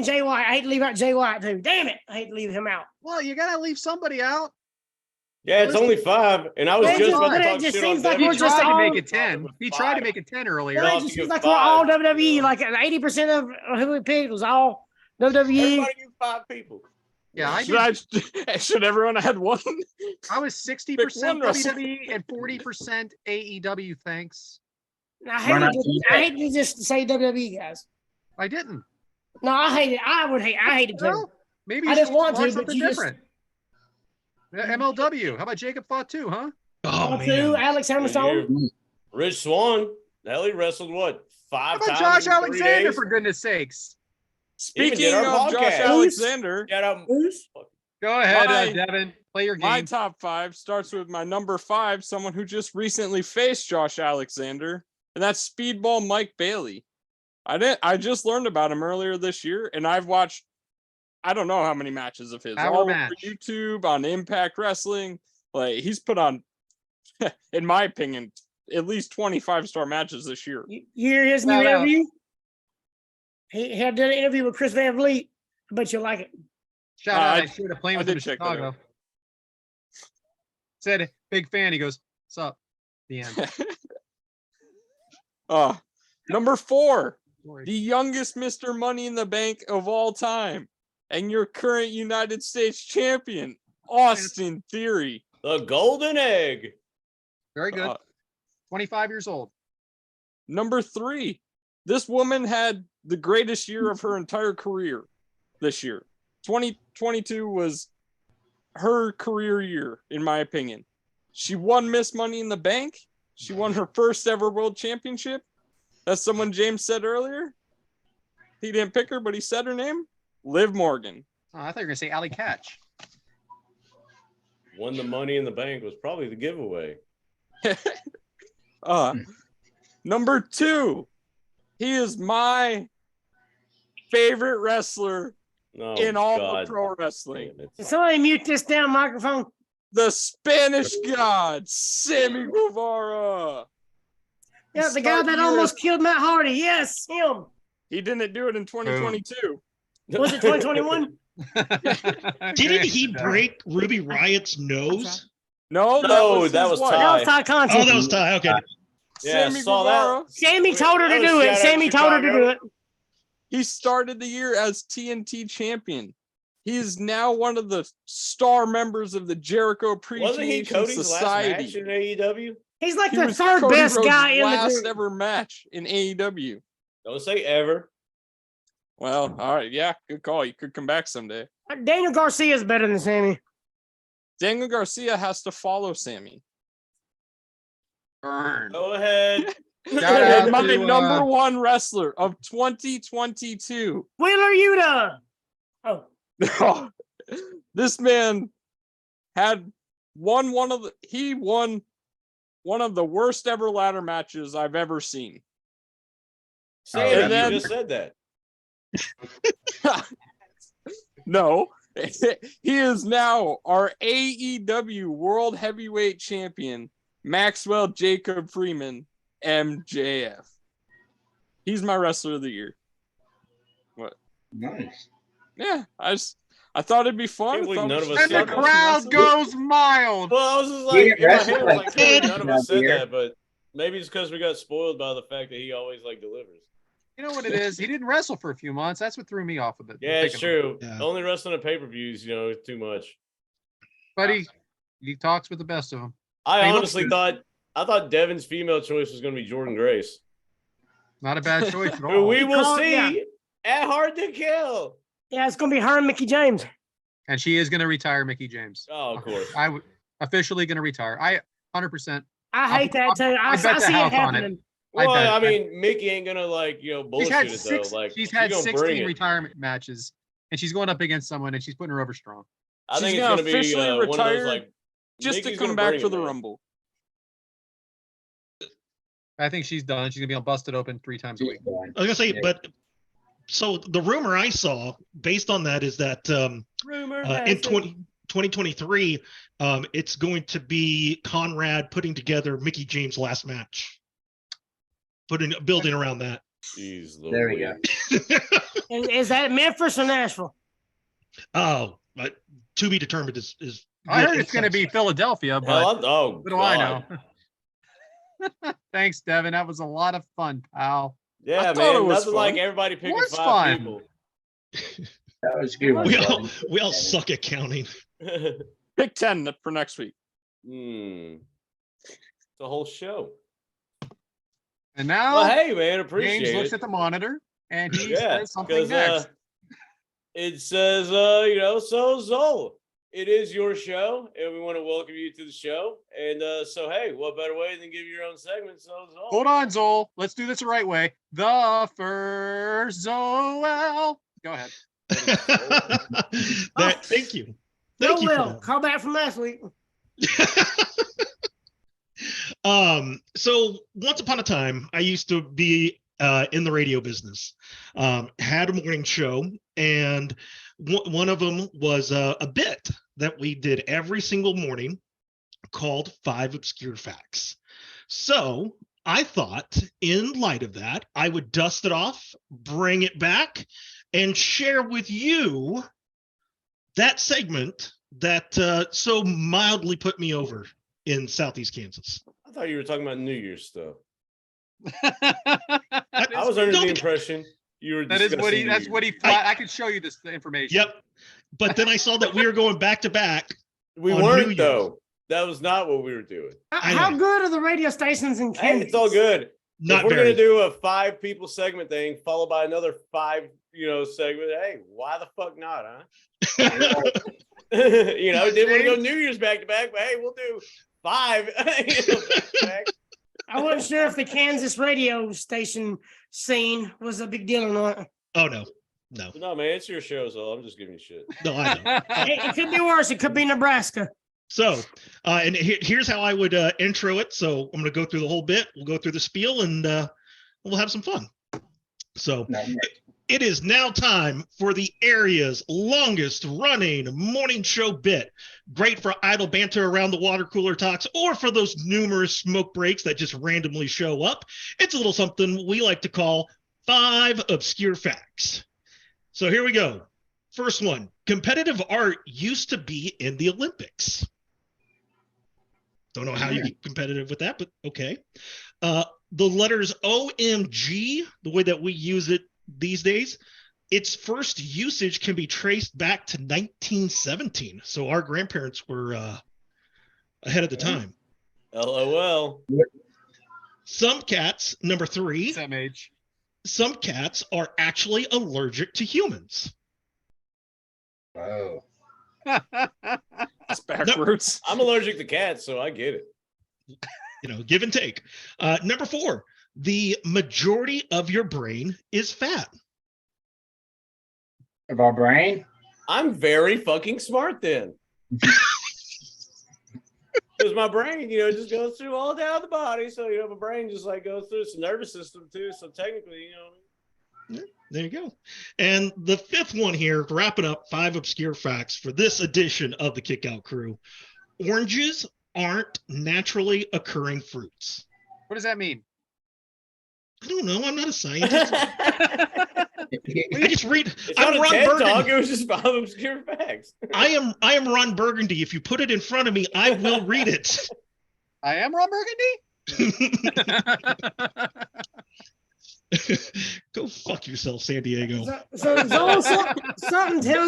Jay White, I hate to leave out Jay White too. Damn it, I hate to leave him out. Well, you gotta leave somebody out. Yeah, it's only 5, and I was just about to talk shit on like he tried to make it 10. He tried to make it 10 earlier. It just seems like we're all WWE. Like 80% of who we picked was all WWE. Everybody knew 5 people. Yeah, should everyone have had one? I was 60% WWE and 40% AEW. Thanks. I hate to just say WWE, guys. I didn't. No, I hate it. I hate it too. Well, maybe I didn't want to, but something you different. MLW. How about Jacob Fought too, huh? Oh, man. Alex Hammerstone. Rich Swann. Hell, he wrestled what? 5 times. How about Josh Alexander, for goodness sakes? Speaking of Josh Alexander, go ahead, Devyn. Play your game. My top 5 starts with my number 5, someone who just recently faced Josh Alexander, and that's Speedball Mike Bailey. I just learned about him earlier this year, and I've watched I don't know how many matches of his all over YouTube, on Impact Wrestling. Like he's put on, in my opinion, at least 25-star matches this year. You hear his new interview? He had done an interview with Chris Van Vliet. I bet you'll like it. Shout out! I shared a plane with him in Chicago. Said big fan. He goes, "What's up?" The end. Number 4, the youngest Mr. Money in the Bank of all time, and your current United States champion, Austin Theory. The Golden Egg. Very good. 25 years old. Number 3, this woman had the greatest year of her entire career this year. 2022 was her career year, in my opinion. She won Miss Money in the Bank. She won her first ever world championship. That's someone James said earlier. He didn't pick her, but he said her name. Liv Morgan. Oh, I thought you were going to say Allie Catch. Won the Money in the Bank was probably the giveaway. Number 2, he is my favorite wrestler in all of pro wrestling. Somebody mute this damn microphone. The Spanish God, Sammy Guevara. Yeah, the guy that almost killed Matt Hardy. Yes, him. He didn't do it in 2022. Was it 2021? Didn't he break Ruby Riot's nose? No, that was Ty. That was Ty Conti. Oh, that was Ty. Okay. Yeah, Sammy saw Guevara. that. Sammy told her to do it. Sammy told her to do it. He started the year as TNT champion. He is now one of the star members of the Jericho Appreciation Wasn't he Cody's Society. last match in AEW? He's like He the was third Cody best Rhodes' guy in the last group. ever match in AEW. Don't say ever. Well, all right, yeah, good call. You could come back someday. Daniel Garcia is better than Sammy. Daniel Garcia has to follow Sammy. Burn. Go ahead. And my number 1 wrestler of 2022. Wheeler Yuta. Oh. This man had won one of the worst ever ladder matches I've ever seen. Say And it, then- you just said that. No, he is now our AEW World Heavyweight Champion, Maxwell Jacob Freeman, MJF. He's my wrestler of the year. What? Nice. Yeah, I thought it'd be fun. Can't believe Thought we none of should us And the said talk that. about crowd some goes mild. Well, I was just He like, didn't in my wrestle head, I was like like, can't believe 10 none of us said here. that, but maybe it's because we got spoiled by the fact that he always like delivers. You know what it is? He didn't wrestle for a few months. That's what threw me off of it. Yeah, it's Picking him. true. Yeah. Only wrestling at pay-per-views, is too much. But he talks with the best of them. I He looks honestly good. thought Devyn's female choice was going to be Jordan Grace, Not a bad choice at who all. we will Oh, see yeah. at Hard to Kill. Yeah, it's gonna be her and Mickey James. And she is going to retire Mickey James. Oh, of course. I would officially going to retire. 100%. I hate that too. I I bet the see it house on it. happening. Well, bet. I mean, Mickey ain't gonna She's had bullshit it though. Like she's had gonna bring 16 it. retirement matches, and she's going up against someone, and she's putting her over strong. I think She's it's gonna gonna be officially one of those retire like just Mickey's to come gonna back bring for it, the man. Rumble. I think she's done. She's going to be busted open 3 times a week. I was gonna say, Yeah. but so the rumor I saw based on that is that Rumor in has it. 2023, it's going to be Conrad putting together Mickey James' last match, building around that. Jeez, There we Louise. go. Is that Memphis or Nashville? Oh, to be determined is. I heard it's going to be Philadelphia, but Oh, what do I God. know? Thanks, Devin. That was a lot of fun, pal. Yeah, I thought man. it was Nothing like fun. everybody picking was 5 fun. people. That was a good one. We all suck at counting. Pick 10 for next week. It's a whole show. And now Well, hey, man, appreciate James looks it. at the monitor, and he Yeah, says something because next. it says, so Zoel, it is your show, and we want to welcome you to the show. And so, hey, what better way than give your own segment? So, Zoel. Hold on, Zoel. Let's do this the right way. The first Zoel. Go ahead. Thank you. No, Thank you for Will. that. Call back from last week. So once upon a time, I used to be in the radio business. Had a morning show, and one of them was a bit that we did every single morning called 5 Obscure Facts. So I thought, in light of that, I would dust it off, bring it back, and share with you that segment that so mildly put me over in Southeast Kansas. I thought you were talking about New Year's stuff. That I was under the impression you were is what he. discussing That's New what he. Year's. Thought. I could show you this information. Yep. But then I saw that we were going back to back. We on New weren't, Year's. though. That was not what we were doing. I How know. good are the radio stations in Hey, Kansas? it's all good. Not if we're very. gonna do a 5 people segment thing, followed by another 5, segment. Hey, why the fuck not, huh? Didn't want to go New Year's back to back, but hey, we'll do 5. Back to back. I wasn't sure if the Kansas radio station scene was a big deal or not. Oh no. No. No, man, it's your show, so I'm just giving you shit. No, I know. It could be worse. It could be Nebraska. So, and here's how I would intro it. So I'm going to go through the whole bit. We'll go through the spiel, and we'll have some fun. So it is now time for the area's longest running morning show bit. Great for idle banter around the water cooler talks, or for those numerous smoke breaks that just randomly show up. It's a little something we like to call 5 Obscure Facts. So here we go. First one, competitive art used to be in the Olympics. Don't know how you get competitive with that, but okay. The letters OMG, the way that we use it these days, its first usage can be traced back to 1917. So our grandparents were ahead of the time. LOL. Some cats, number 3, Same age. some cats are actually allergic to humans. Oh. That's backwards. I'm allergic to cats, so I get it. Give and take. Number 4, the majority of your brain is fat. Of our brain? I'm very fucking smart then. Because my brain, just goes through all down the body. So, my brain just like goes through its nervous system too. So technically, There you go. And the fifth one here, wrapping up 5 obscure facts for this edition of the Kickout Crew. Oranges aren't naturally occurring fruits. What does that mean? I don't know. I'm not a scientist. I just read. it's I'm not a Ron TED Burgundy. Talk. It was just 5 obscure facts. I am Ron Burgundy. If you put it in front of me, I will read it. I am Ron Burgundy? Go fuck yourself, San Diego. Something tells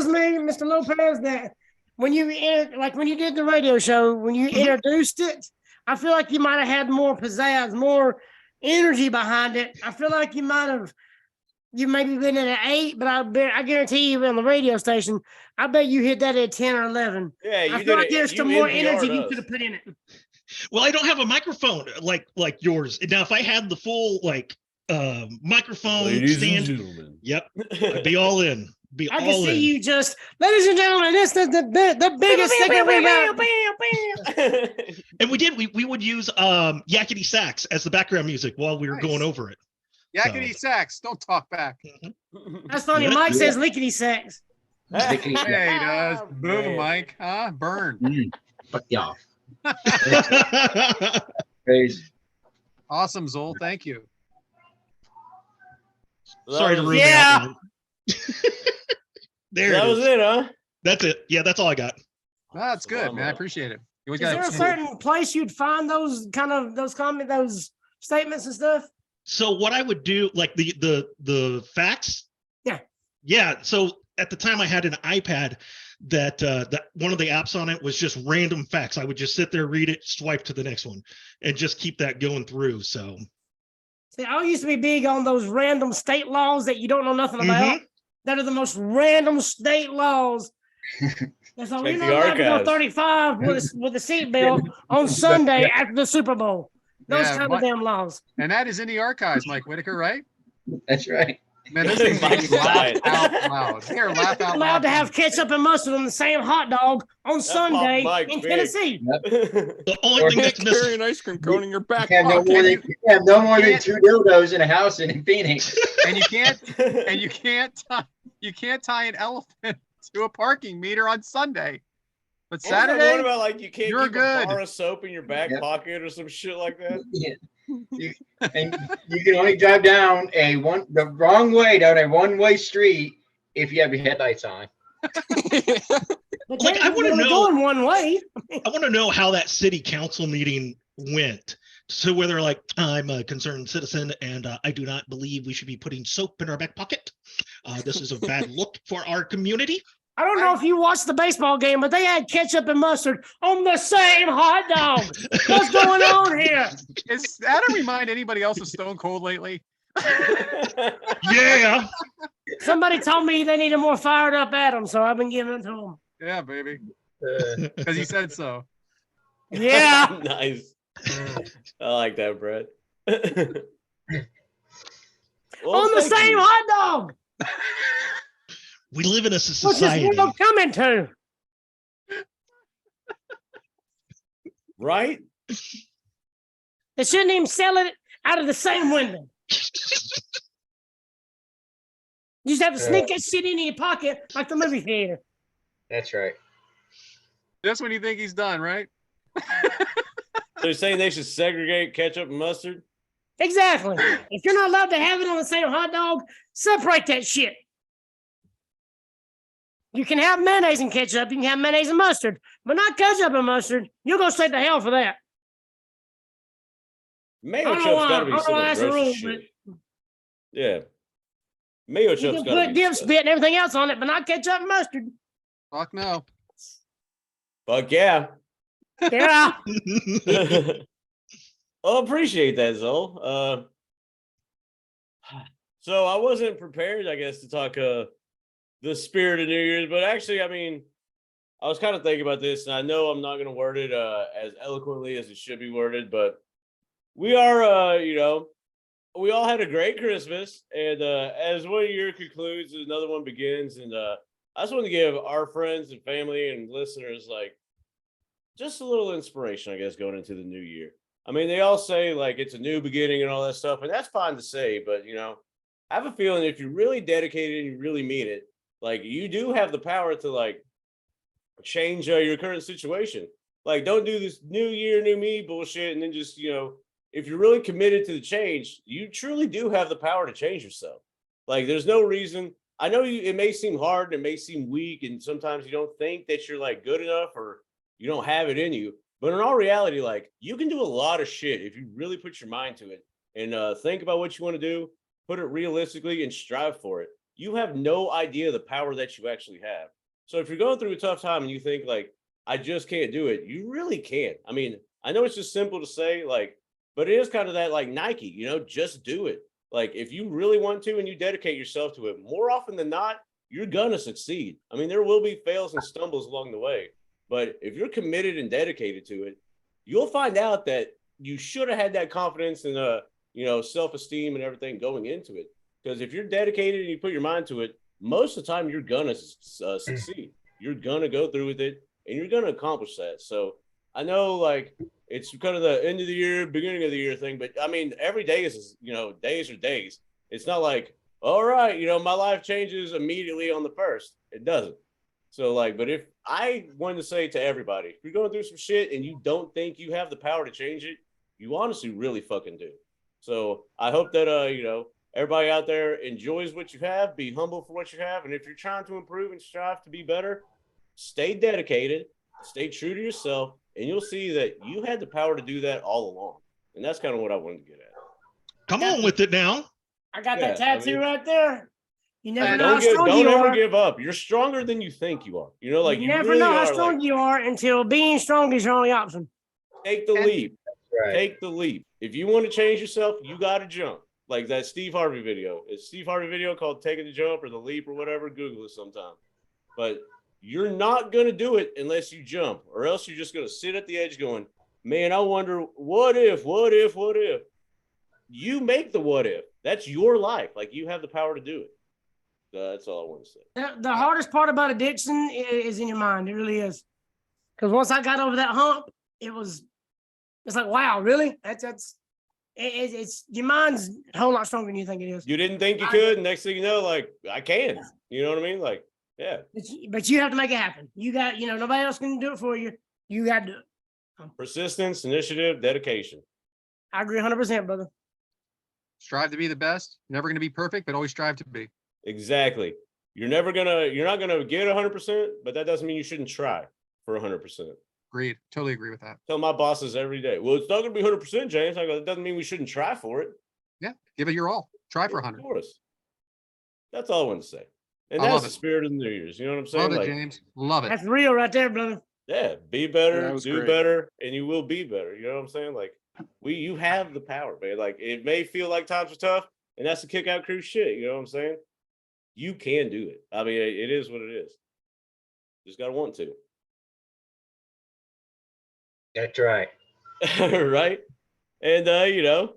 me, Mr. Lopez, that when you did the radio show, when you introduced it, I feel like you might have had more pizzazz, more energy behind it. I feel like you maybe been at an 8, but I guarantee you on the radio station, I bet you hit that at 10 or 11. Yeah, you I feel like there's some more energy you us. could have put in it. Well, I don't have a microphone like yours. Now, if I had the full microphone Ladies stand, and gentlemen. yep, I'd be all in. I can see you just, ladies and gentlemen, this is the biggest segment we got. And we would use yakety sax as the background music while we were going over it. Yakety sax. Don't talk back. That's funny. Mike says lickety sax. Hey, he does. Boom, man. Mike. Huh? Burn. Fuck y'all. Crazy. Awesome, Zoel. Thank you. Sorry to ruin Yeah. the outline. There That it was is. it, huh? That's it. Yeah, that's all I got. That's good, man. I appreciate it. You always Is there a got certain place you'd find those those statements and stuff? So what I would do, like the facts. Yeah. So at the time I had an iPad that one of the apps on it was just random facts. I would just sit there, read it, swipe to the next one, and just keep that going through. So. See, I used to be big on those random state laws that you don't know nothing about. That are the most random state laws. That's all. You're not allowed to go 35 with a seatbelt on Sunday after the Super Bowl. Those kind of damn laws. And that is in the archives, Mike Whitaker, right? That's right. Man, this thing's Mike's laugh dying. out loud. Here, laugh out Allowed loud. to have ketchup and mustard on the same hot dog on Sunday Mike in big. Tennessee. The only thing that's Carry missing. an ice cream cone in your back You have no pocket. more than, you have no more than 2 dildos in a house in Phoenix. And you can't tie an elephant to a parking meter on Sunday. But What Saturday, about you can't you're keep good. a bar of soap in your back Yep. pocket or some shit like that? Yeah. And you can only drive down the wrong way down a one-way street if you have your headlights on. But Like, I wanna only know- going one way. I want to know how that city council meeting went. So whether I'm a concerned citizen and I do not believe we should be putting soap in our back pocket. This is a bad look for our community. I don't know if you watched the baseball game, but they had ketchup and mustard on the same hot dog. What's going on here? is that a remind anybody else of Stone Cold lately? Yeah. Somebody told me they needed more fired up Adam, so I've been giving it to them. Yeah, baby. Because he said so. Yeah. Nice. I like that, Brett. On the same hot dog. We live in a What's this society. world coming to? Right? They shouldn't even sell it out of the same window. You just have to sneak that shit in your pocket like the movie theater. That's right. Just when you think he's done, right? They're saying they should segregate ketchup and mustard. Exactly. If you're not allowed to have it on the same hot dog, separate that shit. You can have mayonnaise and ketchup. You can have mayonnaise and mustard, but not ketchup and mustard. You'll go straight to hell for that. Mayo I don't chop's know why- gotta be I don't some know of why the that's the grossest rule, shit. Yeah. Mayo You chop's can gotta put be dip disgusting. spit and everything else on it, but not ketchup and mustard. Fuck no. Fuck yeah. Yeah. Well, appreciate that, Zoel. So I wasn't prepared, I guess, to talk the spirit of New Year's, but actually, I mean, I was kind of thinking about this, and I know I'm not going to word it as eloquently as it should be worded, but we are, we all had a great Christmas, and as one year concludes, another one begins, and I just want to give our friends and family and listeners like just a little inspiration, I guess, going into the new year. I mean, they all say like it's a new beginning and all that stuff, and that's fine to say, but I have a feeling if you're really dedicated and you really mean it, like you do have the power to like change your current situation. Like, don't do this new year, new me bullshit, and then just if you're really committed to the change, you truly do have the power to change yourself. Like, there's no reason. I know it may seem hard and it may seem weak, and sometimes you don't think that you're like good enough or you don't have it in you. But in all reality, like you can do a lot of shit if you really put your mind to it and think about what you want to do, put it realistically, and strive for it. You have no idea the power that you actually have. So if you're going through a tough time and you think like, I just can't do it, you really can't. I mean, I know it's just simple to say, like, but it is kind of that like Nike, just do it. Like if you really want to and you dedicate yourself to it, more often than not, you're gonna succeed. I mean, there will be fails and stumbles along the way, but if you're committed and dedicated to it, you'll find out that you should have had that confidence and self-esteem and everything going into it. Because if you're dedicated and you put your mind to it, most of the time you're gonna succeed. You're gonna go through with it and you're gonna accomplish that. So I know like it's kind of the end of the year, beginning of the year thing, but I mean every day is days are days. It's not like, all right, my life changes immediately on the 1st. It doesn't. So like, but if I wanted to say to everybody, if you're going through some shit and you don't think you have the power to change it, you honestly really fucking do. So I hope that everybody out there enjoys what you have, be humble for what you have, and if you're trying to improve and strive to be better, stay dedicated, stay true to yourself, and you'll see that you had the power to do that all along. And that's kind of what I wanted to get at. Come on with it now. I got that tattoo right there. You never know how Don't strong you ever are. give up. You're stronger than you think you are. Like You never really know how are, strong like, you are until being strong is your only option. take the leap. Right. Take the leap. If you want to change yourself, you got to jump. Like that Steve Harvey video. It's Steve Harvey video called Taking the Jump or The Leap or whatever. Google it sometime. But you're not going to do it unless you jump, or else you're just going to sit at the edge going, man, I wonder what if. You make the what if. That's your life. Like you have the power to do it. That's all I want to say. The hardest part about addiction is in your mind. It really is. Because once I got over that hump, it's like, wow, really? It's your mind's a whole lot stronger than you think it is. You didn't think you could. Next thing you know, like I can. You know what I mean? Like, yeah. But you have to make it happen. You got, nobody else can do it for you. You got to do it. Persistence, initiative, dedication. I agree 100%, brother. Strive to be the best. Never going to be perfect, but always strive to be. Exactly. You're not gonna get 100%, but that doesn't mean you shouldn't try for 100%. Agreed. Totally agree with that. Tell my bosses every day, well, it's not gonna be 100%, James. I go, that doesn't mean we shouldn't try for it. Yeah, give it your all. Try for 100. Of course. That's all I want to say. And I that's love the it. spirit of the New Year's. You know what I'm saying? Love it, James. Love it. That's real right there, brother. Yeah, be better, That was do great. better, and you will be better. You know what I'm saying? Like you have the power, man. Like it may feel like times are tough, and that's the kick out crew shit. You know what I'm saying? You can do it. I mean, it is what it is. Just gotta want to. That's right. Right? And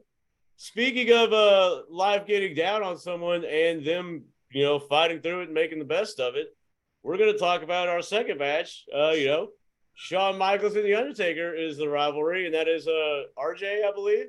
speaking of life getting down on someone and them, fighting through it and making the best of it, we're gonna talk about our second match. Shawn Michaels and the Undertaker is the rivalry, and that is RJ, I believe.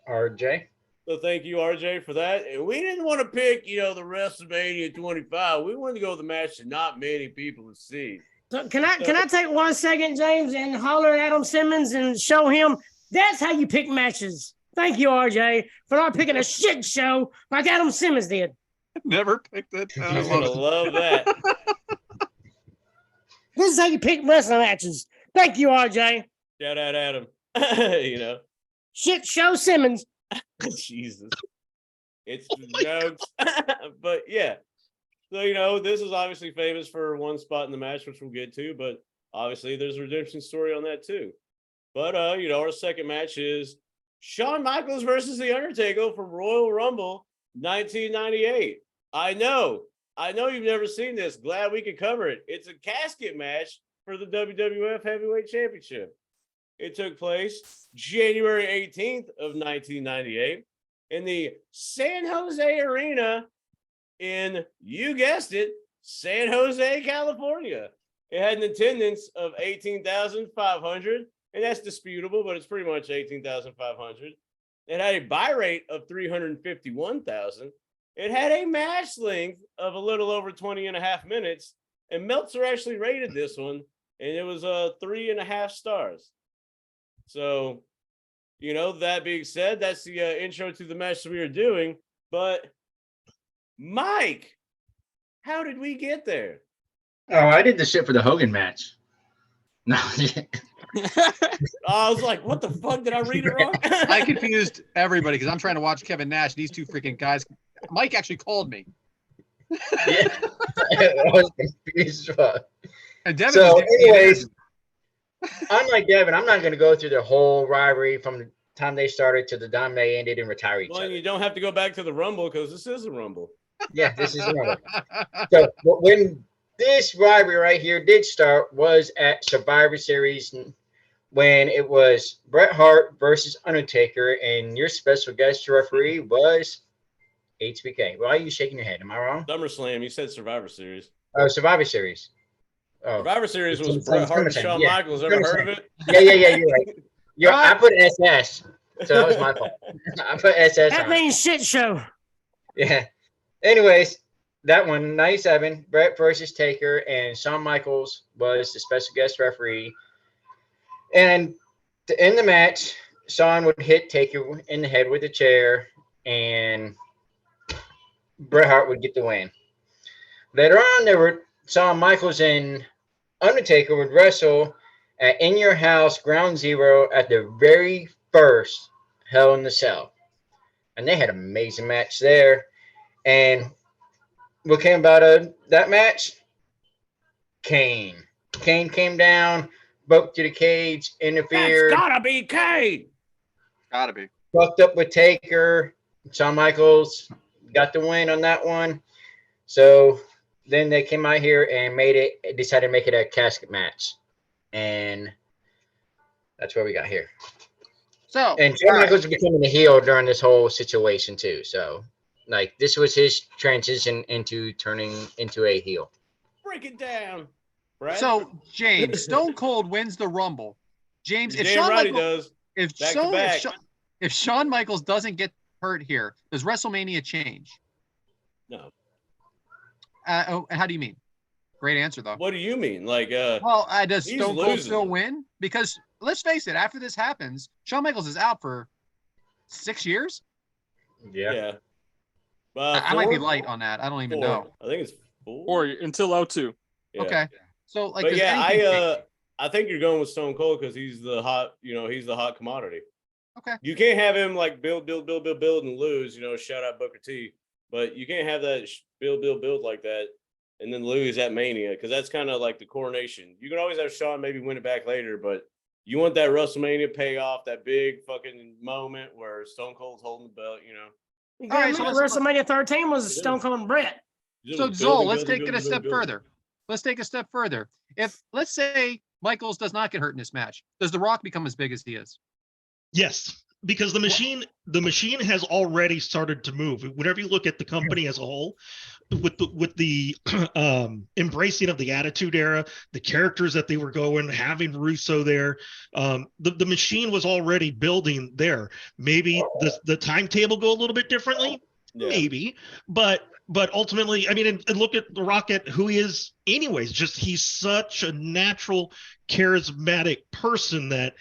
RJ. So thank you, RJ, for that. And we didn't want to pick, the WrestleMania 25. We wanted to go with the match that not many people have seen. So can I take 1 second, James, and holler at Adam Simmons and show him that's how you pick matches. Thank you, RJ, for not picking a shit show like Adam Simmons did. Never picked it. I You're gonna love that. This is how you pick wrestling matches. Thank you, RJ. Shout out Adam. Shit show Simmons. Jesus. It's jokes. But yeah. So, this is obviously famous for one spot in the match, which we'll get to, but obviously there's a redemption story on that too. But our second match is Shawn Michaels versus The Undertaker from Royal Rumble 1998. I know you've never seen this. Glad we could cover it. It's a casket match for the WWF Heavyweight Championship. It took place January 18th of 1998 in the San Jose Arena in, you guessed it, San Jose, California. It had an attendance of 18,500, and that's disputable, but it's pretty much 18,500. It had a buy rate of 351,000. It had a match length of a little over 20 and a half minutes, and Meltzer actually rated this one, and it was 3.5 stars. So, that being said, that's the intro to the match we are doing. But, Mike, how did we get there? Oh, I did the shit for the Hogan match. No. I was like, what the fuck? Did I read it wrong? I confused everybody because I'm trying to watch Kevin Nash. These two freaking guys. Mike actually called me. Yeah. I was confused. And Devyn So, was anyways, unlike Devyn, I'm not going to go through the whole rivalry from the time they started to the time they ended and retire each Well, other. you don't have to go back to the Rumble because this is a Rumble. Yeah, this is normal. So when this rivalry right here did start was at Survivor Series when it was Bret Hart versus Undertaker, and your special guest referee was HBK. Why are you shaking your head? Am I wrong? SummerSlam, you said Survivor Series. Oh, Survivor Series. Oh, Survivor Series was It's Bret Hart and SummerSlam, Shawn yeah. Michaels. Ever heard of it? yeah. You're right. I put SS, so that was my fault. I put SS. That on it. means shit show. Yeah. Anyways, that one, 97, Bret versus Taker, and Shawn Michaels was the special guest referee. And to end the match, Shawn would hit Taker in the head with a chair, and Bret Hart would get the win. Later on, Shawn Michaels and Undertaker would wrestle at In Your House Ground Zero at the very first Hell in the Cell. And they had an amazing match there. And what came about that match? Kane. Kane came down, broke to the cage, interfered. That's gotta be Kane. Gotta be. Fucked up with Taker. Shawn Michaels got the win on that one. So then they came out here and decided to make it a casket match. And that's where we got here. So, And Shawn Michaels was becoming the heel during this whole situation too. So this was his transition into turning into a heel. Break it down. Brad? So James, Stone Cold wins the Rumble. James, if Damn Shawn right he Michaels, does. Back to back. if Shawn Michaels doesn't get hurt here, does WrestleMania change? No. How do you mean? Great answer though. What do you mean? Does he's Stone Cold losing. still win? Because let's face it, after this happens, Shawn Michaels is out for 6 years. Yeah. I might be light on that. I don't even know. I think it's 4. Or until 02. Yeah. Okay. So But does yeah, anything change? I think you're going with Stone Cold because he's the hot, he's the hot commodity. Okay. You can't have him build and lose, shout out Booker T. But you can't have that build like that and then lose at Mania because that's kind of like the coronation. You can always have Shawn maybe win it back later, but you want that WrestleMania payoff, that big fucking moment where Stone Cold's holding the belt, You All right, got so WrestleMania 13 was Stone Cold and Brett. So Zoel, let's take it a step further. Let's take a step further. If let's say Michaels does not get hurt in this match, does The Rock become as big as he is? Yes, because the machine has already started to move. Whenever you look at the company as a whole, with the embracing of the Attitude Era, the characters that they were going, having Russo there, the machine was already building there. Maybe the timetable go a little bit differently, maybe, but ultimately, I mean, and look at The Rock at who he is anyways. Just he's such a natural, charismatic person that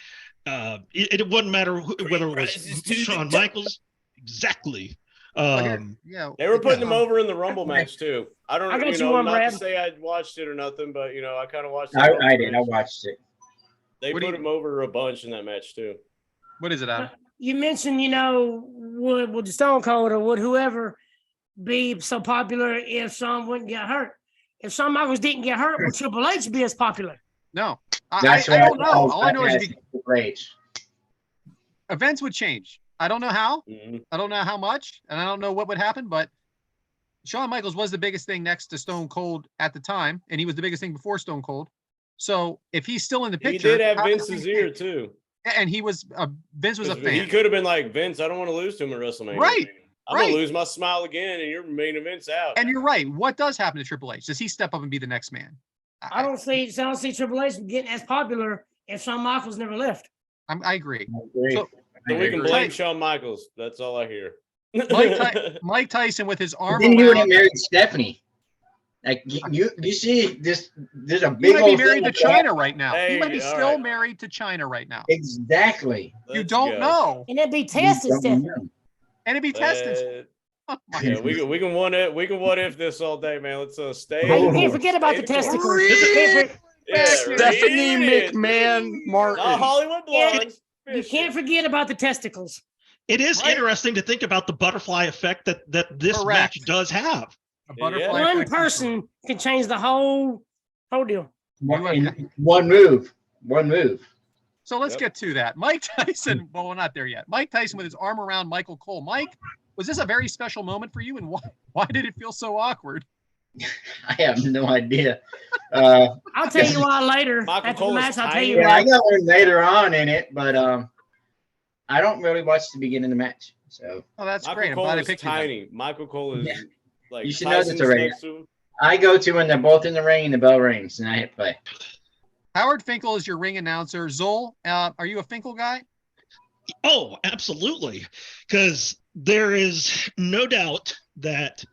it wouldn't matter whether it was Shawn Michaels. Exactly. They were putting him over in the Rumble match too. I don't know, not to say I watched it or nothing, but I kind of watched it. I did. I watched it. They put him over a bunch in that match too. What is it, Adam? You mentioned, would Stone Cold or would whoever be so popular if Shawn wouldn't get hurt? If Shawn Michaels didn't get hurt, would Triple H be as popular? No. I don't know. All I know is H. Events would change. I don't know how. Mm-hmm. I don't know how much, and I don't know what would happen, but Shawn Michaels was the biggest thing next to Stone Cold at the time, and he was the biggest thing before Stone Cold. So if he's still in the picture, he did have Vince's ear too, and he was Vince was a fan. He could have been like, Vince, I don't want to lose to him at WrestleMania. Right. I'm gonna lose my smile again, and your main event's out. And you're right. What does happen to Triple H? Does he step up and be the next man? I don't see Triple H getting as popular if Shawn Michaels never left. I agree. So we can blame Shawn Michaels. That's all I hear. Mike Tyson with his arm Then he would have around. married Stephanie. Like you see this. There's a He big might old be married to thing like China right now. He might be Hey, all still right. married to China right now. that. Exactly. You Let's don't go. know. And it'd be You tested, don't Stephanie. know. And it'd be tested. Yeah, we can what if this all day, man. Let's stay. Hey, you can't forget about the testicles. You can't for- Yeah, Stephanie read it. McMahon Martin. Not Hollywood blogs. you can't forget about the testicles. It is Right. interesting to think about the butterfly effect that this Correct. match does have. A Yeah. butterfly One effect. person can change the whole deal. One move. So let's Yep. get to that. Mike Tyson. Well, we're not there yet. Mike Tyson with his arm around Michael Cole. Mike, was this a very special moment for you, and why did it feel so awkward? I have no idea. I'll tell you why later. Michael After Cole the is match, I'll tell tiny. you Yeah, I why. got one later on in it, but I don't really watch the beginning of the match. So Oh, that's Michael great. I'm Cole glad I is picked you then. tiny. Michael Cole is Yeah. like You should know this Tyson's already. next to him. I go to when they're both in the ring and the bell rings and I hit play. Howard Finkel is your ring announcer. Zoel, are you a Finkel guy? Oh, absolutely. Because there is no doubt that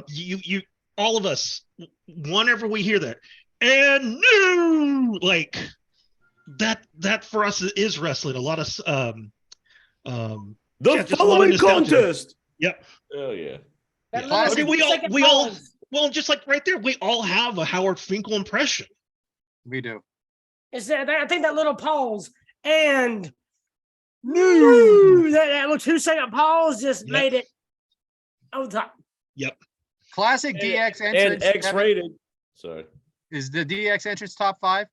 you all of us, whenever we hear that, and no, like that for us is wrestling. A lot of The Yeah, just a lot of following nostalgia. contest. Yep. Oh yeah. That Yeah. little I mean, we all 2-second pause. well, just like right there, we all have a Howard Finkel impression. We do. It's that, I think that little pause and that little 2-second pause just Yep. made it over the top. Classic DX And entrance. X-rated. Sorry. Is the DX entrance top 5?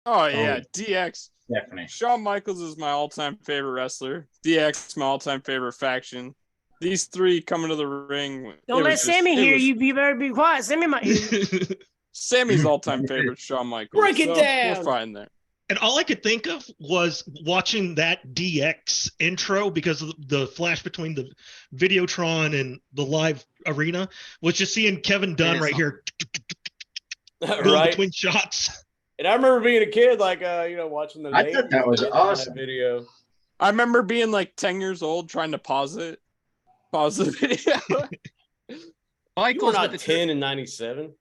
Oh yeah, DX. Definitely. Shawn Michaels is my all-time favorite wrestler. DX, my all-time favorite faction. These three coming to the ring. Don't let Sammy hear you. You better be quiet. Sammy might hear you. Sammy's all-time favorite, Shawn Michaels. Break it so down. We're fine there. And all I could think of was watching that DX intro because of the flash between the Videotron and the live arena was just seeing Kevin Dunn is right here going Right. between shots. And I remember being a kid, like watching the. I thought that was Nate awesome. video. I remember being like 10 years old trying to pause the video. You were Michaels not with the 10 in '97.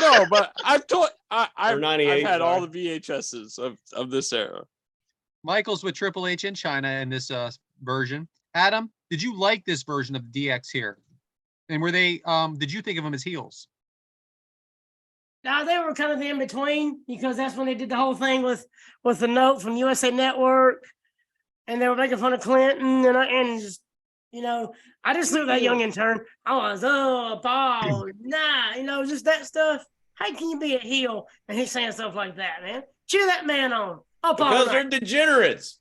No, but I've Or 98, had all sorry. the VHSs of this era. Michaels with Triple H in China in this version. Adam, did you like this version of DX here? And were they? Did you think of them as heels? Now they were kind of in between because that's when they did the whole thing with the note from USA Network, and they were making fun of Clinton and just I just looked at that young intern. I was just that stuff. How can you be a heel and he's saying stuff like that, man? Cheer that man on. Up all Because night. they're degenerates.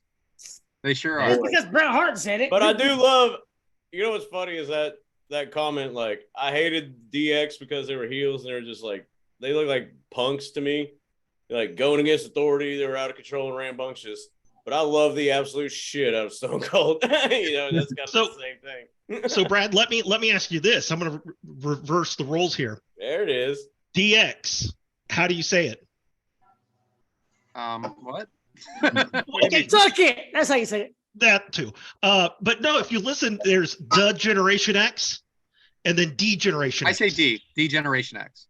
They sure are. Just because Bret Hart said it. But I do love, what's funny is that comment, like, I hated DX because they were heels and they were just like, they look like punks to me. They're like going against authority. They were out of control and rambunctious. But I love the absolute shit out of Stone Cold. That's kind of So- the same thing. So Brad, let me ask you this. I'm going to reverse the roles here. There it is. DX, how do you say it? What? Okay, Suck it. That's how you say it. that too. But no, if you listen, there's the Generation X and then D Generation I X. say D Generation X.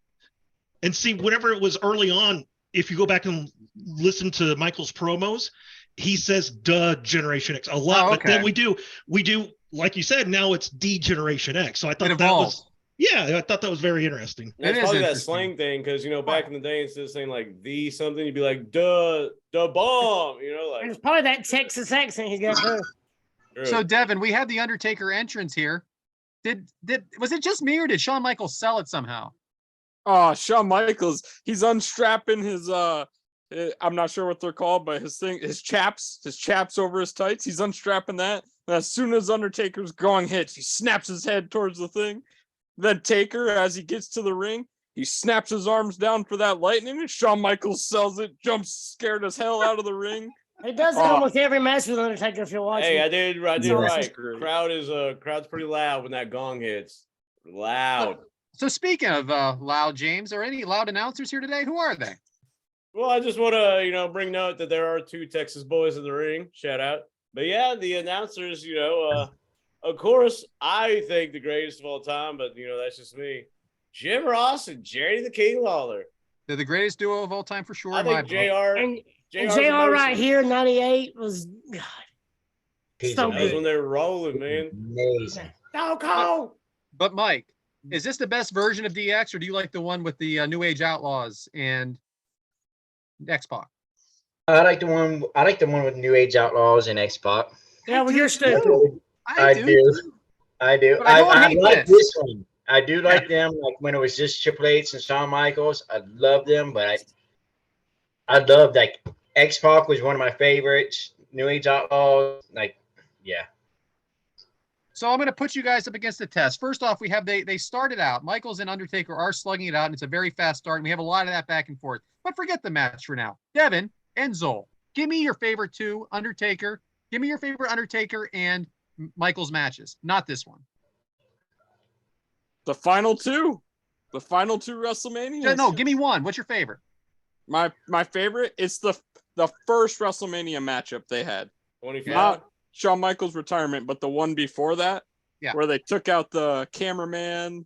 And see, whenever it was early on, if you go back and listen to Michael's promos, he says "the Generation X" a lot. Oh, But then okay. we do, like you said, now it's D Generation X. So I thought It that evolved. was, I thought that was very interesting. That's is probably that interesting. slang thing because, back in the day, instead of saying like the something, you'd be like, duh, the bomb, And like. it's probably that Texas accent he's got. Too. So Devin, we have the Undertaker entrance here. Was it just me or did Shawn Michaels sell it somehow? Oh, Shawn Michaels, he's unstrapping his I'm not sure what they're called, but his chaps over his tights. He's unstrapping that. And as soon as Undertaker's going hits, he snaps his head towards the thing. Then Taker, as he gets to the ring, he snaps his arms down for that lightning, and Shawn Michaels sells it, jumps scared as hell out of the ring, It does almost every match with Undertaker if you're watching. Hey, I did right. great. Crowd's pretty loud when that gong hits. Loud. So speaking of loud, James, are any loud announcers here today? Who are they? Well, I just want to, bring note that there are 2 Texas boys in the ring. Shout out. But yeah, the announcers, of course, I think the greatest of all time, but that's just me. Jim Ross and Jerry the King Lawler. They're the greatest duo of all time for sure. I think JR. And JR right here, 98 was God. So That was good. when they were rolling, man. Amazing. So cold. But Mike, is this the best version of DX, or do you like the one with the New Age Outlaws and X-Pac? I like the one with New Age Outlaws and X-Pac. Yeah, well, you're stupid. I do. But I don't I hate like this. this one. I do like them. Like when it was just Triple H and Shawn Michaels, I love them. But I love like X-Pac was one of my favorites. New Age Outlaws, yeah. So I'm going to put you guys up against the test. First off, we have they started out. Michaels and Undertaker are slugging it out, and it's a very fast start, and we have a lot of that back and forth. But forget the match for now. Devyn and Zoel, give me your favorite 2 Undertaker. Give me your favorite Undertaker and Michaels matches, not this one. The final 2. The final 2 WrestleMania. No, give me one. What's your favorite? My favorite is the first WrestleMania matchup they had. 25. Not Shawn Michaels' retirement, but the one before that, where they took out the cameraman.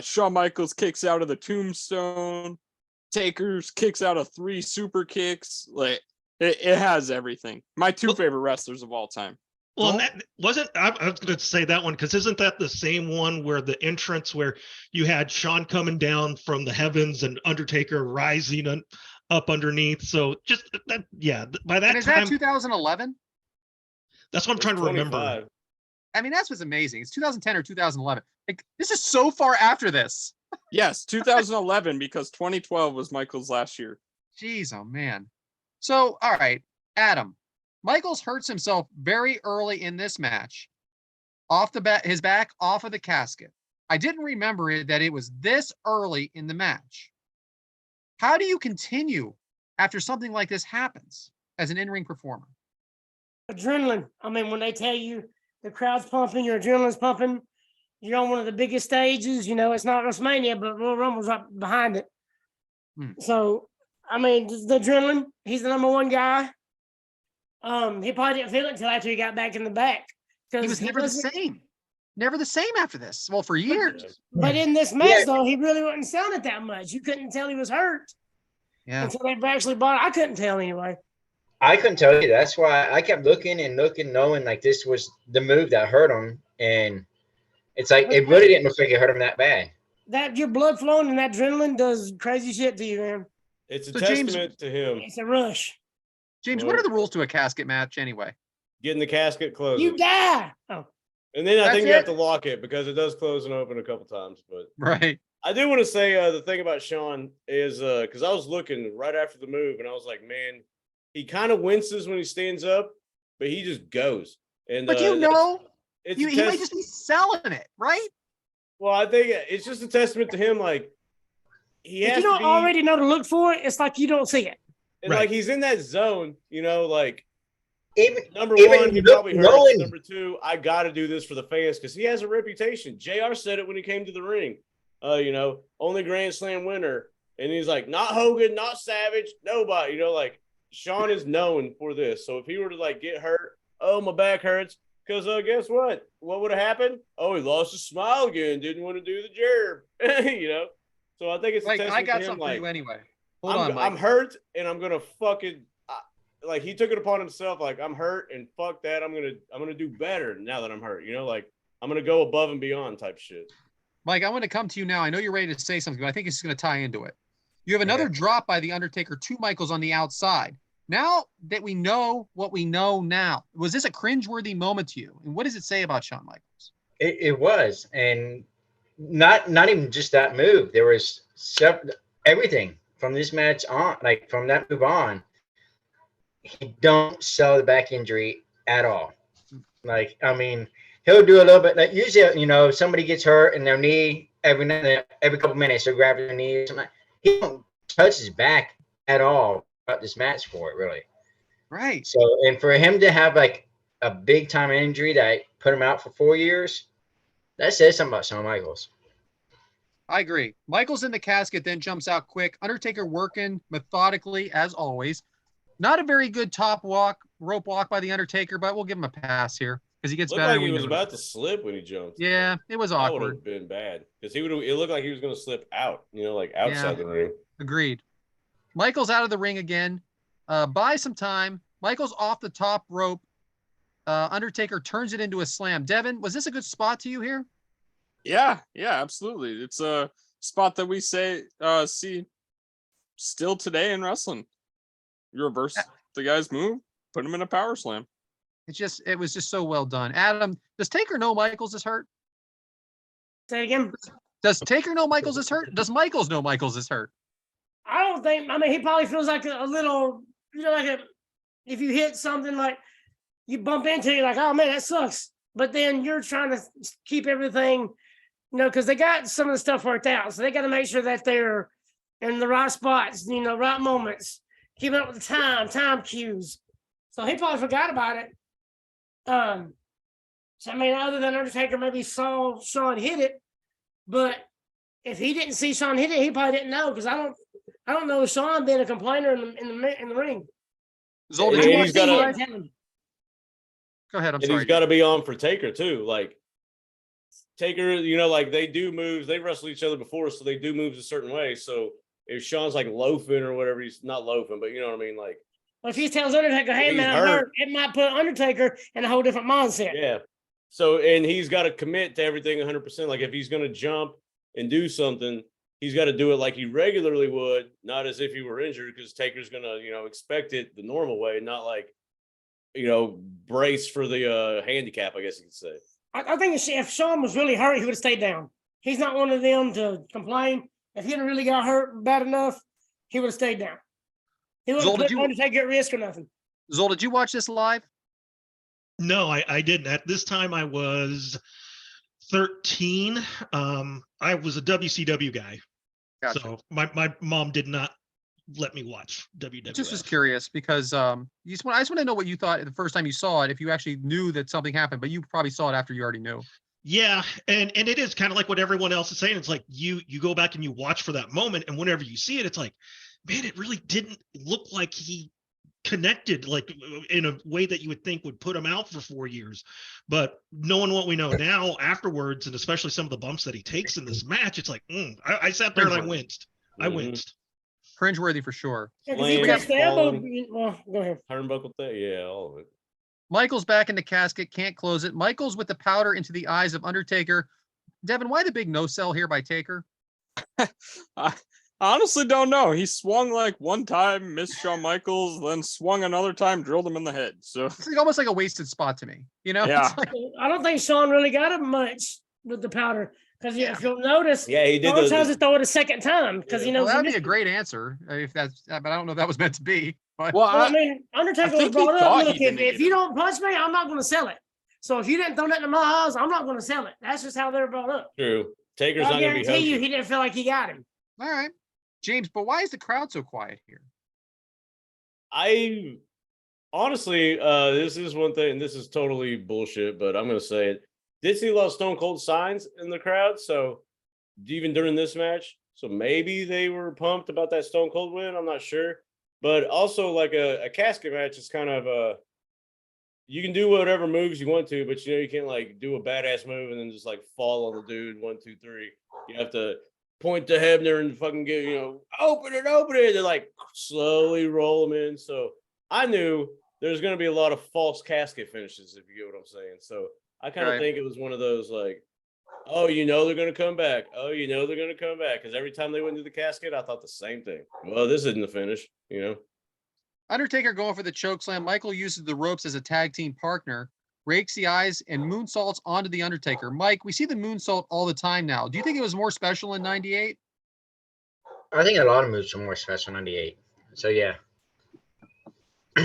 Shawn Michaels kicks out of the tombstone. Taker's kicks out of 3 super kicks. Like it has everything. My 2 favorite wrestlers of all time. Well, that wasn't. I was going to say that one because isn't that the same one where the entrance where you had Shawn coming down from the heavens and Undertaker rising up underneath? So just that, yeah. By that And is time, that 2011? that's what I'm trying to remember. 25. I mean, that's what's amazing. It's 2010 or 2011. Like, this is so far after this. Yes, 2011 because 2012 was Michaels' last year. Jeez, oh man. So, all right, Adam. Michaels hurts himself very early in this match. Off the bat, his back off of the casket. I didn't remember that it was this early in the match. How do you continue after something like this happens as an in-ring performer? Adrenaline. I mean, when they tell you the crowd's pumping, your adrenaline's pumping, you're on one of the biggest stages. It's not WrestleMania, but Royal Rumble's right behind it. So, I mean, the adrenaline. He's the number 1 guy. He probably didn't feel it until after he got back in the back. He was never the same. Never the same after this. Well, for years. But in this match, though, he really wasn't sounding that much. You couldn't tell he was hurt. Yeah. Until they actually bought it. I couldn't tell anyway. I couldn't tell you. That's why I kept looking, knowing like this was the move that hurt him, and it's like it really didn't look like it hurt him that bad. That your blood flowing and that adrenaline does crazy shit to you, man. It's a So, testament James- to him It's a rush. James, what are the rules to a casket match anyway? getting the casket closed. You die. Oh, And then I That's think you have it? to lock it because it does close and open a couple times. But Right. I do want to say the thing about Shawn is because I was looking right after the move and I was like, man, he kind of winces when he stands up, but he just goes. And But it's a he might just be selling it, right? well, I think it's just a testament to him. Like he if has you don't to be, already know to look for it, it's like you don't see it. and Right. like he's in that zone, like Even number Even one, he look- probably hurts. knowing- Number 2, I got to do this for the fans because he has a reputation. JR said it when he came to the ring. Only Grand Slam winner. And he's like, not Hogan, not Savage, nobody. Like Shawn is known for this. So if he were to like get hurt, oh, my back hurts. Because guess what? What would have happened? Oh, he lost his smile again. Didn't want to do the jerk. So I think it's a Like, testament I got to him. something for Like, you anyway. Hold on, Mike. I'm hurt and I'm gonna fucking like he took it upon himself. Like I'm hurt and fuck that. I'm gonna do better now that I'm hurt. Like I'm gonna go above and beyond type shit. Mike, I want to come to you now. I know you're ready to say something, but I think it's going to tie into it. You have another drop by the Undertaker to Michaels on the outside. Now that we know what we know now, was this a cringeworthy moment to you? And what does it say about Shawn Michaels? It was, and not even just that move. There was everything from this match on, like from that move on. He don't sell the back injury at all. Like, I mean, he'll do a little bit. Like usually, if somebody gets hurt and their knee every couple minutes, they'll grab their knee. Or something. He don't touch his back at all about this match for it, really. Right. So, and for him to have like a big time injury that put him out for 4 years, that says something about Shawn Michaels. I agree. Michaels in the casket, then jumps out quick. Undertaker working methodically as always. Not a very good rope walk by the Undertaker, but we'll give him a pass here because he gets Looked better. like he was about to slip when he jumped. Yeah, it was That would awkward. have been bad because he would have. It looked like he was going to slip out. Like outside the ring. Agreed. Michaels out of the ring again. Buy some time. Michaels off the top rope. Undertaker turns it into a slam. Devyn, was this a good spot to you here? Yeah, absolutely. It's a spot that we see still today in wrestling. You reverse the guy's move, put him in a power slam. It was just so well done. Adam, does Taker know Michaels is hurt? Say it again. Does Taker know Michaels is hurt? Does Michaels know Michaels is hurt? I don't think. I mean, he probably feels like a little, if you hit something like you bump into, you're like, oh man, that sucks. But then you're trying to keep everything, because they got some of the stuff worked out. So they got to make sure that they're in the right spots, right moments, keeping up with the time cues. So he probably forgot about it. So I mean, other than Undertaker maybe saw Shawn hit it, but if he didn't see Shawn hit it, he probably didn't know because I don't know Shawn being a complainer in the ring. Zoel, did you watch gotta, Go ahead. I'm and sorry. He's got to be on for Taker too. Like Taker, like they do moves. They wrestled each other before, so they do moves a certain way. So if Shawn's like loafing or whatever, he's not loafing, but you know what I mean. Like if he tells Undertaker, "Hey man, I'm hurt," it might put Undertaker in a whole different mindset. Yeah. So and he's got to commit to everything 100%. Like if he's going to jump and do something, he's got to do it like he regularly would, not as if he were injured, because Taker's going to, expect it the normal way, not like, brace for the handicap, I guess you could say. I think if Shawn was really hurt, he would have stayed down. He's not one of them to complain. If he hadn't really got hurt bad enough, he would have stayed down. He wouldn't put Undertaker at risk or nothing. Zoel, did you watch this live? No, I didn't. At this time, I was 13. I was a WCW guy. Gotcha. So my mom did not let me watch WWF. Just was curious because I just want to know what you thought the first time you saw it, if you actually knew that something happened, but you probably saw it after you already knew. Yeah, and it is kind of like what everyone else is saying. It's like you go back and you watch for that moment, and whenever you see it, it's like, man, it really didn't look like he connected like in a way that you would think would put him out for 4 years. But knowing what we know now afterwards, and especially some of the bumps that he takes in this match, it's like I sat there and I winced. I winced. Cringeworthy for sure. Yeah, go ahead. Turnbuckle thing, yeah, all of it. Michaels back in the casket, can't close it. Michaels with the powder into the eyes of Undertaker. Devyn, why the big no sell here by Taker? I honestly don't know. He swung like one time, missed Shawn Michaels, then swung another time, drilled him in the head. So it's like almost like a wasted spot to me. Yeah. Like, I don't think Shawn really got him much with the powder. Because if you'll notice, he did. Shawn tries to throw it a second time because he knows that would be a great answer if that's. But I don't know if that was meant to be. But I mean, Undertaker was brought up. Look, if you don't punch me, I'm not going to sell it. So if you didn't throw that in my eyes, I'm not going to sell it. That's just how they're brought up. True. Taker's I not going to be guarantee you, he didn't feel like he got him. All right, James. But why is the crowd so quiet here? I honestly, this is one thing, and this is totally bullshit, but I'm going to say it. Did see a lot of Stone Cold signs in the crowd, so even during this match, so maybe they were pumped about that Stone Cold win. I'm not sure, but also like a casket match is kind of you can do whatever moves you want to, but you can't like do a badass move and then just like fall on the dude 1, 2, 3. You have to point to Hebner and fucking get open it. And like slowly roll them in. So I knew there's going to be a lot of false casket finishes, if you get what I'm saying. So I kind of think it was one of those like, oh, they're going to come back. Oh, they're going to come back. Because every time they went into the casket, I thought the same thing. Well, this isn't the finish, Undertaker going for the chokeslam. Michael uses the ropes as a tag team partner, rakes the eyes, and moonsaults onto the Undertaker. Mike, we see the moonsault all the time now. Do you think it was more special in '98? I think a lot of moves were more special in '98. So yeah.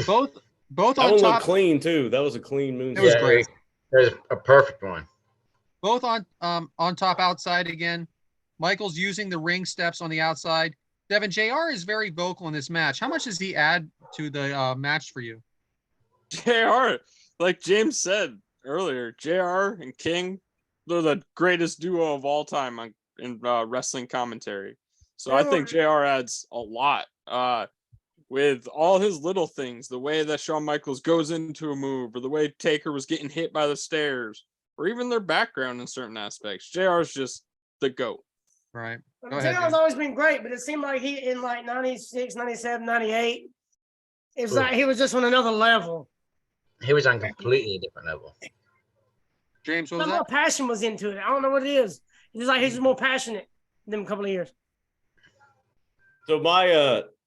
Both that on one top. looked clean too. That was a clean moonsault. It was great. There's a perfect one. Both on top outside again. Michael's using the ring steps on the outside. Devyn, JR is very vocal in this match. How much does he add to the match for you? JR, like James said earlier, JR and King, they're the greatest duo of all time in wrestling commentary. So I think JR adds a lot. With all his little things, the way that Shawn Michaels goes into a move, or the way Taker was getting hit by the stairs, or even their background in certain aspects. JR is just the GOAT. Right. JR's always been great, but it seemed like he in like 96, 97, 98, it was like he was just on another level. He was on completely different level. James, what was More that? passion was into it. I don't know what it is. It's like he's just more passionate than a couple of years. So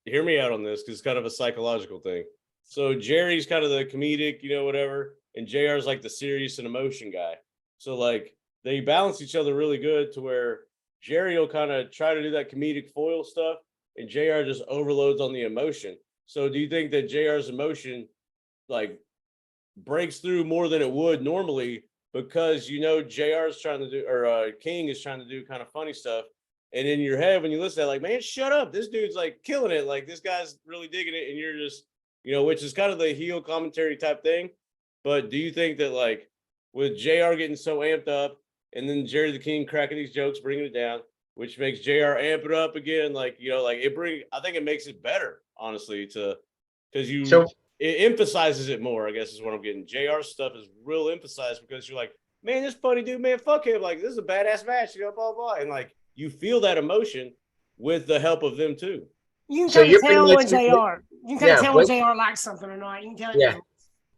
hear me out on this because it's kind of a psychological thing. So Jerry's kind of the comedic, whatever, and JR's like the serious and emotion guy. So like they balance each other really good to where Jerry will kind of try to do that comedic foil stuff, and JR just overloads on the emotion. So do you think that JR's emotion like breaks through more than it would normally because JR's trying to do, or King is trying to do kind of funny stuff? And in your head, when you listen to that, like, man, shut up. This dude's like killing it. Like this guy's really digging it. And you're just, which is kind of the heel commentary type thing. But do you think that like with JR getting so amped up and then Jerry the King cracking these jokes, bringing it down, which makes JR amp it up again, like, I think it makes it better, honestly, because it emphasizes it more, I guess is what I'm getting. JR stuff is real emphasized because you're like, man, this funny dude, man, fuck him. Like, this is a badass match, blah, blah. And like, you feel that emotion with the help of them too. You can kind of tell when JR. You can kind of tell when JR likes something or not. You can tell it. Yeah.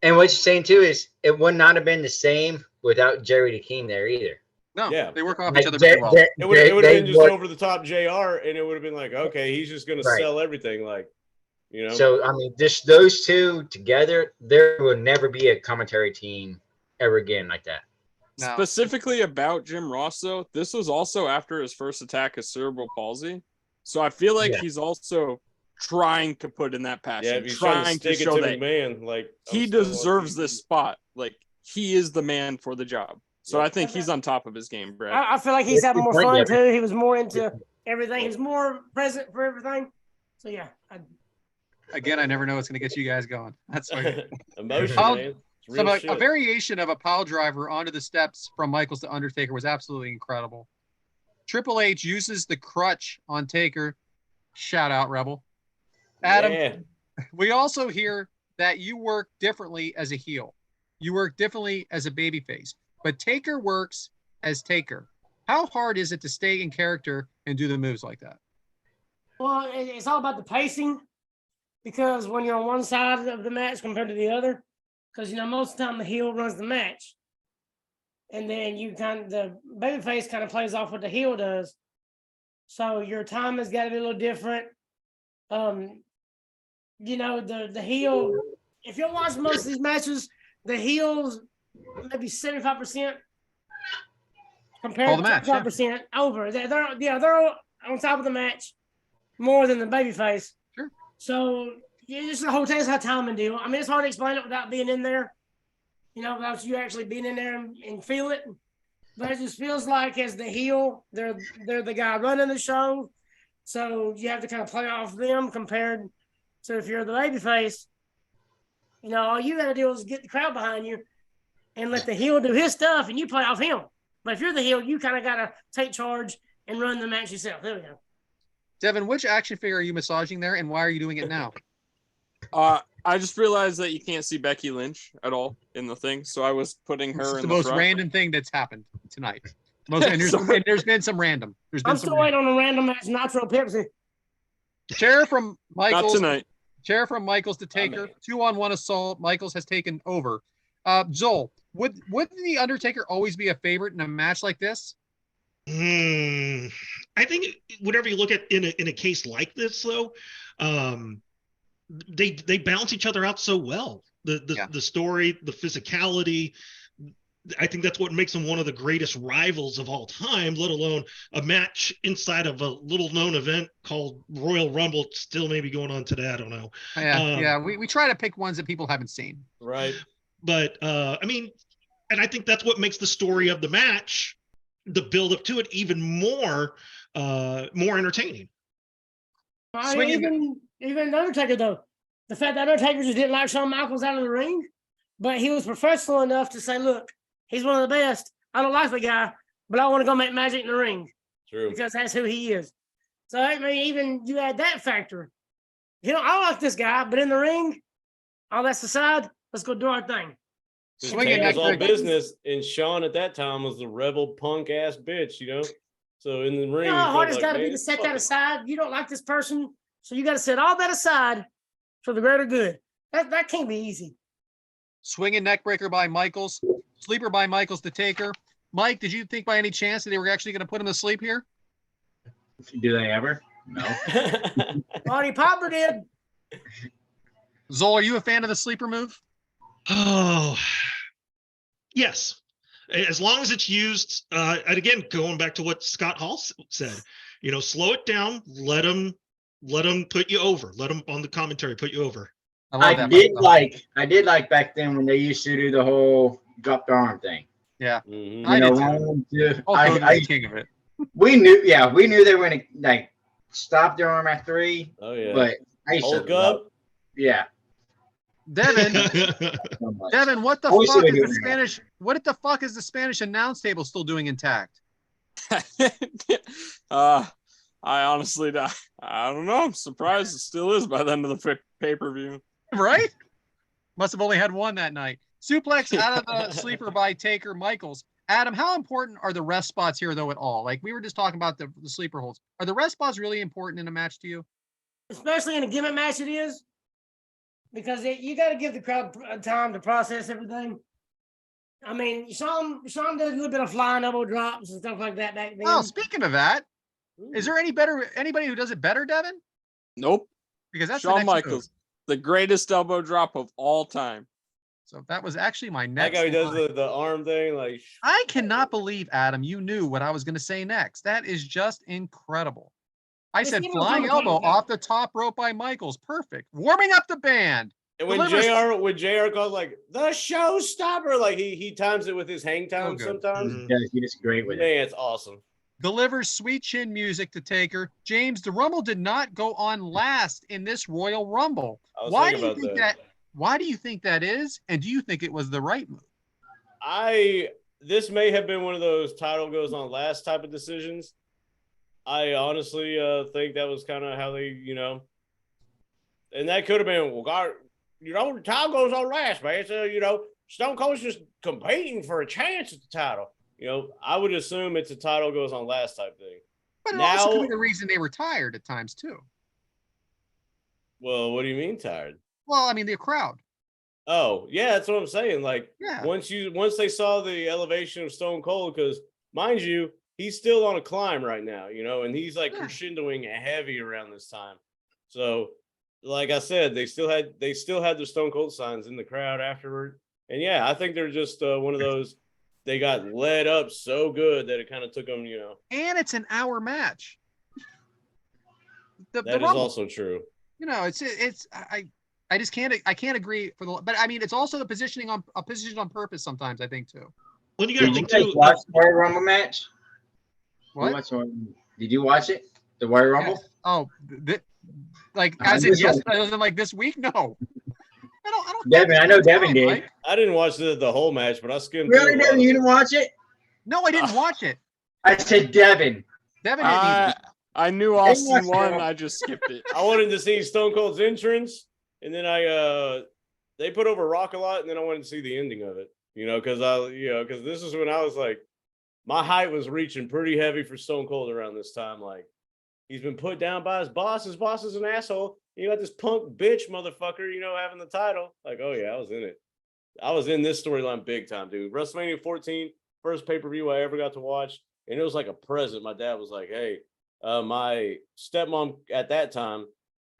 And what you're saying too is it would not have been the same without Jerry the King there either. No, yeah, they work off each other very well. It would have been just over the top JR, and it would have been like, okay, he's just going to sell everything, like, So I mean, just those two together, there will never be a commentary team ever again like that. No. Specifically about Jim Ross, though, this was also after his first attack of cerebral palsy. So I feel like he's also trying to put in that passion. Yeah, he's trying to show that man, like he deserves this spot. Like he is the man for the job. So I think he's on top of his game, Brad. I feel like he's having more fun too. He was more into everything. He was more present for everything. So yeah. Again, I never know what's going to get you guys going. That's weird. Emotion, man. So a variation of a pile driver onto the steps from Michaels to Undertaker was absolutely incredible. Triple H uses the crutch on Taker. Shout out, Rebel. Adam, we also hear that you work differently as a heel. You work differently as a babyface. But Taker works as Taker. How hard is it to stay in character and do the moves like that? Well, it's all about the pacing. Because when you're on one side of the match compared to the other, because most of the time the heel runs the match, and then the babyface kind of plays off what the heel does. So your time has got to be a little different. The heel. If you watch most of these matches, the heels maybe 75% compared to 25% over. They're on top of the match more than the babyface. Sure. So just the whole thing is how timing deal. I mean, it's hard to explain it without being in there. Without you actually being in there and feel it. But it just feels like as the heel, they're the guy running the show. So you have to kind of play off them compared to if you're the babyface. All you got to do is get the crowd behind you and let the heel do his stuff, and you play off him. But if you're the heel, you kind of got to take charge and run the match yourself. There we go. Devyn, which action figure are you massaging there, and why are you doing it now? I just realized that you can't see Becky Lynch at all in the thing, so I was putting her in the most front. random thing that's happened tonight. And there's been some random. I'm still waiting on a random match, Nitro Pepsi. Chair from Michaels. Not tonight. Chair from Michaels to Taker. 2-on-1 assault. Michaels has taken over. Zoel, would the Undertaker always be a favorite in a match like this? I think whenever you look at in a case like this, though, they balance each other out so well. The story, the physicality. I think that's what makes them one of the greatest rivals of all time, let alone a match inside of a little known event called Royal Rumble, still maybe going on today. I don't know. We try to pick ones that people haven't seen. Right. But I mean, and I think that's what makes the story of the match, the build up to it, even more entertaining. Even Undertaker, though, the fact that Undertaker just didn't like Shawn Michaels out of the ring, But he was professional enough to say, look, he's one of the best. I don't like the guy, but I want to go make magic in the ring. True. Because that's who he is. So, I mean, even you add that factor. You know, I like this guy, but in the ring, all that's aside, let's go do our thing. Swinging was all neck business, and Shawn at that time was the rebel punk ass bitch, you know. So in the ring, You know how hard it's it's got to be to set that aside. You don't like this person, so you got to set all that aside for the greater good. That can't be easy. Swinging neck breaker by Michaels. Sleeper by Michaels to Taker. Mike, did you think by any chance that they were actually going to put him to sleep here? Do they ever? No. Roddy Piper did. Zoel, are you a fan of the sleeper move? Oh, yes. As long as it's used, and again, going back to what Scott Hall said, you know, slow it down, let them put you over, let them on the commentary put you over. I did like back then when they used to do the whole drop the arm thing. Yeah, Mm-hmm. I did too. I king of it. We knew they were gonna like stop their arm at 3. Oh yeah, but I used Hulk to up. Yeah. Devyn, Devyn, what the fuck is the Spanish? What the fuck is the Spanish announce table still doing intact? I honestly, I don't know. I'm surprised it still is by the end of the pay-per-view. Right? Must have only had one that night. Suplex out of the sleeper by Taker Michaels. Adam, how important are the rest spots here, though, at all? Like, we were just talking about the sleeper holds. Are the rest spots really important in a match to you? Especially in a gimmick match, it is. Because you got to give the crowd time to process everything. I mean, Shawn did a little bit of flying elbow drops and stuff like that back then. Oh, speaking of that, is there anybody who does it better, Devyn? Nope. Because that's Shawn Michaels, the greatest elbow drop of all time. So that was actually my next. That guy who does the arm thing, like. I cannot believe, Adam, you knew what I was going to say next. That is just incredible. I said flying elbow off the top rope by Michaels. Perfect. Warming up the band. And when JR calls like the showstopper, like he times it with his hang time sometimes. Yeah, he just great with it. Man, it's awesome. Delivers sweet chin music to Taker. James, the Rumble did not go on last in this Royal Rumble. Why do you think that? Why do you think that is? And do you think it was the right move? This may have been one of those title goes on last type of decisions. I honestly think that was kind of how they, and that could have been, well, God, the title goes on last, man. So, Stone Cold's just competing for a chance at the title. I would assume it's a title goes on last type thing. But it also could be the reason they were tired at times, too. Well, what do you mean tired? Well, I mean, the crowd. Oh, yeah, that's what I'm saying. Like, yeah. once they saw the elevation of Stone Cold, because, mind you, he's still on a climb right now, and he's like crescendoing heavy around this time. So, like I said, they still had the Stone Cold signs in the crowd afterward. And yeah, I think they're just one of those, they got led up so good that it kind of took them, And it's an hour match. That is also true. I just can't agree but I mean, it's also the positioning on a position on purpose sometimes, I think, too. Well, you Did you guys watch the Royal Rumble match? What? Did you watch it? The Royal Rumble? Yes. Oh, as in yes, as in like this week? No. I don't. Devyn, I know Devyn did. Mike. I didn't watch the whole match, but I skimmed. Really, Devyn, you didn't watch it? No, I didn't watch it. I said Devyn. Devyn didn't. I knew Austin won. I just skipped it. I wanted to see Stone Cold's entrance, and then they put over Rock a lot, and then I wanted to see the ending of it. Because this is when I was like, my height was reaching pretty heavy for Stone Cold around this time. Like, he's been put down by his boss. His boss is an asshole. You got this punk bitch motherfucker, having the title. Like, oh yeah, I was in it. I was in this storyline big time, dude. WrestleMania 14, first pay-per-view I ever got to watch. And it was like a present. My dad was like, hey, my stepmom at that time,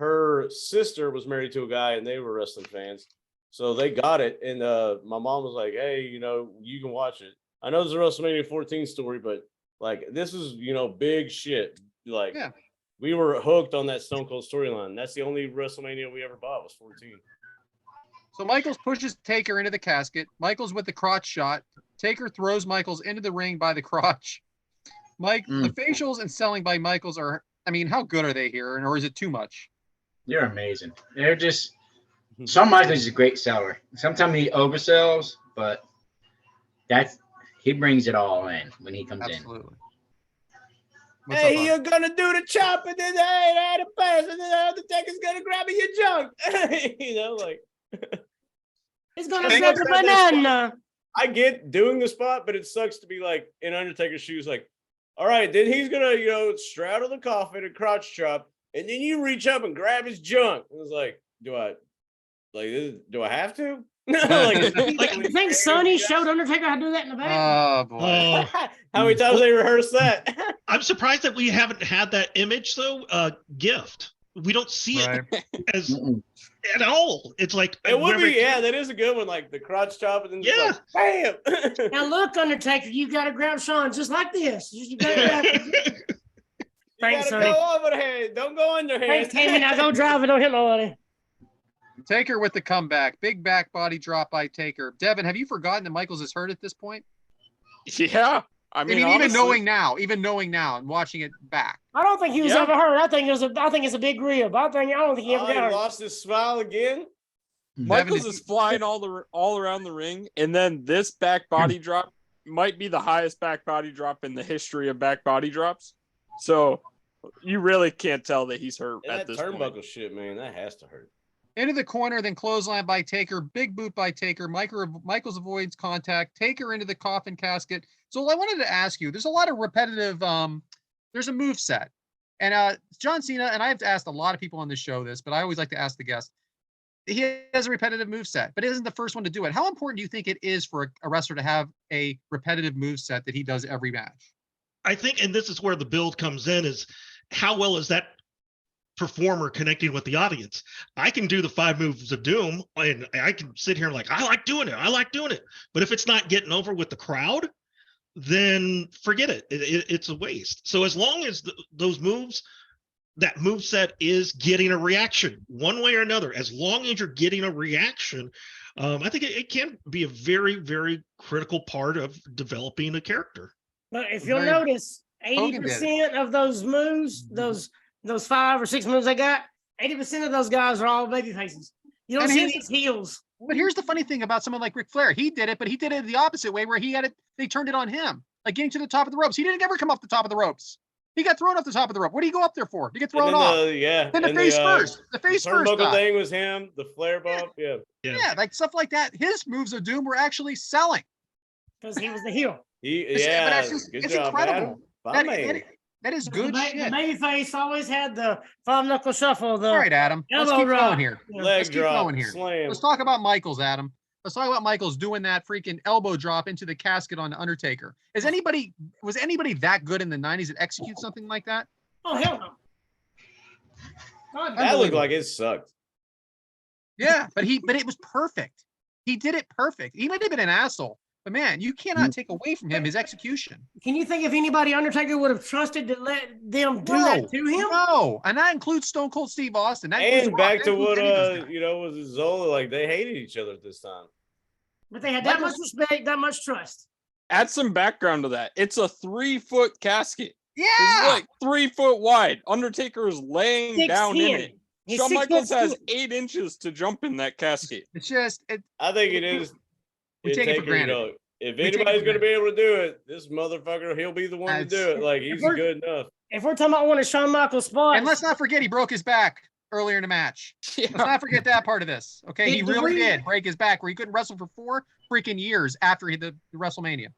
her sister was married to a guy and they were wrestling fans. So they got it. And my mom was like, hey, you can watch it. I know there's a WrestleMania 14 story, but like this is, big shit. Like we were hooked on that Stone Cold storyline. That's the only WrestleMania we ever bought was 14. So Michaels pushes Taker into the casket. Michaels with the crotch shot. Taker throws Michaels into the ring by the crotch. The facials and selling by Michaels are, I mean, how good are they here? Or is it too much? They're amazing. They're just, Shawn Michaels is a great seller. Sometimes he oversells, but he brings it all in when he comes in. Absolutely. What's Hey, up, you're gonna do the chop, and then the pass, and then the Undertaker's gonna grab your junk. Like He's gonna Hey, grab the grab that banana. I get doing the spot, but it sucks to be like in Undertaker's shoes. Like, all right, then he's gonna straddle the coffin and crotch chop, and then you reach up and grab his junk. It was like, do I have to? No, You think Sonny showed Undertaker how to do that in the back? Oh boy. Oh, how many times they rehearsed that? I'm surprised that we haven't had that image though. Gift. We don't see Right. it as at all. It's like It would be, that is a good one. Like the crotch chop, and then just like, bam. Now look, Undertaker, you got to grab Shawn just like this. You got to grab him. Thanks, gotta Sonny. go overhand. Don't go underhand. Thanks, Tammy. Now go drive it. Don't hit nobody. Taker with the comeback. Big back body drop by Taker. Devyn, have you forgotten that Michaels is hurt at this point? Yeah. I mean even honestly, knowing now and watching it back. I don't think he was ever hurt. I think it's a big rib. I don't think he ever got He hurt. lost his smile again. Michaels is flying all around the ring, and then this back body drop might be the highest back body drop in the history of back body drops. So you really can't tell that he's hurt And at that this turnbuckle point. shit, man, that has to hurt. Into the corner, then clothesline by Taker. Big boot by Taker. Michaels avoids contact. Taker into the coffin casket. So I wanted to ask you, there's a lot of repetitive, there's a move set. And John Cena, and I've asked a lot of people on this show this, but I always like to ask the guests, he has a repetitive move set, but isn't the first one to do it. How important do you think it is for a wrestler to have a repetitive move set that he does every match? I think, and this is where the build comes in, is how well is that performer connecting with the audience? I can do the 5 moves of doom, and I can sit here and like, I like doing it. But if it's not getting over with the crowd, then forget it. It's a waste. So as long as those moves, that move set is getting a reaction one way or another, as long as you're getting a reaction, I think it can be a very, very critical part of developing a character. But if you'll notice, 80% of those moves, those 5 or 6 moves they got, 80% of those guys are all baby faces. You don't see these heels. But here's the funny thing about someone like Ric Flair. He did it, but he did it the opposite way, where they turned it on him, like getting to the top of the ropes. He didn't ever come off the top of the ropes. He got thrown off the top of the rope. What do you go up there for? You get thrown off. Then the face first. The face first. The thing was him. The Flair bump. Yeah, like stuff like that. His moves of doom were actually selling because he was the heel. It's incredible. That is good shit. The baby face always had the 5-knuckle shuffle. All right, Adam. Let's keep going here. Let's keep going here. Slam. Let's talk about Michaels, Adam. Let's talk about Michaels doing that freaking elbow drop into the casket on Undertaker. Was anybody that good in the 90s that execute something like that? Oh, hell no. That looked like it sucked. Yeah, but it was perfect. He did it perfect. He might have been an asshole, but man, you cannot take away from him his execution. Can you think if anybody Undertaker would have trusted to let them do that to him? No, and that includes Stone Cold Steve Austin. And back to what was Zola, like they hated each other at this time. But they had that much respect, that much trust. Add some background to that. It's a 3-foot casket. Yeah, it's like 3 foot wide. Undertaker is laying down in it. Shawn Michaels has 8 inches to jump in that casket. It's just, I think it is. We take it for granted. If anybody's going to be able to do it, this motherfucker, he'll be the one to do it. Like he's good enough. If we're talking about one of Shawn Michaels' spots, and let's not forget he broke his back earlier in the match. Let's not forget that part of this. Okay, he really did break his back, where he couldn't wrestle for 4 freaking years after the WrestleMania.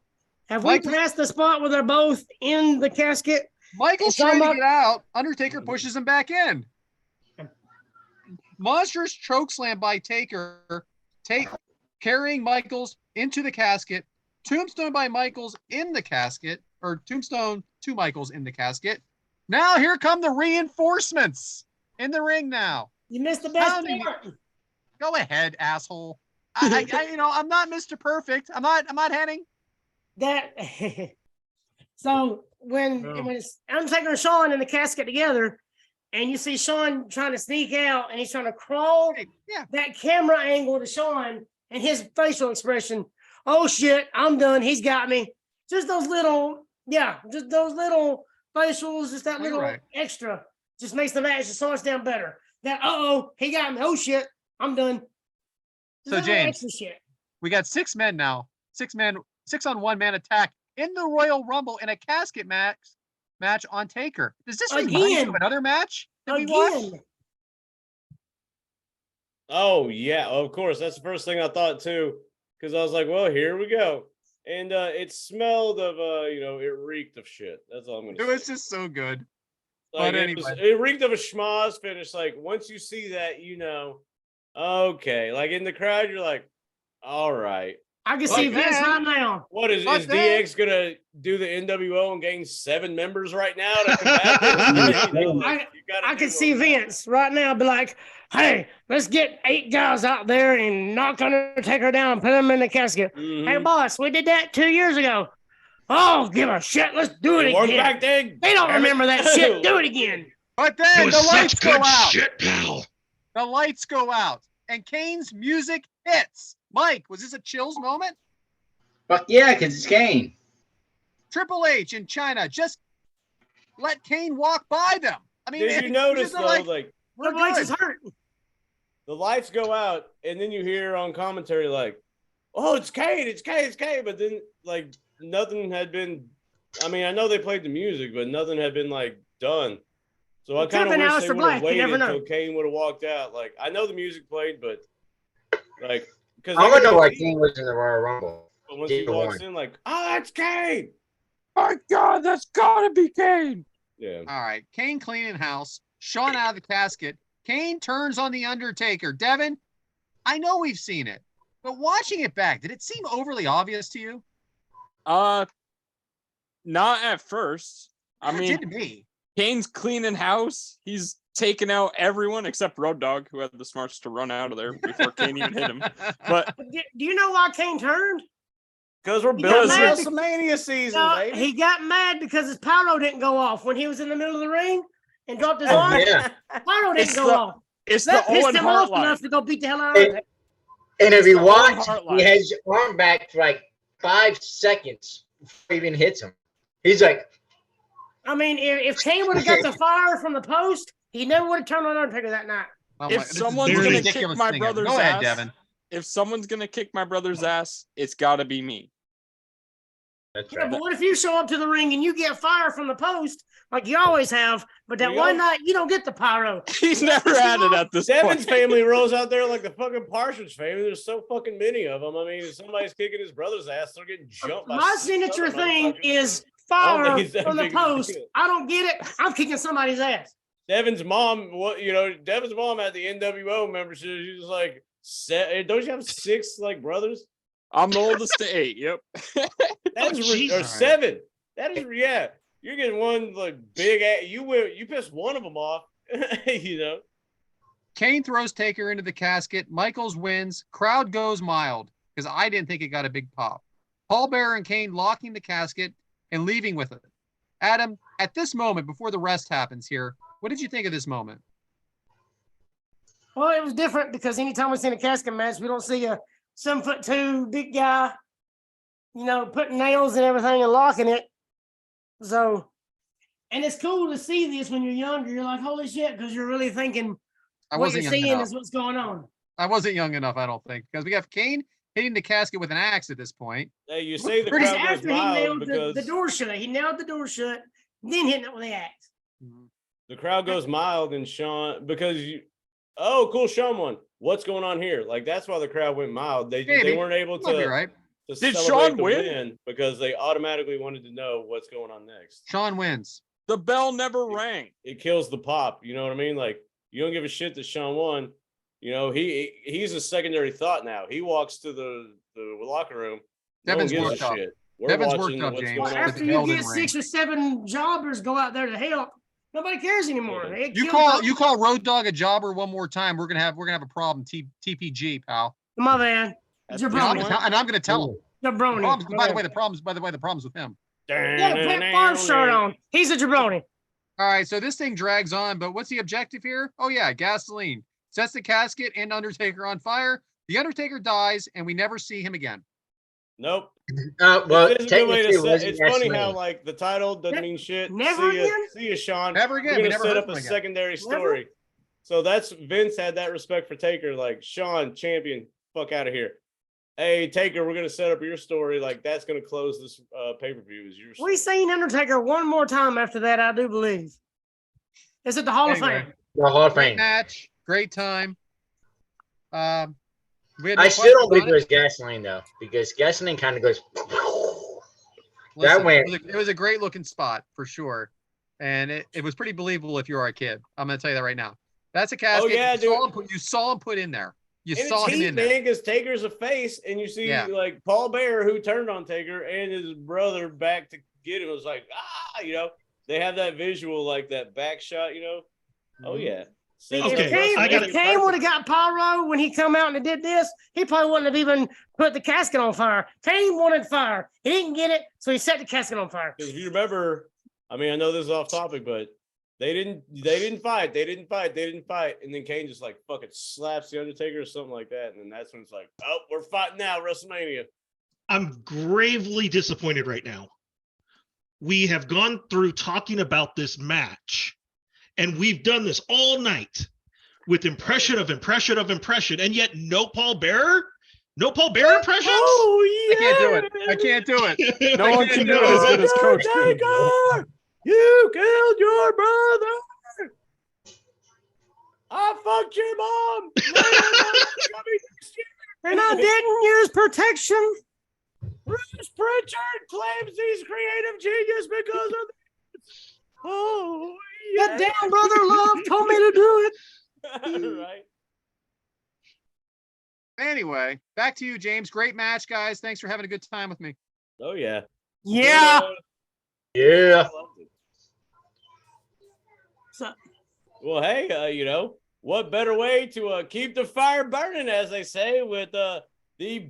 Have we passed the spot where they're both in the casket? Michael's trying to get out. Undertaker pushes him back in. Monstrous choke slam by Taker, carrying Michaels into the casket. Tombstone by Michaels in the casket, or Tombstone to Michaels in the casket. Now here come the reinforcements in the ring. Now you missed the best part. Go ahead, asshole. I'm not Mr. Perfect. I'm not Henning. That. So when it's Undertaker and Shawn in the casket together, and you see Shawn trying to sneak out, and he's trying to crawl, that camera angle to Shawn and his facial expression. Oh shit, I'm done. He's got me. Just those little, just those little facials, just that little extra, just makes the match so much damn better. That he got me. Oh shit, I'm done. So, There's no James, extra shit. we got 6 men now. 6-on-1 man attack in the Royal Rumble in a casket match on Taker. Does this remind you Again. of another match that we watched? Again. Oh yeah, of course. That's the first thing I thought too, because I was like, well, here we go. And it smelled of it reeked of shit. That's all I'm gonna It say. was just so good. Like, But anyway. it reeked of a schmoz finish. Like once you see that, okay. Like in the crowd, you're like, all right. I can see But Vince then- right now. What is But DX gonna do the NWO and gain 7 members right now to combat this? I can see Vince right now be like, hey, let's get 8 guys out there and knock Undertaker down and put him in the casket. Mm-hmm. Hey, boss, we did that 2 years ago. Oh, give a shit. Let's do it Work again. back then. They don't Damn it. remember that shit. Do it again. But It then was the lights such go good out. shit, pal. The lights go out. And Kane's music hits. Mike, was this a chills moment? Fuck yeah, because it's Kane. Triple H in China just let Kane walk by them. I mean, Did you notice they're though, like, like we're Triple H good. is hurt. the lights go out, and then you hear on commentary like, "Oh, it's Kane, it's Kane, it's Kane," but then like nothing had been. I mean, I know they played the music, but nothing had been like done. So I It kind of could've been wish they Aleister would Black, have you waited never know. until Kane would have walked out. Like I know the music played, but like because I wonder why Kane was in the Royal Rumble. once he Either walks one. in, like, "Oh, it's Kane." My God, that's gotta be Kane. Yeah. All right. Kane cleaning house. Shawn out of the casket. Kane turns on the Undertaker. Devyn, I know we've seen it, but watching it back, did it seem overly obvious to you? Not at first. I It mean, did to me. Kane's cleaning house. He's taking out everyone except Road Dogg, who had the smarts to run out of there before Kane even hit him. But Do you know why Kane turned? Because we're He building got mad WrestleMania season, No, baby. he got mad because his pyro didn't go off when he was in the middle of the ring and dropped his Oh, arm. yeah. Pyro It's didn't go off. it's That the pissed Owen him Hart off line. enough to go beat the hell out of him. And if It's you the Owen watch, Hart line. he has his arm back for like 5 seconds before he even hits him. He's like, I mean, if Kane would have got the fire from the post, he never would have turned on Undertaker that night. Oh If my- this is someone's the most gonna kick ridiculous my thing ever. brother's Go ahead, ass- Devyn. If someone's gonna kick my brother's ass, it's gotta be me. that's Yeah, right. but what if you show up to the ring and you get fire from the post like you always have, but that We one all- night you don't get the pyro? He's never had it at this Devyn's point. family rolls out there like the fucking Partridge family. There's so fucking many of them. I mean, if somebody's kicking his brother's ass, they're getting jumped by My 6 signature other thing motherfuckers. is I don't think fire it's that from the big of a post. deal. I don't get it. I'm kicking somebody's ass. Devyn's mom, Devyn's mom had the NWO membership. She was like, don't you have 6 like brothers? I'm the oldest to 8. Yep. That's or Jesus. 7. That is yeah. You're getting one like big ass. You pissed one of them off. Kane throws Taker into the casket. Michaels wins. Crowd goes mild because I didn't think it got a big pop. Paul Bearer and Kane locking the casket and leaving with it. Adam, at this moment, before the rest happens here, what did you think of this moment? Well, it was different because anytime we see a casket match, we don't see a 7'2" big guy, putting nails and everything and locking it. So, and it's cool to see this when you're younger. You're like, holy shit, because you're really thinking I what wasn't you're young seeing enough. is what's going on. I wasn't young enough, I don't think, because we have Kane hitting the casket with an axe at this point. Hey, you say the Pretty crowd goes After he mild nailed because the door shut, he nailed the door shut, then hitting it with the axe. the crowd goes mild and Shawn oh cool, Shawn won. What's going on here? Like that's why the crowd went mild. They Maybe. weren't able Might be to, right. to Did celebrate Shawn the win? win because they automatically wanted to know what's going on next. Shawn wins. The bell never rang. It kills the pop. You know what I mean? Like you don't give a shit that Shawn won. He's a secondary thought now. He walks to the locker room. No one Devyn's gives worked a up. shit. We're Devyn's watching worked up, what's James. going Well, on. after the you Elden get Ring. 6 or 7 jobbers go out there to help, nobody cares anymore. Yeah. They You call Road Dogg a jobber one more time, we're gonna have a problem. TPG, pal. My man. At And Jabroni. I'm gonna tell him. Jabroni. Problems, My by the man. way, the problems with him. Yeah, put Favre's shirt on. He's a jabroni. All right, so this thing drags on, but what's the objective here? Oh yeah, gasoline. Sets the casket and Undertaker on fire. The Undertaker dies, and we never see him again. Nope. Well, This is a good way technically, to it set. wasn't It's funny gasoline. how like the title doesn't Ne- mean shit. never See again? ya, Sean. Never again. We're We gonna never set heard up from a him again. secondary story. So that's Vince had that respect for Taker. Like, Shawn, champion, fuck out of here. Hey, Taker, we're gonna set up your story. Like, that's gonna close this pay-per-view. Is your We seen Undertaker one more time after that, I do believe. Is it the Hall of Fame? The Hall of Great Fame. match, great time. We had no I still don't questions believe on it was gasoline though, because gasoline kind of goes. Listen, went- it was a great looking spot for sure, and it was pretty believable if you were a kid. I'm gonna tell you that right now. That's a casket. yeah, you saw him put in there. You and saw it's him heat, in there. man, because Taker's a face, and you see like Paul Bear, who turned on Taker, and his brother back to get him. It was like, they have that visual, like that back shot, Oh yeah. Okay, If Kane would have got pyro when he come out and did this, he probably wouldn't have even put the casket on fire. Kane wanted fire. He didn't get it, so he set the casket on fire. Because if you remember, I mean, I know this is off topic, but they didn't fight. And then Kane just like fucking slaps the Undertaker or something like that. And then that's when it's like, oh, we're fighting now, WrestleMania. I'm gravely disappointed right now. We have gone through talking about this match, and we've done this all night with impression, and yet no Paul Bearer? No Paul Bearer impressions? Oh, yeah. I can't do it. No one can do it as good as Coach can. Taker, you killed your brother. I fucked your mom. And I didn't use protection. Bruce Pritchard claims he's creative genius because of this. Oh, yeah. That damn brother love told me to do it. Right. Anyway, back to you, James. Great match, guys. Thanks for having a good time with me. Oh, yeah. Yeah. Yeah. So, Well, hey, what better way to keep the fire burning, as they say, with the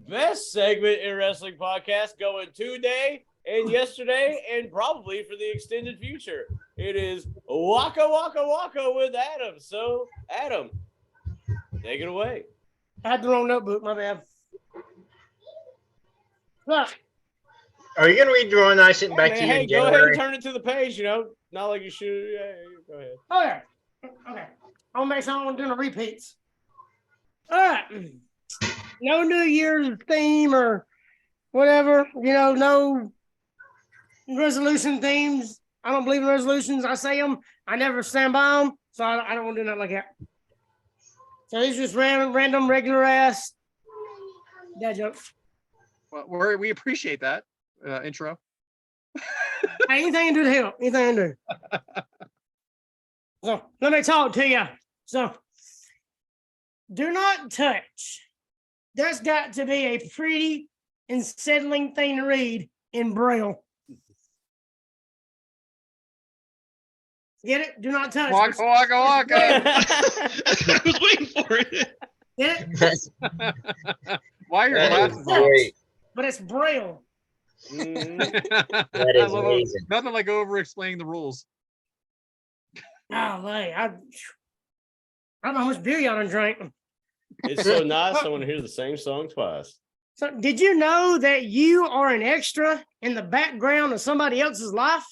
best segment in wrestling podcast going today and yesterday and probably for the extended future. It is Waka Waka Waka with Adam. So, Adam, take it away. I had the wrong notebook, my bad. Look, Are you gonna read your own? I sent back to you Hey, in go ahead January. and turn it to the page, Not like you should. Yeah, go ahead. okay. I'll make sure I'm doing the repeats. All right. No New Year's theme or whatever, no resolution themes. I don't believe in resolutions. I say them. I never stand by them. So I don't want to do nothing like that. So these just random, regular ass dad jokes. Well, we appreciate that intro. Hey, anything to do to help. Anything to do. So let me talk to you. So do not touch. That's got to be a pretty unsettling thing to read in Braille. Get it? Do not touch. Waka waka waka. I was waiting for it. Get it? Why are your That is glasses on? great. But it's Braille. That I is love amazing. nothing like over explaining the rules. Golly, I don't know how much beer y'all done drank. It's so nice. I want to hear the same song twice. So did you know that you are an extra in the background of somebody else's life?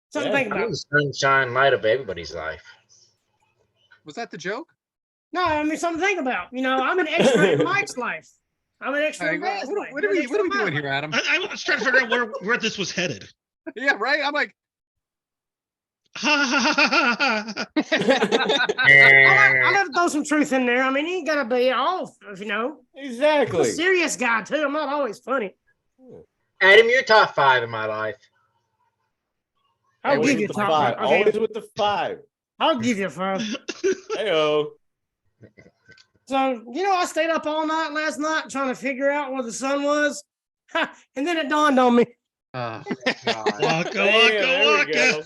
Something to think I'm about. the sunshine light of everybody's life. Was that the joke? No, I mean something to think about. I'm an extra in Mike's life. I'm an extra in Brad's life. What are we doing here, Adam? I was trying to figure out where this was headed. Yeah, right. I'm like, I got to throw some truth in there. I mean, he ain't got to be off, I'm Exactly. a serious guy too. I'm not always funny. Adam, you're top 5 in my life. I'll Always give you with the top five. five. Okay, Always with the 5. I'll give you 5. Heyo. So, I stayed up all night last night trying to figure out where the sun was. And then it dawned on me. God. Waka There we waka waka.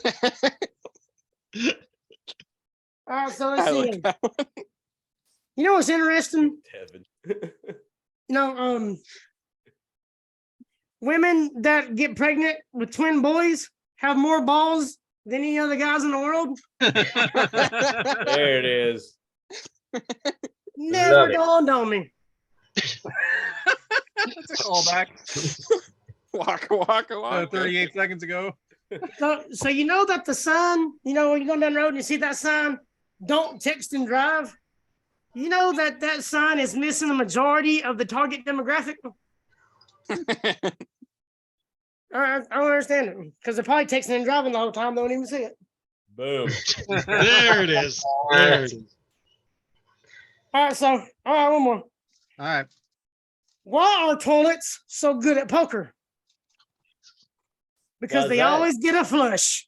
go. All right, so I let's see. like that one. You know what's interesting? Devyn. Women that get pregnant with twin boys have more balls than any other guys in the world. There it is. Never Love it. dawned on me. That's a callback. Waka waka waka. 38 seconds ago. So you know that the sign, when you're going down the road and you see that sign, don't text and drive. You know that sign is missing the majority of the target demographic. I don't understand it because they're probably texting and driving the whole time. They don't even see it. Boom. There it is. There it is. All right, one more. All right. Why are toilets so good at poker? Because they always get a flush.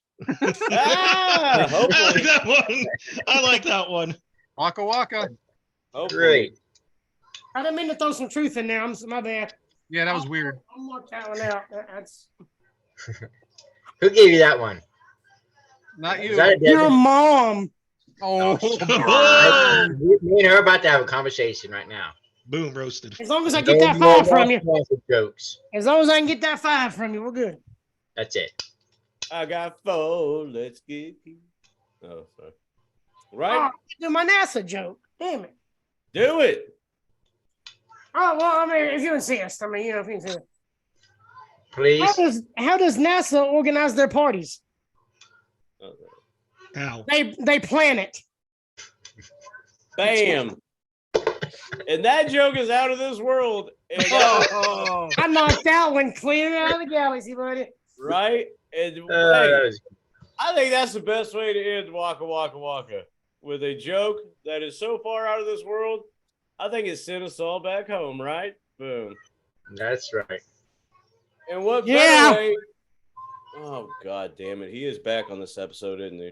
Ah, I hopefully. like that one. I like that one. Waka waka. Hopefully. Great. I didn't mean to throw some truth in there. My bad. Yeah, that was weird. I'll mark that one out. That's Who gave you that one? Not Is you. that a your Devyn? mom. Oh, Me and her are about to have a conversation right now. Boom, roasted. As long as I get No that more 5 from you. Wrestling jokes. As long as I can get that 5 from you, we're good. That's it. I got 4. Let's get. Oh, sorry. Oh, Right? do my NASA joke. Damn it. Do it. Oh, well, I mean, if you insist. If you insist. Please. How does NASA organize their parties? Ow. They plan it. Bam. And that joke is out of this world. And, I knocked that one clear out of the galaxy, buddy. right? And hey, That was- I think that's the best way to end Waka Waka Waka. With a joke that is so far out of this world, I think it sent us all back home, right? Boom. That's right. And what Yeah. better way? Oh, God damn it. He is back on this episode, isn't he?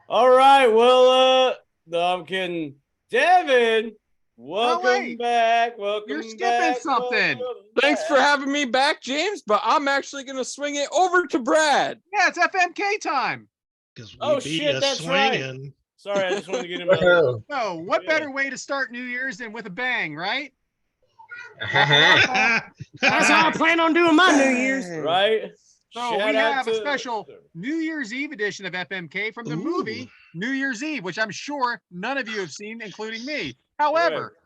All right. Well, no, I'm kidding. Devyn, welcome wait. back. Welcome You're skipping back. something. Welcome Thanks for back. having me back, James, but I'm actually going to swing it over to Brad. yeah, it's FMK time. Because we Oh, beat shit, you that's right. swinging. Sorry, I just wanted to get him out. Oh. So, what Yeah. better way to start New Year's than with a bang, right? That's how I plan on doing my New Year's. Right? So Shout we out have a to- special New Year's Eve edition of FMK from the Ooh. movie New Year's Eve, which I'm sure none of you have seen, including me. However,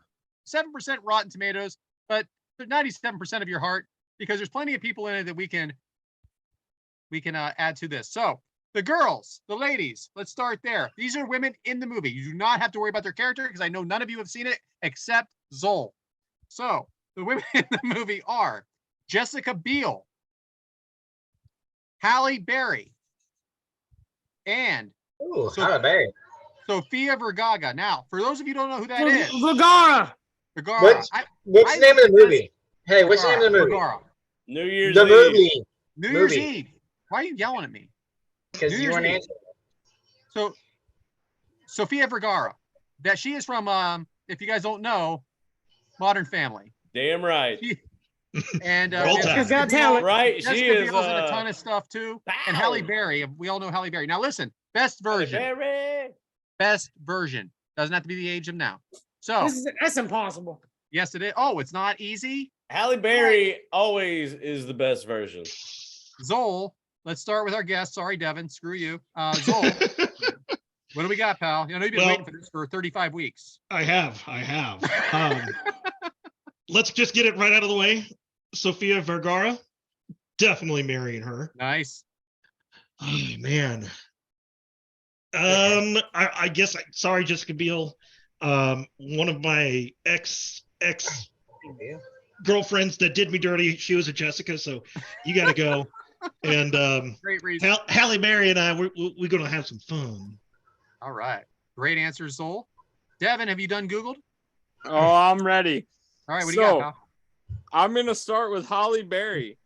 7% Rotten Tomatoes, but 97% of your heart, because there's plenty of people in it that we can add to this. So the girls, the ladies, let's start there. These are women in the movie. You do not have to worry about their character because I know none of you have seen it except Zoel. So the women in the movie are Jessica Biel, Halle Berry, and Ooh, So- Halle Berry. Sofia Vergara. Now, for those of you who don't know who that is, Vergara. Vergara. What's- What's the name of the movie? Hey, what's the name of the movie? Vergara. New Year's The Eve. movie. New Year's Movie. Eve. Why are you yelling at me? Because New you Year's want to Eve. answer. So, Sofia Vergara. That she is from, if you guys don't know, Modern Family. Damn right. And Roll Jessica Tide. She's got Biel- talent. Right? She Jessica is. Biel's in a ton of stuff too. And Halle Berry. We all know Halle Berry. Now listen, best version. Berry. Best version. Doesn't have to be the age of now. So, That's impossible. yes, it is. Oh, it's not easy. Halle Berry always is the best version. Zoel, let's start with our guest. Sorry, Devyn. Screw you. Zoel, what do we got, pal? I know you've been Well- waiting for this for 35 weeks. I have. Let's just get it right out of the way. Sofia Vergara, definitely marrying her. Nice. Oh man. I guess sorry, Jessica Biel. One of my ex girlfriends that did me dirty. She was a Jessica, so you got to go. And Great reason. Halle Berry and I, we're gonna have some fun. All right. Great answer, Zoel. Devyn, have you done Googled? Oh, I'm ready. All right. What do you got, So, pal? I'm going to start with Halle Berry.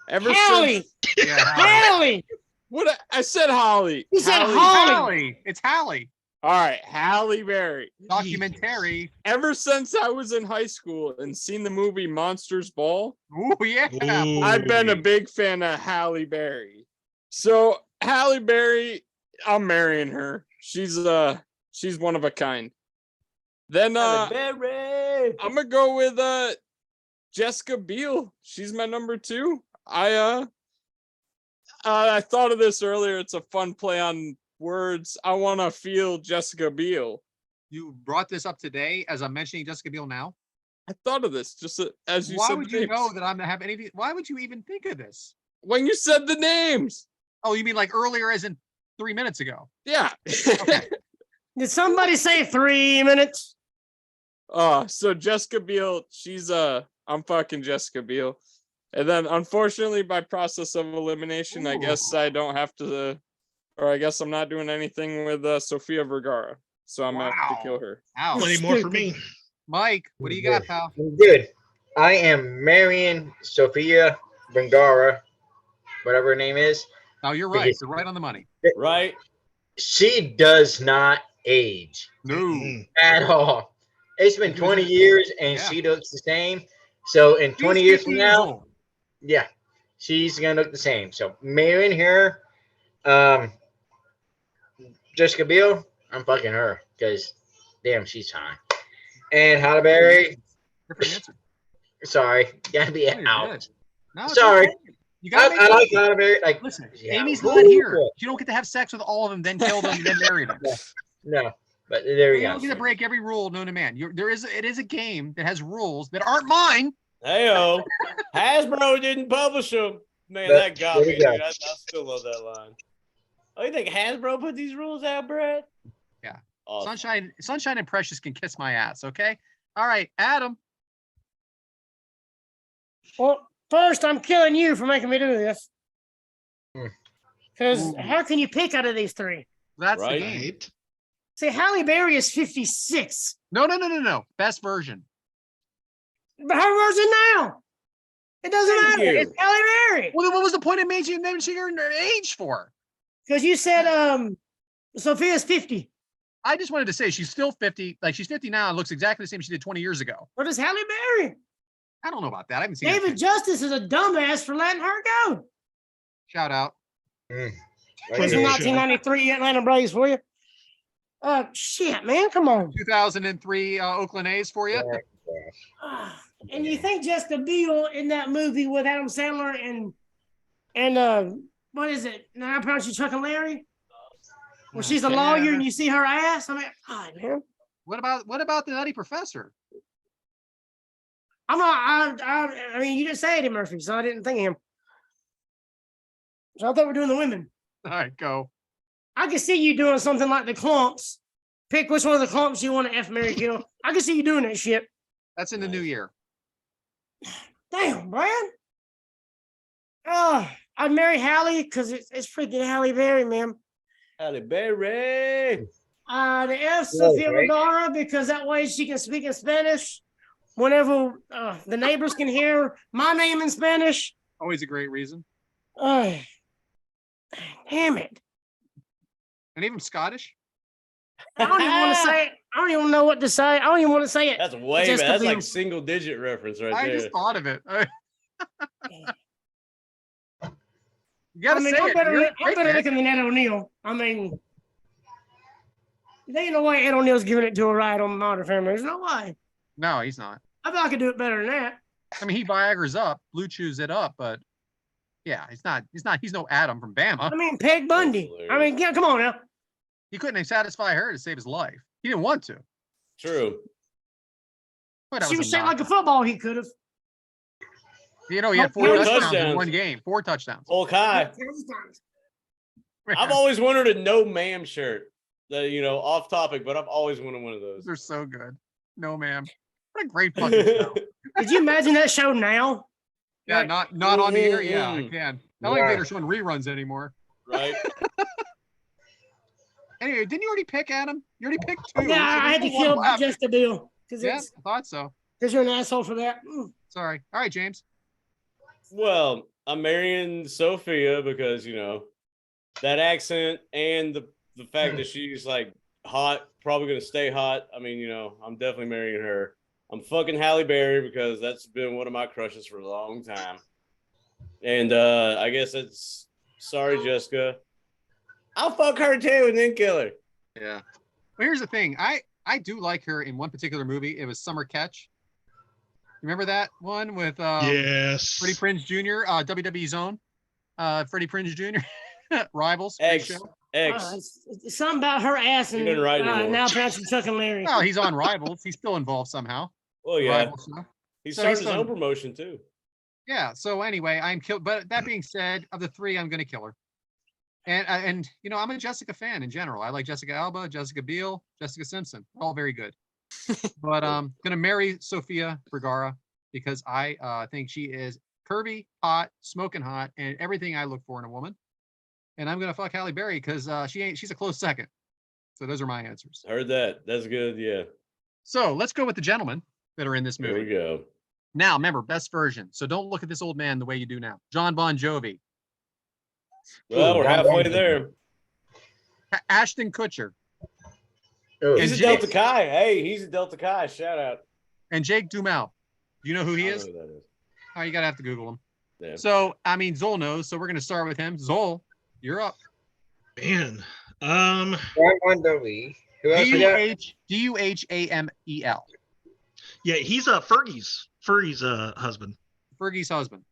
Ever Halle. since Yeah, Halle. Halle. what I said, Holly. You said Halle. Holly. Halle. It's Halle. All right, Halle Berry. Documentary. Ever since I was in high school and seen the movie Monsters Ball, Oh yeah. Ooh. I've been a big fan of Halle Berry. So Halle Berry, I'm marrying her. She's one of a kind. Then Halle Berry. I'm gonna go with Jessica Biel. She's my number 2. I thought of this earlier. It's a fun play on words. I want to feel Jessica Biel. You brought this up today as I'm mentioning Jessica Biel now. I thought of this just as you Why said. would you James. know that I'm gonna have anything? Why would you even think of this? when you said the names. Oh, you mean like earlier, as in 3 minutes ago? Yeah. Okay. Did somebody say 3 minutes? So Jessica Biel, she's I'm fucking Jessica Biel. And then unfortunately by process of elimination, I guess I don't have to or I guess I'm not doing anything with Sofia Vergara. So I'm gonna have to kill her. Ouch. Plenty more for me. Mike, what do you got, pal? Dude, I am marrying Sofia Vergara, whatever her name is. No, you're right. You're right on the money. Right? She does not age No. at all. It's been 20 years and she looks the same. So in 20 years from now, yeah, she's gonna look the same. So marrying her, Jessica Biel, I'm fucking her because damn, she's fine. And Halle Berry, Different answer. sorry, gotta be No, you're out. good. No, it's Sorry. okay. You gotta I like Halle Berry. Like, listen, yeah. Amy's not here. You don't get to have sex with all of them, then kill them, and then marry them. No, but there we You go. don't get to break every rule known to man. It is a game that has rules that aren't mine. Heyo. Hasbro didn't publish them. Man, But that got there me, you go. dude. I still love that line. Oh, you think Hasbro put these rules out, Brett? Yeah. Awesome. Sunshine and Precious can kiss my ass, okay? All right, Adam. Well, first, I'm killing you for making me do this. Hmm. Because Ooh. how can you pick out of these three? That's Right. the game. Right. See, Halle Berry is 56. No. Best version. But her version now. It doesn't Thank matter. you. It's Halle Berry. Well, then what was the point of mentioning her age for? Because you said Sophia's 50. I just wanted to say she's still 50. Like she's 50 now and looks exactly the same she did 20 years ago. What is Halle Berry? I don't know about that. I haven't seen her David since. Justice is a dumbass for letting her go. Shout out. Mm. Was in 1993 Atlanta Braves for you? Shit, man, come on. 2003 Oakland A's for you. And you think Jessica Biel in that movie with Adam Sandler and what is it? Now I pronounce you Chuck and Larry? Where she's a lawyer and you see her ass? I mean, God, man. What about the Nutty Professor? I'm not. I mean, you didn't say Eddie Murphy, so I didn't think of him. So I thought we're doing the women. All right, go. I can see you doing something like the clumps. Pick which one of the clumps you want to F, Mary, kill. I can see you doing that shit. That's in the new year. Damn, Brad. I'd marry Halle because it's freaking Halle Berry, man. Halle Berry. The F Sofia Vergara because that way she can speak in Spanish whenever the neighbors can hear my name in Spanish. Always a great reason. Damn it. And even Scottish. I don't even want to say it. I don't even know what to say. I don't even want to say it. That's way Just bad. That's to like be- single digit reference right I there. just thought of it. You I gotta mean, say I'm it. better, You're I'm better looking than Ed O'Neill. I mean, there ain't no way Ed O'Neill's giving it to a ride on Modern Family. There's no way. No, he's not. I thought I could do it better than that. I mean, he Viagra's up, Blue Chews it up, but yeah, he's no Adam from Bama. I mean, Peg Bundy. I mean, yeah, come on now. He couldn't satisfy her to save his life. He didn't want to. True. Boy, that She was a shaped like a knockout. football. He could have. You know, he had four Four touchdowns in touchdowns. one game. 4 touchdowns. Hulk High. I've always wanted a no ma'am shirt. That off topic, but I've always wanted one of those. They're so good. No, ma'am. What a great fucking show. Could you imagine that show now? Yeah, not on the air. Yeah, I Mhm. can. Not like they're showing reruns anymore. Right? Anyway, didn't you already pick Adam? You already picked 2. Yeah, I had to kill Jessica Biel because Yeah, I thought so. you're an asshole for that. Sorry. All right, James. Well, I'm marrying Sophia because that accent and the fact that she's like hot, probably gonna stay hot. I mean, I'm definitely marrying her. I'm fucking Halle Berry because that's been one of my crushes for a long time. And I guess it's sorry, Jessica. I'll fuck her too and then kill her. Yeah. Well, here's the thing. I do like her in one particular movie. It was Summer Catch. Remember that one with Yes. Freddie Prinze Jr., WWE Zone? Freddie Prinze Jr. Rivals. X. Show. It's something about her ass and He doesn't write anymore. now pronouncing Chuck and Larry. Well, he's on Rivals. He's still involved somehow. Well, yeah. Rivals, huh? He's So starting he's his done- own promotion too. Yeah. So anyway, I'm killed. But that being said, of the three, I'm gonna kill her. And you know, I'm a Jessica fan in general. I like Jessica Alba, Jessica Biel, Jessica Simpson. All very good. But gonna marry Sofia Vergara because I think she is curvy, hot, smoking hot, and everything I look for in a woman. And I'm gonna fuck Halle Berry because she's a close second. So those are my answers. Heard that. That's good. Yeah. So let's go with the gentlemen that are in this Here movie. we go. Now, remember, best version. So don't look at this old man the way you do now. John Bon Jovi, Well, we're halfway there. Ashton Kutcher, Oh, He's a Delta Chi. Hey, he's a Delta Chi. Shout out. and Jake Duhamel. Do you know who he I don't is? know who that is. Oh, you gotta have to Google him. Yeah. So, I mean, Zoel knows. So we're gonna start with him. Zoel, you're up. Man. John Bon Jovi. Who else we got? Duhamel. Yeah, he's Fergie's husband. Fergie's husband.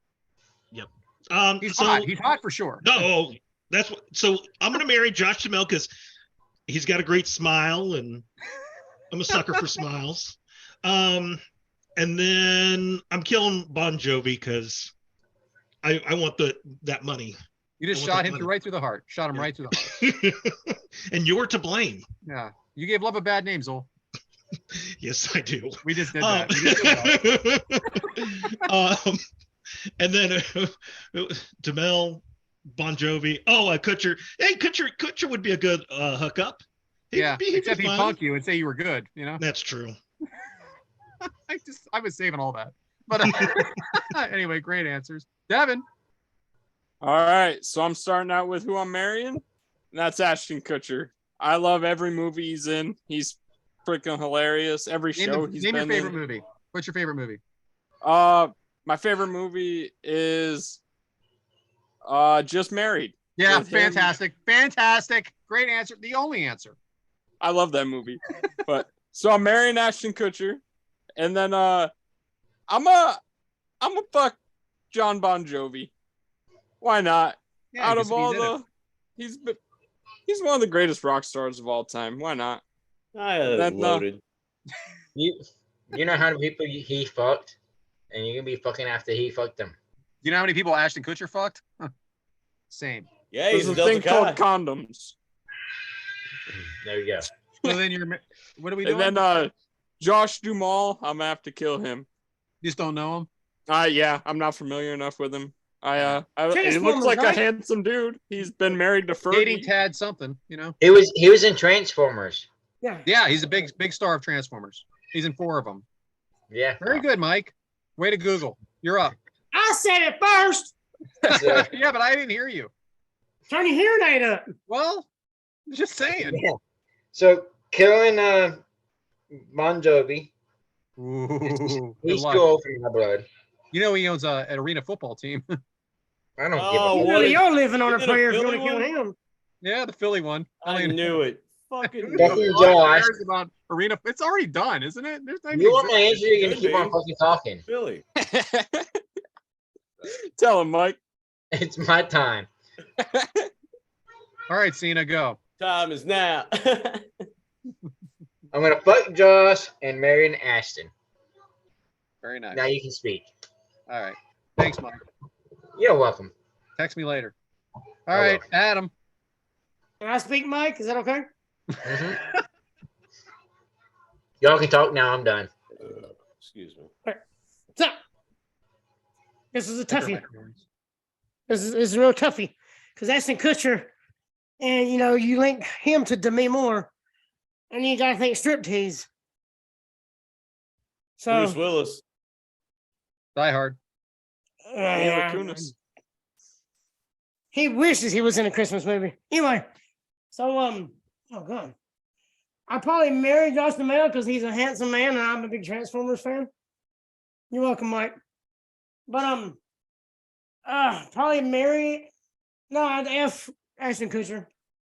He's so hot. He's hot for sure. no, that's what. So I'm gonna marry Josh Duhamel because he's got a great smile, and I'm a sucker for smiles. And then I'm killing Bon Jovi because I want that money. You just I want shot that him money. right through the heart. Shot him right through the heart. And you're to blame. Yeah. You gave love a bad name, Zoel. Yes, I do. We just did that. We just did that. And then Duhamel, Bon Jovi. Oh, Kutcher. Hey, Kutcher would be a good hookup. Yeah. He'd be Except he'd fun. punk you and say you were good, you know? That's true. I was saving all that. But anyway, great answers. Devyn. All right, so I'm starting out with who I'm marrying, and that's Ashton Kutcher. I love every movie he's in. He's freaking hilarious. Every show he's name your been favorite in. movie. What's your favorite movie? My favorite movie is Just Married. Yeah, With him. fantastic. Fantastic. Great answer. The only answer. I love that movie. But so I'm marrying Ashton Kutcher, and then I'm a fuck John Bon Jovi. Why not? Yeah, Out because of all he's in the, he's one of the greatest rock stars of all time. Why not? Then, Loaded. You know how many people he fucked, and you're gonna be fucking after he fucked them. You know how many people Ashton Kutcher fucked? Huh. Same. Yeah, There's he's a a Delta thing called Chi. condoms. There you go. So then what are we doing? And then Josh Duhamel, I'm gonna have to kill him. You just don't know him? Yeah, I'm not familiar enough with him. He Transformers, looks like right? a handsome dude. He's been married to Dating Fergie. Tad something, you know? He was in Transformers. Yeah. Yeah, he's a big star of Transformers. He's in 4 of them. Yeah. Very good, Mike. Way to Google. You're up. I said it first. So, Yeah, but I didn't hear you. Turn your hearing aid up. Well, just saying. Yeah. So killing Bon Jovi. Ooh, good He's luck. too old for my blood. You know he owns an arena football team. I don't Oh, give a You know what? you're living on a Is it a prayer if you Philly want to kill one? him. Yeah, the Philly one. I knew it. Fucking Fucking knew it. Josh. Cares about arena. It's already done, isn't it? There's not you want my even answer? You're gonna Could keep be. on fucking talking. Philly. Tell him, Mike. It's my time. All right, Cena, go. Time is now. I'm gonna fuck Josh and marry an Ashton. Very nice. Now you can speak. All right. Thanks, Mike. You're welcome. Text me later. All I right, will. Adam. Can I speak, Mike? Is that okay? Mhm. Y'all can talk now. I'm done. Excuse me. So, this is a toughie. This is a real toughie. Because Ashton Kutcher, and you link him to Demi Moore, and you gotta think striptease. So Bruce Willis. Die Hard. Mila Kunis. he wishes he was in a Christmas movie. Anyway, so oh god. I probably marry Josh Duhamel because he's a handsome man and I'm a big Transformers fan. You're welcome, Mike. But probably marry. No, I'd F Ashton Kutcher.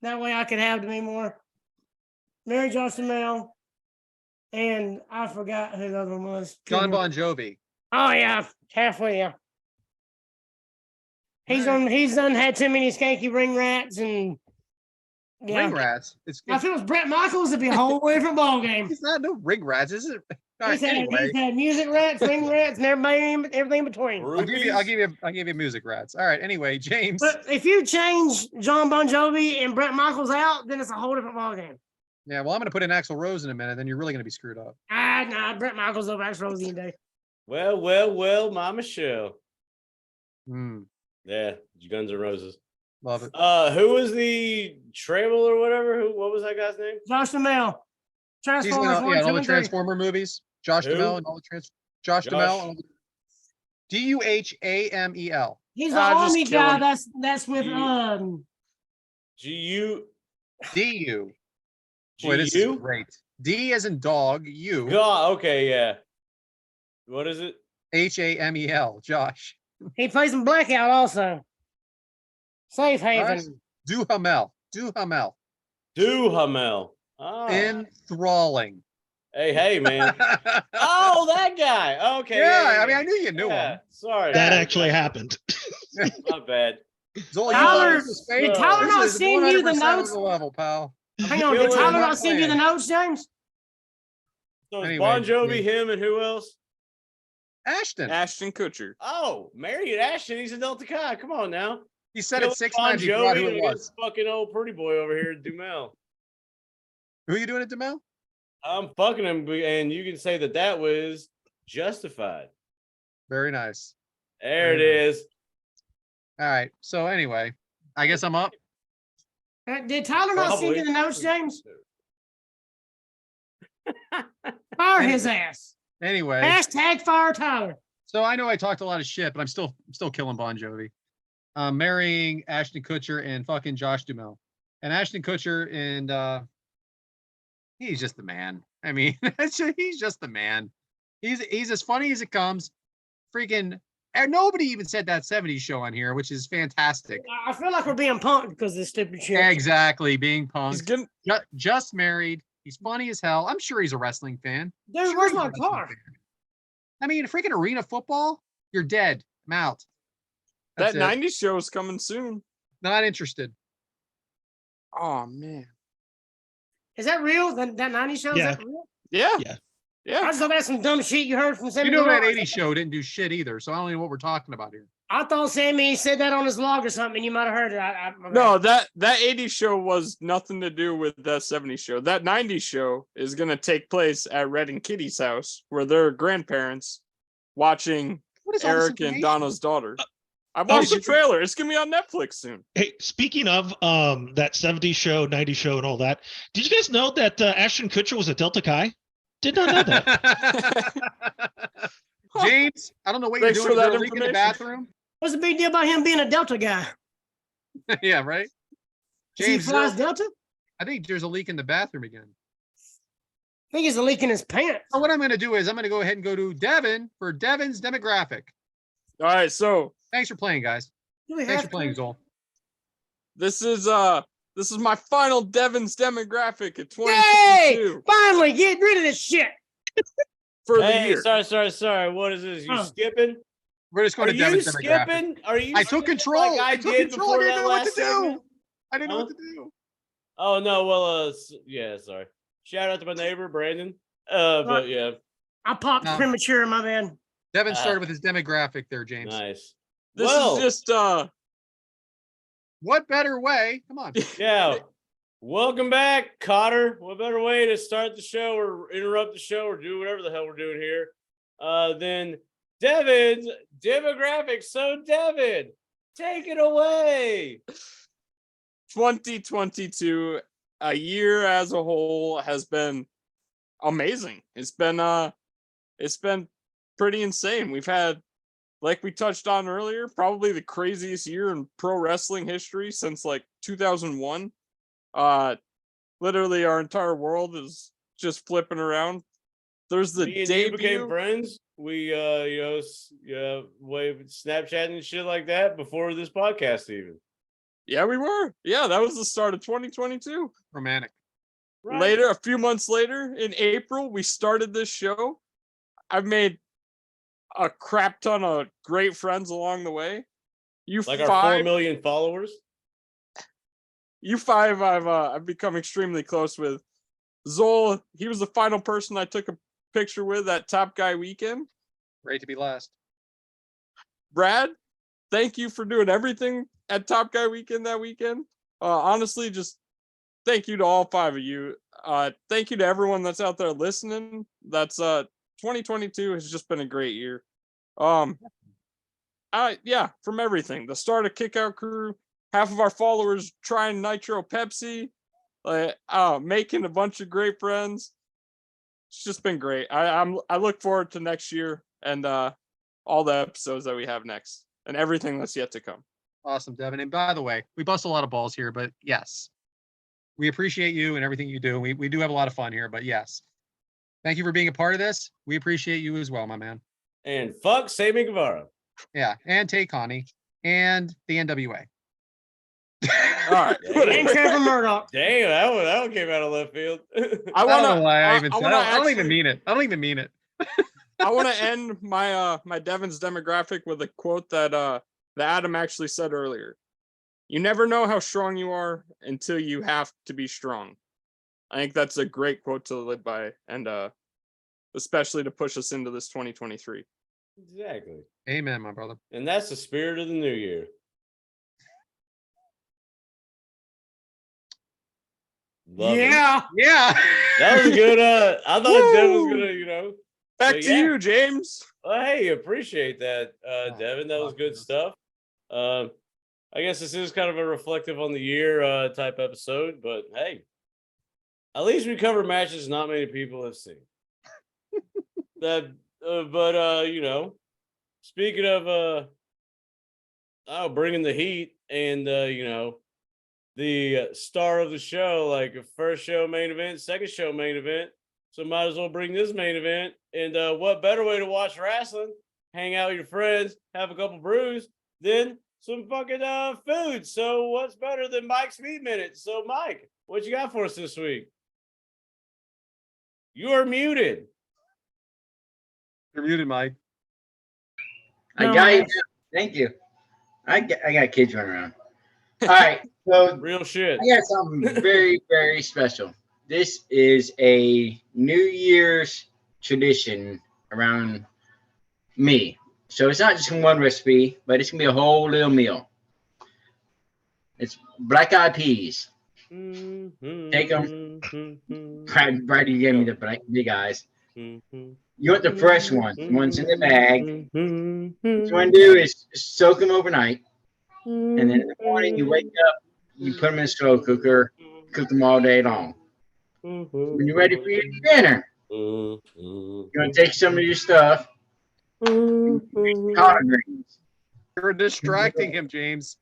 That way I could have Demi Moore. Marry Josh Duhamel. And I forgot who the other one was. John Bon Jovi. Oh yeah, halfway, yeah. He's Alright. he's done had too many skanky ring rats and yeah. Ring rats. Now, if it was Brett Michaels, it'd be a whole different ball game. It's not no ring rats, is it? All right, anyway, he's had music rats, ring rats, and everything in between. I'll give you music rats. All right. Anyway, James. But if you change John Bon Jovi and Brett Michaels out, then it's a whole different ballgame. Yeah, well, I'm going to put in Axl Rose in a minute. Then you're really going to be screwed up. Nah, Brett Michaels over Axl Rose any day. Well, Mama Michelle. Yeah, Guns N' Roses. Love it. Who was the Trammell or whatever? What was that guy's name? Josh Duhamel. Transformers He's in all the Transformer movies. Josh Duhamel and all the Josh Duhamel. Duhamel. He's the army guy that's with GU. DU. Boy, this is great. D as in dog, U. God, okay, yeah. What is it? Hamel. Josh. He plays in Blackout also. Safe Haven. Duhamel. Oh. Enthralling. Hey, man. Oh, that guy. Okay. Yeah, I mean, I knew you knew him. Sorry. That actually happened. Not bad. Zoel, Did Tyler not send you the notes? Level, pal. Hang on, did Tyler not send you the notes, James? So it's Bon Jovi, him, and who else? Ashton Kutcher. Oh, married Ashton. He's a Delta Chi. Come on now. He said it 6 times. He forgot who it was. Fucking old pretty boy over here, Dumel. Who are you doing at Dumel? I'm fucking him, and you can say that was justified. Very nice. There it is. All right. So anyway, I guess I'm up. Did Tyler not send you the notes, James? Fire his ass. Anyway. Hashtag fire Tyler. So I know I talked a lot of shit, but I'm still killing Bon Jovi. Marrying Ashton Kutcher and fucking Josh Duhamel. And Ashton Kutcher and he's just the man. I mean, he's just the man. He's as funny as it comes. Freaking nobody even said that 70s show on here, which is fantastic. I feel like we're being punked because of this stupid shit. Exactly, being punked. Just married. He's funny as hell. I'm sure he's a wrestling fan. Dude, where's my car? I mean, freaking arena football, you're dead. I'm out. That 90s show is coming soon. Not interested. Oh, man. Is that real? That 90s show? Yeah. Is that real? Yeah. I just thought that's some dumb shit you heard from Sammy. You know that 80s show didn't do shit either, so I don't know what we're talking about here. I thought Sammy said that on his vlog or something. You might have heard it. No, that 80s show was nothing to do with that 70s show. That 90s show is going to take place at Red and Kitty's house, where their grandparents watching Eric and Donna's daughter. I watched the trailer. It's going to be on Netflix soon. Hey, speaking of that 70s show, 90s show, and all that, did you guys know that Ashton Kutcher was a Delta Chi? Did not know that. James, I don't know what you're doing. Is there a leak in the bathroom? What's the big deal about him being a Delta guy? Yeah, right? James, he flies Delta? I think there's a leak in the bathroom again. I think there's a leak in his pants. So what I'm going to do is I'm going to go ahead and go to Devyn for Devyn's demographic. All right, so thanks for playing, guys. Thanks for playing, Zoel. This is my final Devyn's demographic at 2022. Yay! Finally, get rid of this shit. For the year. Sorry. What is this? You skipping? We're just going to Devyn's demographic. Are you? I took control. Like I took control. I didn't know what to do. I didn't know what to do. Oh no. Well, yeah. Sorry. Shout out to my neighbor Brandon. But yeah. I popped premature, my man. Devyn started with his demographic there, James. Nice. This is just what better way? Come on. Yeah. Welcome back, Cotter. What better way to start the show or interrupt the show or do whatever the hell we're doing here than Devyn's demographic. So, Devyn, take it away. 2022, a year as a whole, has been amazing. It's been pretty insane. We've had, like we touched on earlier, probably the craziest year in pro wrestling history since like 2001. Literally our entire world is just flipping around. There's the debut. You became friends. We wave Snapchat and shit like that before this podcast even. Yeah, we were. Yeah, that was the start of 2022. Romantic. Right. Later, a few months later, in April, we started this show. I've made a crap ton of great friends along the way. You like five, our 4 million followers. You five, I've become extremely close with. Zoel, he was the final person I took a picture with at Top Guy Weekend. Great to be last. Brad, thank you for doing everything at Top Guy Weekend that weekend. Honestly, just thank you to all 5 of you. Thank you to everyone that's out there listening. That's 2022 has just been a great year. From everything. The start of Kickout Crew, half of our followers trying Nitro Pepsi, making a bunch of great friends. It's just been great. I look forward to next year and all the episodes that we have next and everything that's yet to come. Awesome, Devyn. And by the way, we bust a lot of balls here, but yes, we appreciate you and everything you do. We do have a lot of fun here, but yes, thank you for being a part of this. We appreciate you as well, my man. And fuck Sammy Guevara. Yeah, and Tay Connie and the NWA. All right. And Trevor Murdoch. Damn, that one came out of left field. I don't know why I don't even mean it. I don't even mean it. I want to end my my Devyn's demographic with a quote that Adam actually said earlier. You never know how strong you are until you have to be strong. I think that's a great quote to live by, and especially to push us into this 2023. Exactly. Amen, my brother. And that's the spirit of the new year. Love it. Yeah. That was good. I thought Devin was gonna, Back but to you, James. Well, hey, appreciate that, Devin. That was good stuff. I guess this is kind of a reflective on the year type episode, but hey, at least we covered matches not many people have seen. Speaking of bringing the heat and the star of the show, like a first show main event, second show main event. So might as well bring this main event. And what better way to watch wrestling? Hang out with your friends, have a couple brews, then some fucking food. So what's better than Mike's Meat Minute? So Mike, what you got for us this week? You are muted. You're muted, Mike. I got you. Thank you. I got kids running around. All right. So Real shit. I got something very, very special. This is a New Year's tradition around me. So it's not just one recipe, but it's going to be a whole little meal. It's black eyed peas. Take them. Brady gave me the big eyes. You want the fresh ones, the ones in the bag. What you want to do is soak them overnight. And then in the morning, you wake up, you put them in a slow cooker, cook them all day long. When you're ready for your dinner, you're going to take some of your stuff, collard greens. You're distracting him, James.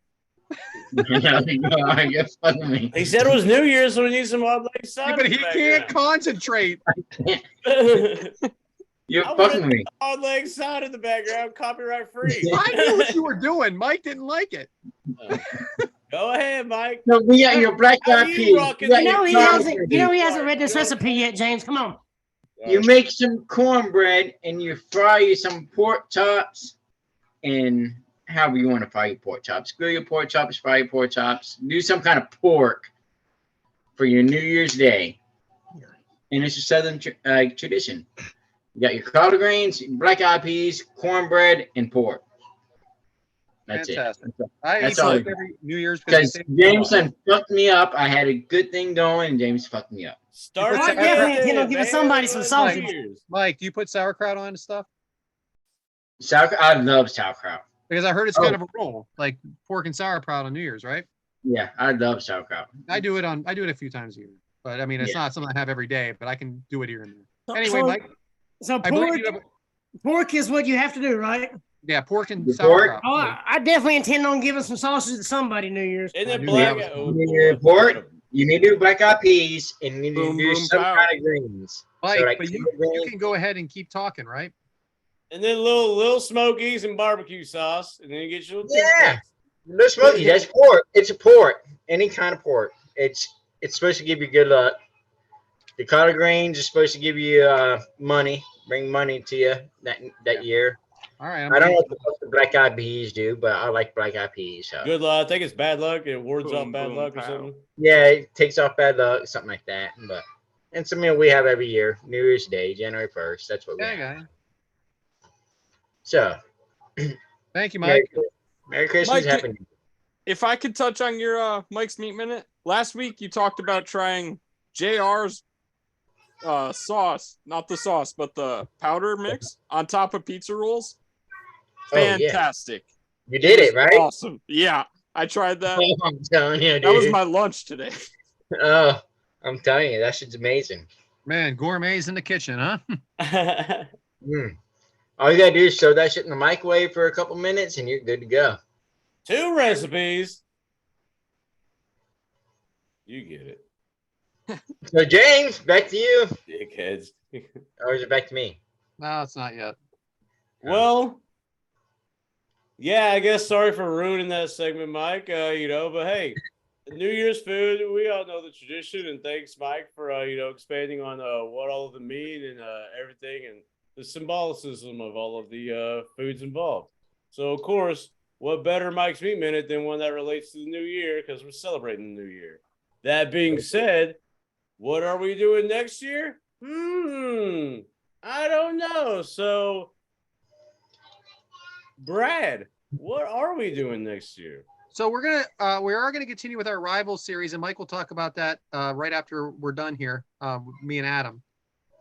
You're fucking me. He said it was New Year's, so we need some odd leg side. Yeah, but he can't concentrate. You're fucking me. Odd leg side in the background, copyright free. I knew what you were doing. Mike didn't like it. Go ahead, Mike. No, we got your black eyed peas. You know he hasn't read this recipe yet, James. Come on. You make some cornbread and you fry you some pork chops, and however you want to fry your pork chops. Grill your pork chops, fry your pork chops. Do some kind of pork for your New Year's Day. And it's a Southern tradition. You got your collard greens, black eyed peas, cornbread, and pork. That's Fantastic. it. I eat all. every New Year's Because Jameson fucked me up. I had a good thing going, and James fucked me up. Start Mike, give somebody some sausage. Mike, do you put sauerkraut on and stuff? Sauerkraut. I love sauerkraut. Because I heard it's kind of a rule, like pork and sauerkraut on New Year's, right? Yeah, I love sauerkraut. I do it a few times a year, but I mean, it's not something I have every day, but I can do it here and there. Anyway, Mike. So I believe you have pork is what you have to do, right? Yeah, pork and Pork? sauerkraut. Oh, I definitely intend on giving some sausage to somebody New Year's. And then I black. Pork. You need to do black eyed peas, and you need Boom, to do boom, some pow. kind of greens. Mike, So, like, but you can go ahead and keep talking, right? And then little smokies and barbecue sauce, and then you get your Yeah. No smoky. That's pork. It's a pork. Any kind of pork. It's supposed to give you good luck. The collard greens are supposed to give you money, bring money to you that year. All right. I don't know what the black eyed peas do, but I like black eyed peas. So. Good luck. I think it's bad luck. It wards Boom, off bad boom, luck or pow. something. Yeah, it takes off bad luck, something like that. But It's a meal we have every year, New Year's Day, January 1st. That's what we have. Okay. So, Thank you, Mike. Merry Christmas, Mike, Happy New Year. If I could touch on your Mike's Meat Minute, last week you talked about trying JR's sauce, not the sauce, but the powder mix on top of pizza rolls. Fantastic. You did it, right? Awesome. Yeah, I tried that. Oh, I'm telling you, dude. That was my lunch today. Oh, I'm telling you, that shit's amazing. Man, gourmets in the kitchen, huh? All you gotta do is throw that shit in the microwave for a couple minutes and you're good to go. 2 recipes. You get it. So James, back to you. Dickheads. Or is it back to me? No, it's not yet. Well, yeah, I guess sorry for ruining that segment, Mike. But hey, New Year's food, we all know the tradition, and thanks, Mike, for expanding on what all of the meat and everything and the symbolicism of all of the foods involved. So, of course, what better Mike's Meat Minute than one that relates to the new year, because we're celebrating the new year. That being said, what are we doing next year? I don't know. So, Brad, what are we doing next year? So we are gonna continue with our Rival series, and Mike will talk about that right after we're done here, me and Adam.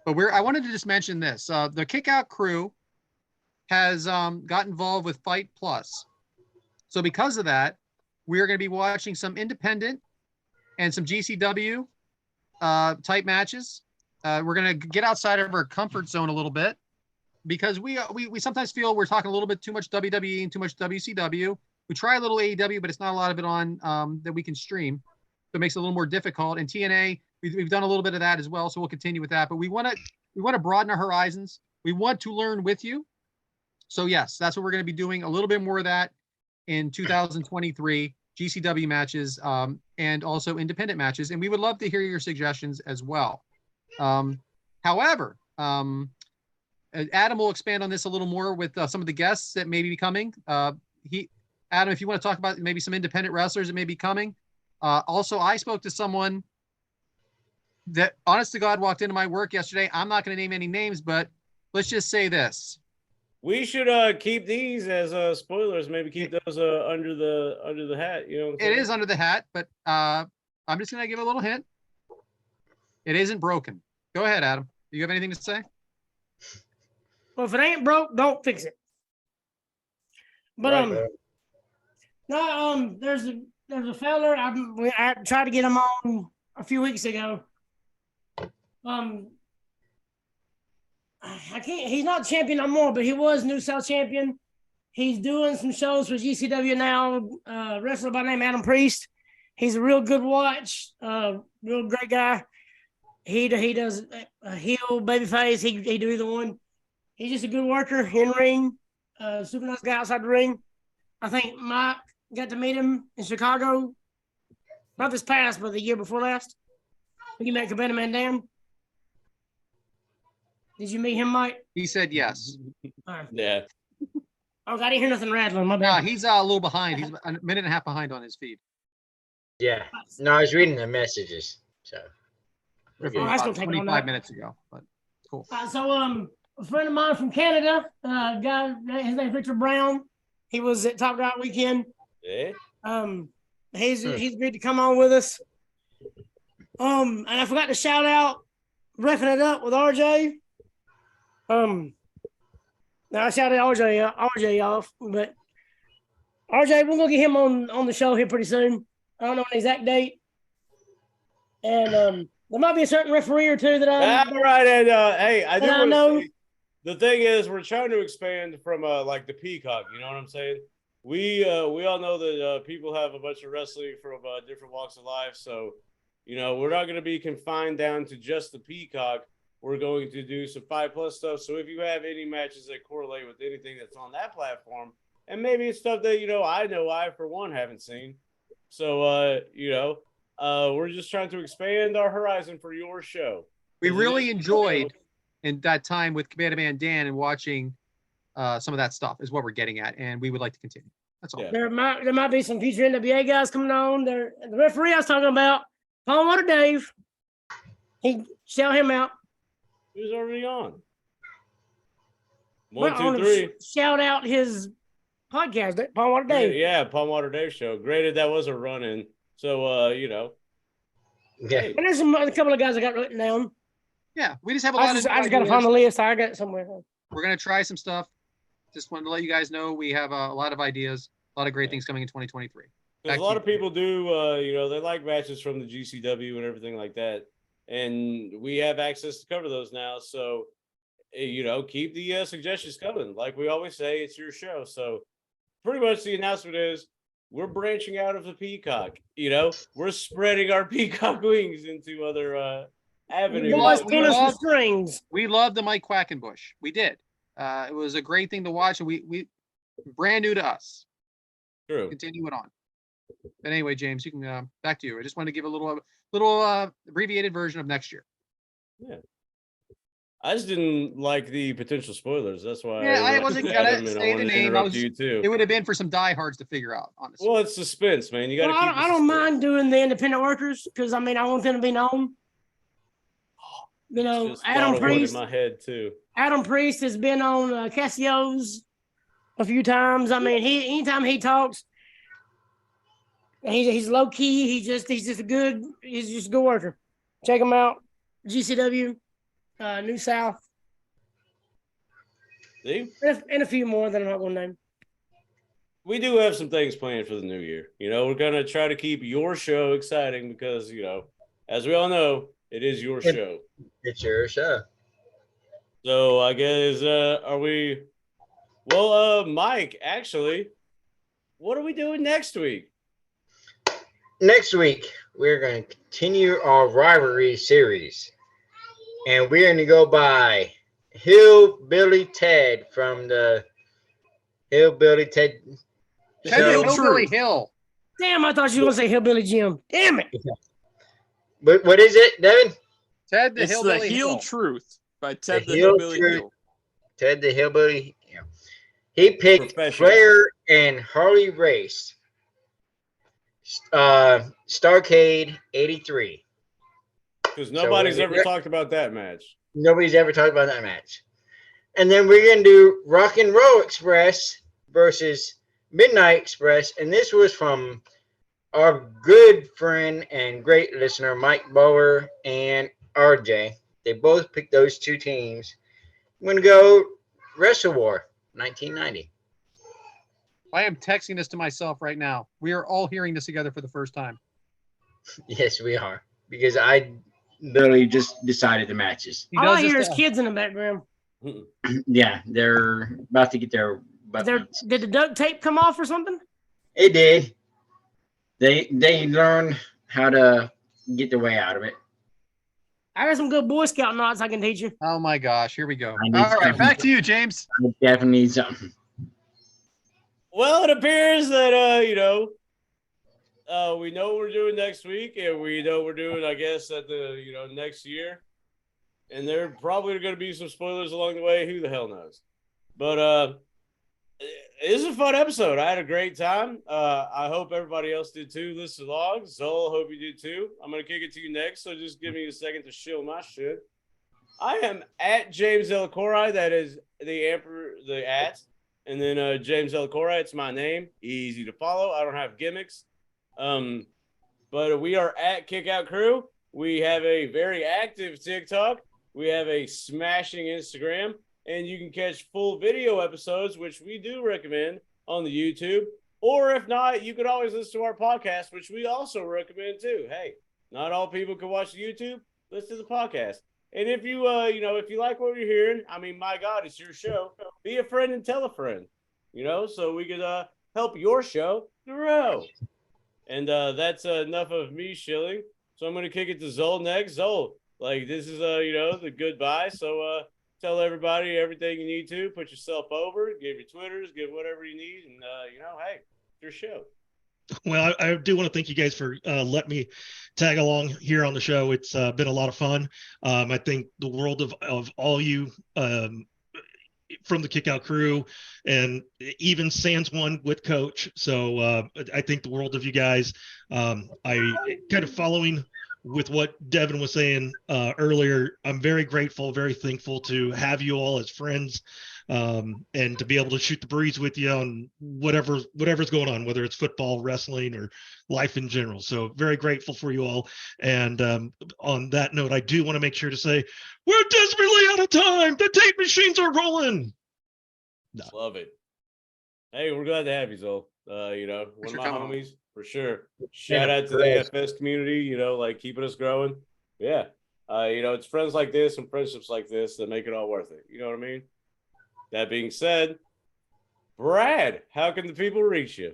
But I wanted to just mention this: the Kickout crew has got involved with Fight Plus. So because of that, we are going to be watching some independent and some GCW type matches. We're going to get outside of our comfort zone a little bit because we sometimes feel we're talking a little bit too much WWE and too much WCW. We try a little AEW, but it's not a lot of it on that we can stream. So it makes it a little more difficult. And TNA, we've done a little bit of that as well, so we'll continue with that. But we want to broaden our horizons. We want to learn with you. So yes, that's what we're going to be doing. A little bit more of that in 2023, GCW matches and also independent matches. And we would love to hear your suggestions as well. However, Adam will expand on this a little more with some of the guests that may be coming. Adam, if you want to talk about maybe some independent wrestlers that may be coming. Also, I spoke to someone that, honest to God, walked into my work yesterday. I'm not going to name any names, but let's just say this. We should keep these as spoilers. Maybe keep those under the hat. It is under the hat, but I'm just going to give a little hint. It isn't broken. Go ahead, Adam. Do you have anything to say? Well, if it ain't broke, don't fix it. But there's a fella I tried to get him on a few weeks ago. I can't. He's not champion no more, but he was New South champion. He's doing some shows for GCW now. Wrestler by the name Adam Priest. He's a real good watch. Real great guy. He does a heel, babyface. He do either one. He's just a good worker in ring. Super nice guy outside the ring. I think Mike got to meet him in Chicago. Not this past, but the year before last. He met Cabana Man Dan. Did you meet him, Mike? He said yes. Yeah. Oh, I didn't hear nothing rattling. My bad. No, he's a little behind. He's a minute and a half behind on his feed. Yeah. No, I was reading the messages. So. That's gonna take 25 minutes ago, but cool. So a friend of mine from Canada, guy, his name's Richard Brown. He was at Top Guy Weekend. Yeah. He's agreed to come on with us. And I forgot to shout out Reffing It Up with RJ. Now I shouted RJ off, but RJ, we're gonna get him on the show here pretty soon. I don't know an exact date. And there might be a certain referee or two that All right, and hey, I do want to know. say, the thing is, we're trying to expand from like the Peacock. You know what I'm saying? We all know that people have a bunch of wrestling from different walks of life. So, we're not going to be confined down to just the Peacock. We're going to do some 5+ stuff. So if you have any matches that correlate with anything that's on that platform, and maybe it's stuff that I for one haven't seen. So we're just trying to expand our horizon for your show. We really enjoyed in that time with Cabana Man Dan and watching some of that stuff is what we're getting at, and we would like to continue. That's all. Yeah. There might be some future NWA guys coming on. The referee I was talking about, Paul Water Dave. He shout him out. He was already on. Well, One, I two, wanna three. Shout out his podcast, Palm Water Day. Yeah, Palm Water Dave show. Granted, that was a run-in. So, Yeah. hey, And there's a couple of guys I got written down. Yeah, we just have a lot I just of. got to find the list. I got it somewhere. We're gonna try some stuff. Just wanted to let you guys know we have a lot of ideas, a lot of great things coming in 2023. because a lot of people do, they like matches from the GCW and everything like that. And we have access to cover those now. So, keep the suggestions coming. Like we always say, it's your show. So pretty much the announcement is we're branching out of the Peacock. We're spreading our Peacock wings into other avenues. Strings. We love the Mike Quackenbush. We did. It was a great thing to watch, and we brand new to us. True. Continue it on. But anyway, James, you can back to you. I just wanted to give a little abbreviated version of next year. Yeah. I just didn't like the potential spoilers. That's why. Yeah, I wasn't gonna say the name. You too. It would have been for some diehards to figure out, honestly. Well, it's suspense, man. You got to. Well, I don't mind doing the independent workers because I want them to be known. Adam Priest. In my head too. Adam Priest has been on Cassio's a few times. Anytime he talks, he's low key. He's just a good worker. Check him out. GCW, New South. See? And a few more that I'm not going to name. We do have some things planned for the new year. We're going to try to keep your show exciting because, as we all know, it is your show. It's your show. So I guess, are we? Well, Mike, actually, what are we doing next week? Next week, we're going to continue our Rivalry Series. And we're going to go by Hillbilly Ted from the Hillbilly Ted. Hillbilly Hill. Damn, I thought you were going to say Hillbilly Jim. Damn it. But what is it, Devyn? Ted the It's Hillbilly the Heel Hill. Truth by Ted the Hillbilly Hill. Ted the Hillbilly. Yeah. He picked Flair and Harley Race. Starcade 83. Because nobody's ever talked about that match. Nobody's ever talked about that match. And then we're going to do Rock and Roll Express versus Midnight Express. And this was from our good friend and great listener, Mike Bower and RJ. They both picked those two teams. I'm going to go Wrestle War 1990. I am texting this to myself right now. We are all hearing this together for the first time. Yes, we are. Because I literally just decided the matches. All I hear is kids in the background. Yeah, they're about to get their buttons. Did the duct tape come off or something? It did. They learned how to get their way out of it. I got some good Boy Scout knots I can teach you. Oh my gosh, here we go. I need All right, something. back to you, James. I definitely need something. Well, it appears that we know what we're doing next week, and we know what we're doing, I guess, at the next year. And there are probably going to be some spoilers along the way. Who the hell knows? But it was a fun episode. I had a great time. I hope everybody else did too. Listen along. Zoel, hope you did too. I'm going to kick it to you next, so just give me a second to shill my shit. I am at James Elcori. That is the at. And then James Elcori, it's my name. Easy to follow. I don't have gimmicks. But we are at Kickout Crew. We have a very active TikTok. We have a smashing Instagram. And you can catch full video episodes, which we do recommend on the YouTube. Or if not, you could always listen to our podcast, which we also recommend too. Hey, not all people can watch the YouTube. Listen to the podcast. And if you, if you like what you're hearing, my God, it's your show. Be a friend and tell a friend, so we could help your show grow. And that's enough of me shilling. So I'm going to kick it to Zoel next. Zoel, this is, the goodbye. So tell everybody everything you need to. Put yourself over. Give your Twitters. Give whatever you need. And, hey, it's your show. Well, I do want to thank you guys for letting me tag along here on the show. It's been a lot of fun. I think the world of all you from the Kickout Crew, and even Sans one with Coach. So I think the world of you guys. I kind of following with what Devyn was saying earlier, I'm very grateful, very thankful to have you all as friends, and to be able to shoot the breeze with you on whatever's going on, whether it's football, wrestling, or life in general. So very grateful for you all. And on that note, I do want to make sure to say we're desperately out of time. The tape machines are rolling. No. Love it. Hey, we're glad to have you, Zoel. One of my homies for sure. Shout out to the FS community, like keeping us growing. Yeah. It's friends like this and friendships like this that make it all worth it. You know what I mean? That being said, Brad, how can the people reach you?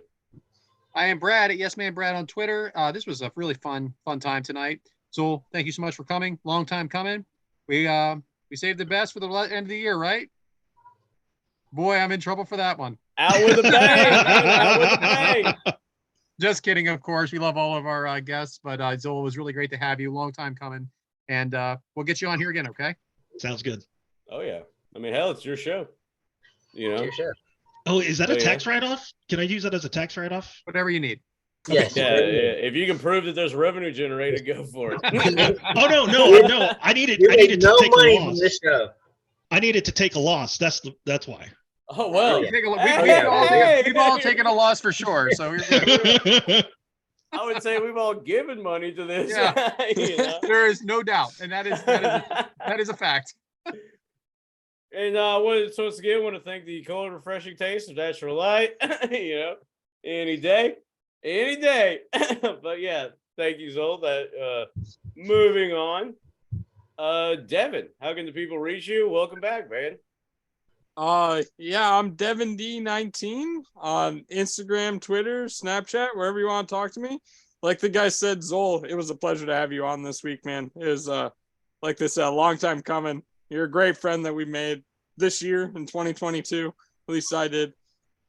I am Brad at Yes Man Brad on Twitter. This was a really fun time tonight. Zoel, thank you so much for coming. Long time coming. We saved the best for the end of the year, right? Boy, I'm in trouble for that one. Out with a bang! Out with a bang! Just kidding, of course. We love all of our guests, but Zoel, it was really great to have you. Long time coming. And we'll get you on here again, okay? Sounds good. Oh, yeah. I mean, hell, it's your show. It's your show. Oh, is that a tax write-off? Can I use that as a tax write-off? Whatever you need. Yes. Yeah. If you can prove that there's revenue generated, go for it. Oh no! I needed to take money a from loss. this show. I needed to take a loss. That's why. Oh well. We've all taken a loss for sure. So I would say we've all given money to this. Yeah. There is no doubt, and that is a fact. And once again, I want to thank the cold, refreshing taste of natural light. Any day. But yeah, thank you, Zoel. Moving on. Devyn, how can the people reach you? Welcome back, man. Yeah, I'm Devyn D19 on Instagram, Twitter, Snapchat, wherever you want to talk to me. Like the guy said, Zoel, it was a pleasure to have you on this week, man. It was like this a long time coming. You're a great friend that we made this year in 2022. At least I did.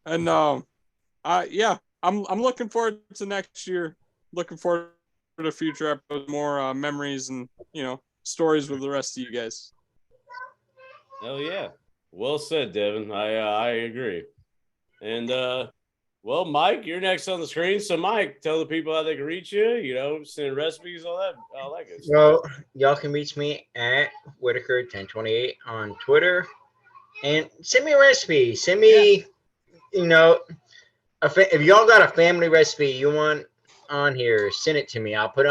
And yeah, I'm looking forward to next year. Looking forward to the future episodes, more memories and stories with the rest of you guys. Hell yeah. Well said, Devyn. I agree. And well, Mike, you're next on the screen. So Mike, tell the people how they can reach you, send recipes, all that good stuff. Well, y'all can reach me at Whitaker1028 on Twitter. And send me a recipe. Send me, if y'all got a family recipe you want on here, send it to me. I'll put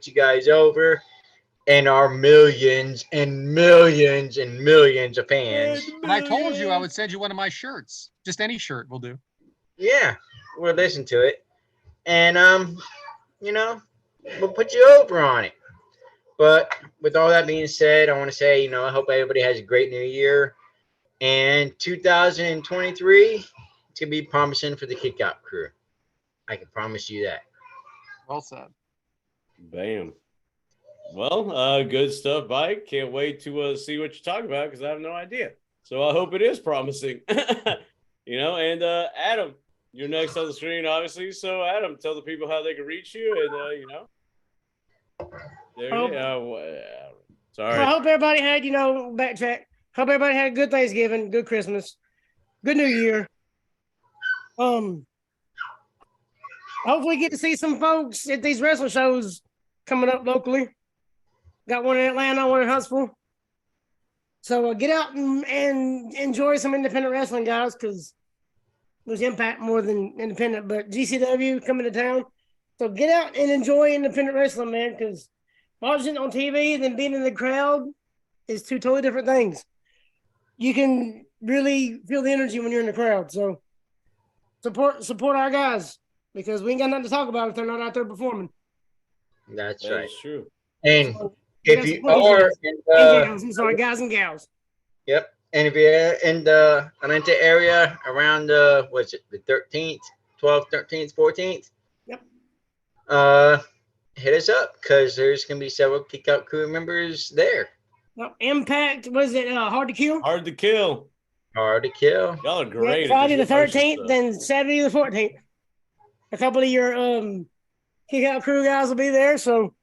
you guys over, and our millions and millions and millions of fans. And I told you I would send you one of my shirts. Just any shirt will do. Yeah, we'll listen to it. And, we'll put you over on it. But with all that being said, I want to say, I hope everybody has a great new year. And 2023, it's going to be promising for the Kickout crew. I can promise you that. Well said. Bam. Well, good stuff, Mike. Can't wait to see what you're talking about because I have no idea. So I hope it is promising. And Adam, you're next on the screen, obviously. So Adam, tell the people how they can reach you and, sorry. I hope everybody had, backtrack. Hope everybody had a good Thanksgiving, good Christmas, good New Year. Hopefully get to see some folks at these wrestling shows coming up locally. Got one in Atlanta, one in Huntsville. So get out and enjoy some independent wrestling, guys, because there's Impact more than independent, but GCW coming to town. So get out and enjoy independent wrestling, man, because watching it on TV and then being in the crowd is two totally different things. You can really feel the energy when you're in the crowd. So support our guys because we ain't got nothing to talk about if they're not out there performing. That's That right. is true. And if you are guys and gals. Yep. And if you're in the Atlanta area around the 13th, 12th, 13th, 14th? Yep. Hit us up because there's gonna be several Kickout crew members there. Well, Impact, was it Hard to Kill? Hard to kill. Hard to kill. Y'all are great. Friday the 13th, then Saturday the 14th. A couple of your Kickout crew guys will be there, so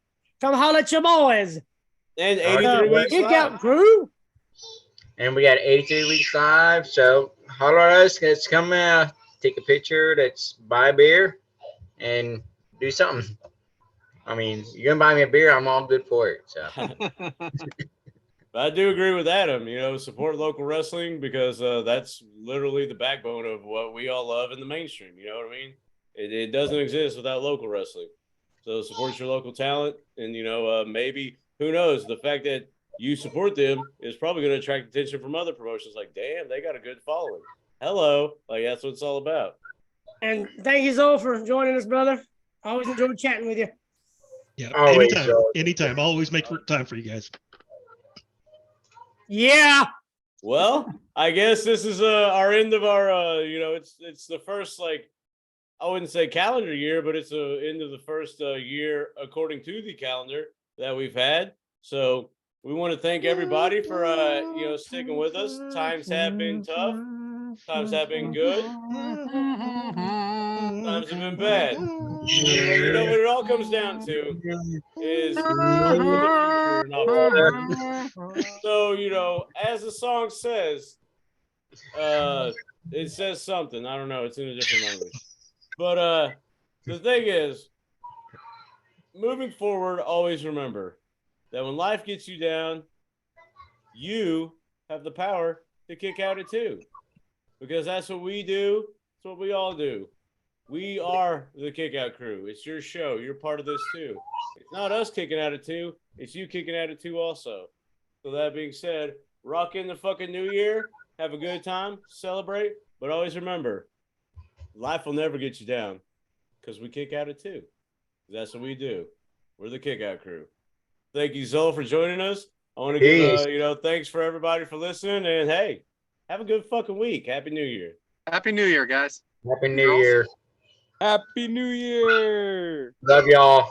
come holler at your boys. And 83 weeks Kickout crew. And we got 83 weeks live, so holler at us. Let's come take a picture. Let's buy a beer and do something. I mean, you're gonna buy me a beer, I'm all good for it. So I do agree with Adam. You know, support local wrestling because that's literally the backbone of what we all love in the mainstream. You know what I mean? It doesn't exist without local wrestling. So support your local talent, and you know, maybe who knows? The fact that you support them is probably going to attract attention from other promotions. Like, damn, they got a good following. Hello, like that's what it's all about. And thank you, Zoel, for joining us, brother. I always enjoyed chatting with you. Yeah, Always, anytime. I'll always make time for you guys. Yeah. Well, I guess this is our end of our you know, it's the first, like, I wouldn't say calendar year, but it's the end of the first year according to the calendar that we've had. So we want to thank everybody for you know, sticking with us. Times have been tough. Times have been good. Times have been bad. But you know what it all comes down to is hope for the future, not for the future. So, you know, as the song says, it says something. I don't know. It's in a different language. But the thing is, moving forward, always remember that when life gets you down, you have the power to kick out at two. Because that's what we do. It's what we all do. We are the Kick Out Crew. It's your show. You're part of this too. It's not us kicking out at two. It's you kicking out at two also. So that being said, rock in the fucking new year. Have a good time. Celebrate. But always remember, life will never get you down because we kick out at two. That's what we do. We're the Kick Out Crew. Thank you, Zoel, for joining us. I want to give, you know, thanks for everybody for listening. And hey, have a good fucking week. Happy New Year. Happy New Year, guys. Happy New Year. Happy New Year. Love y'all.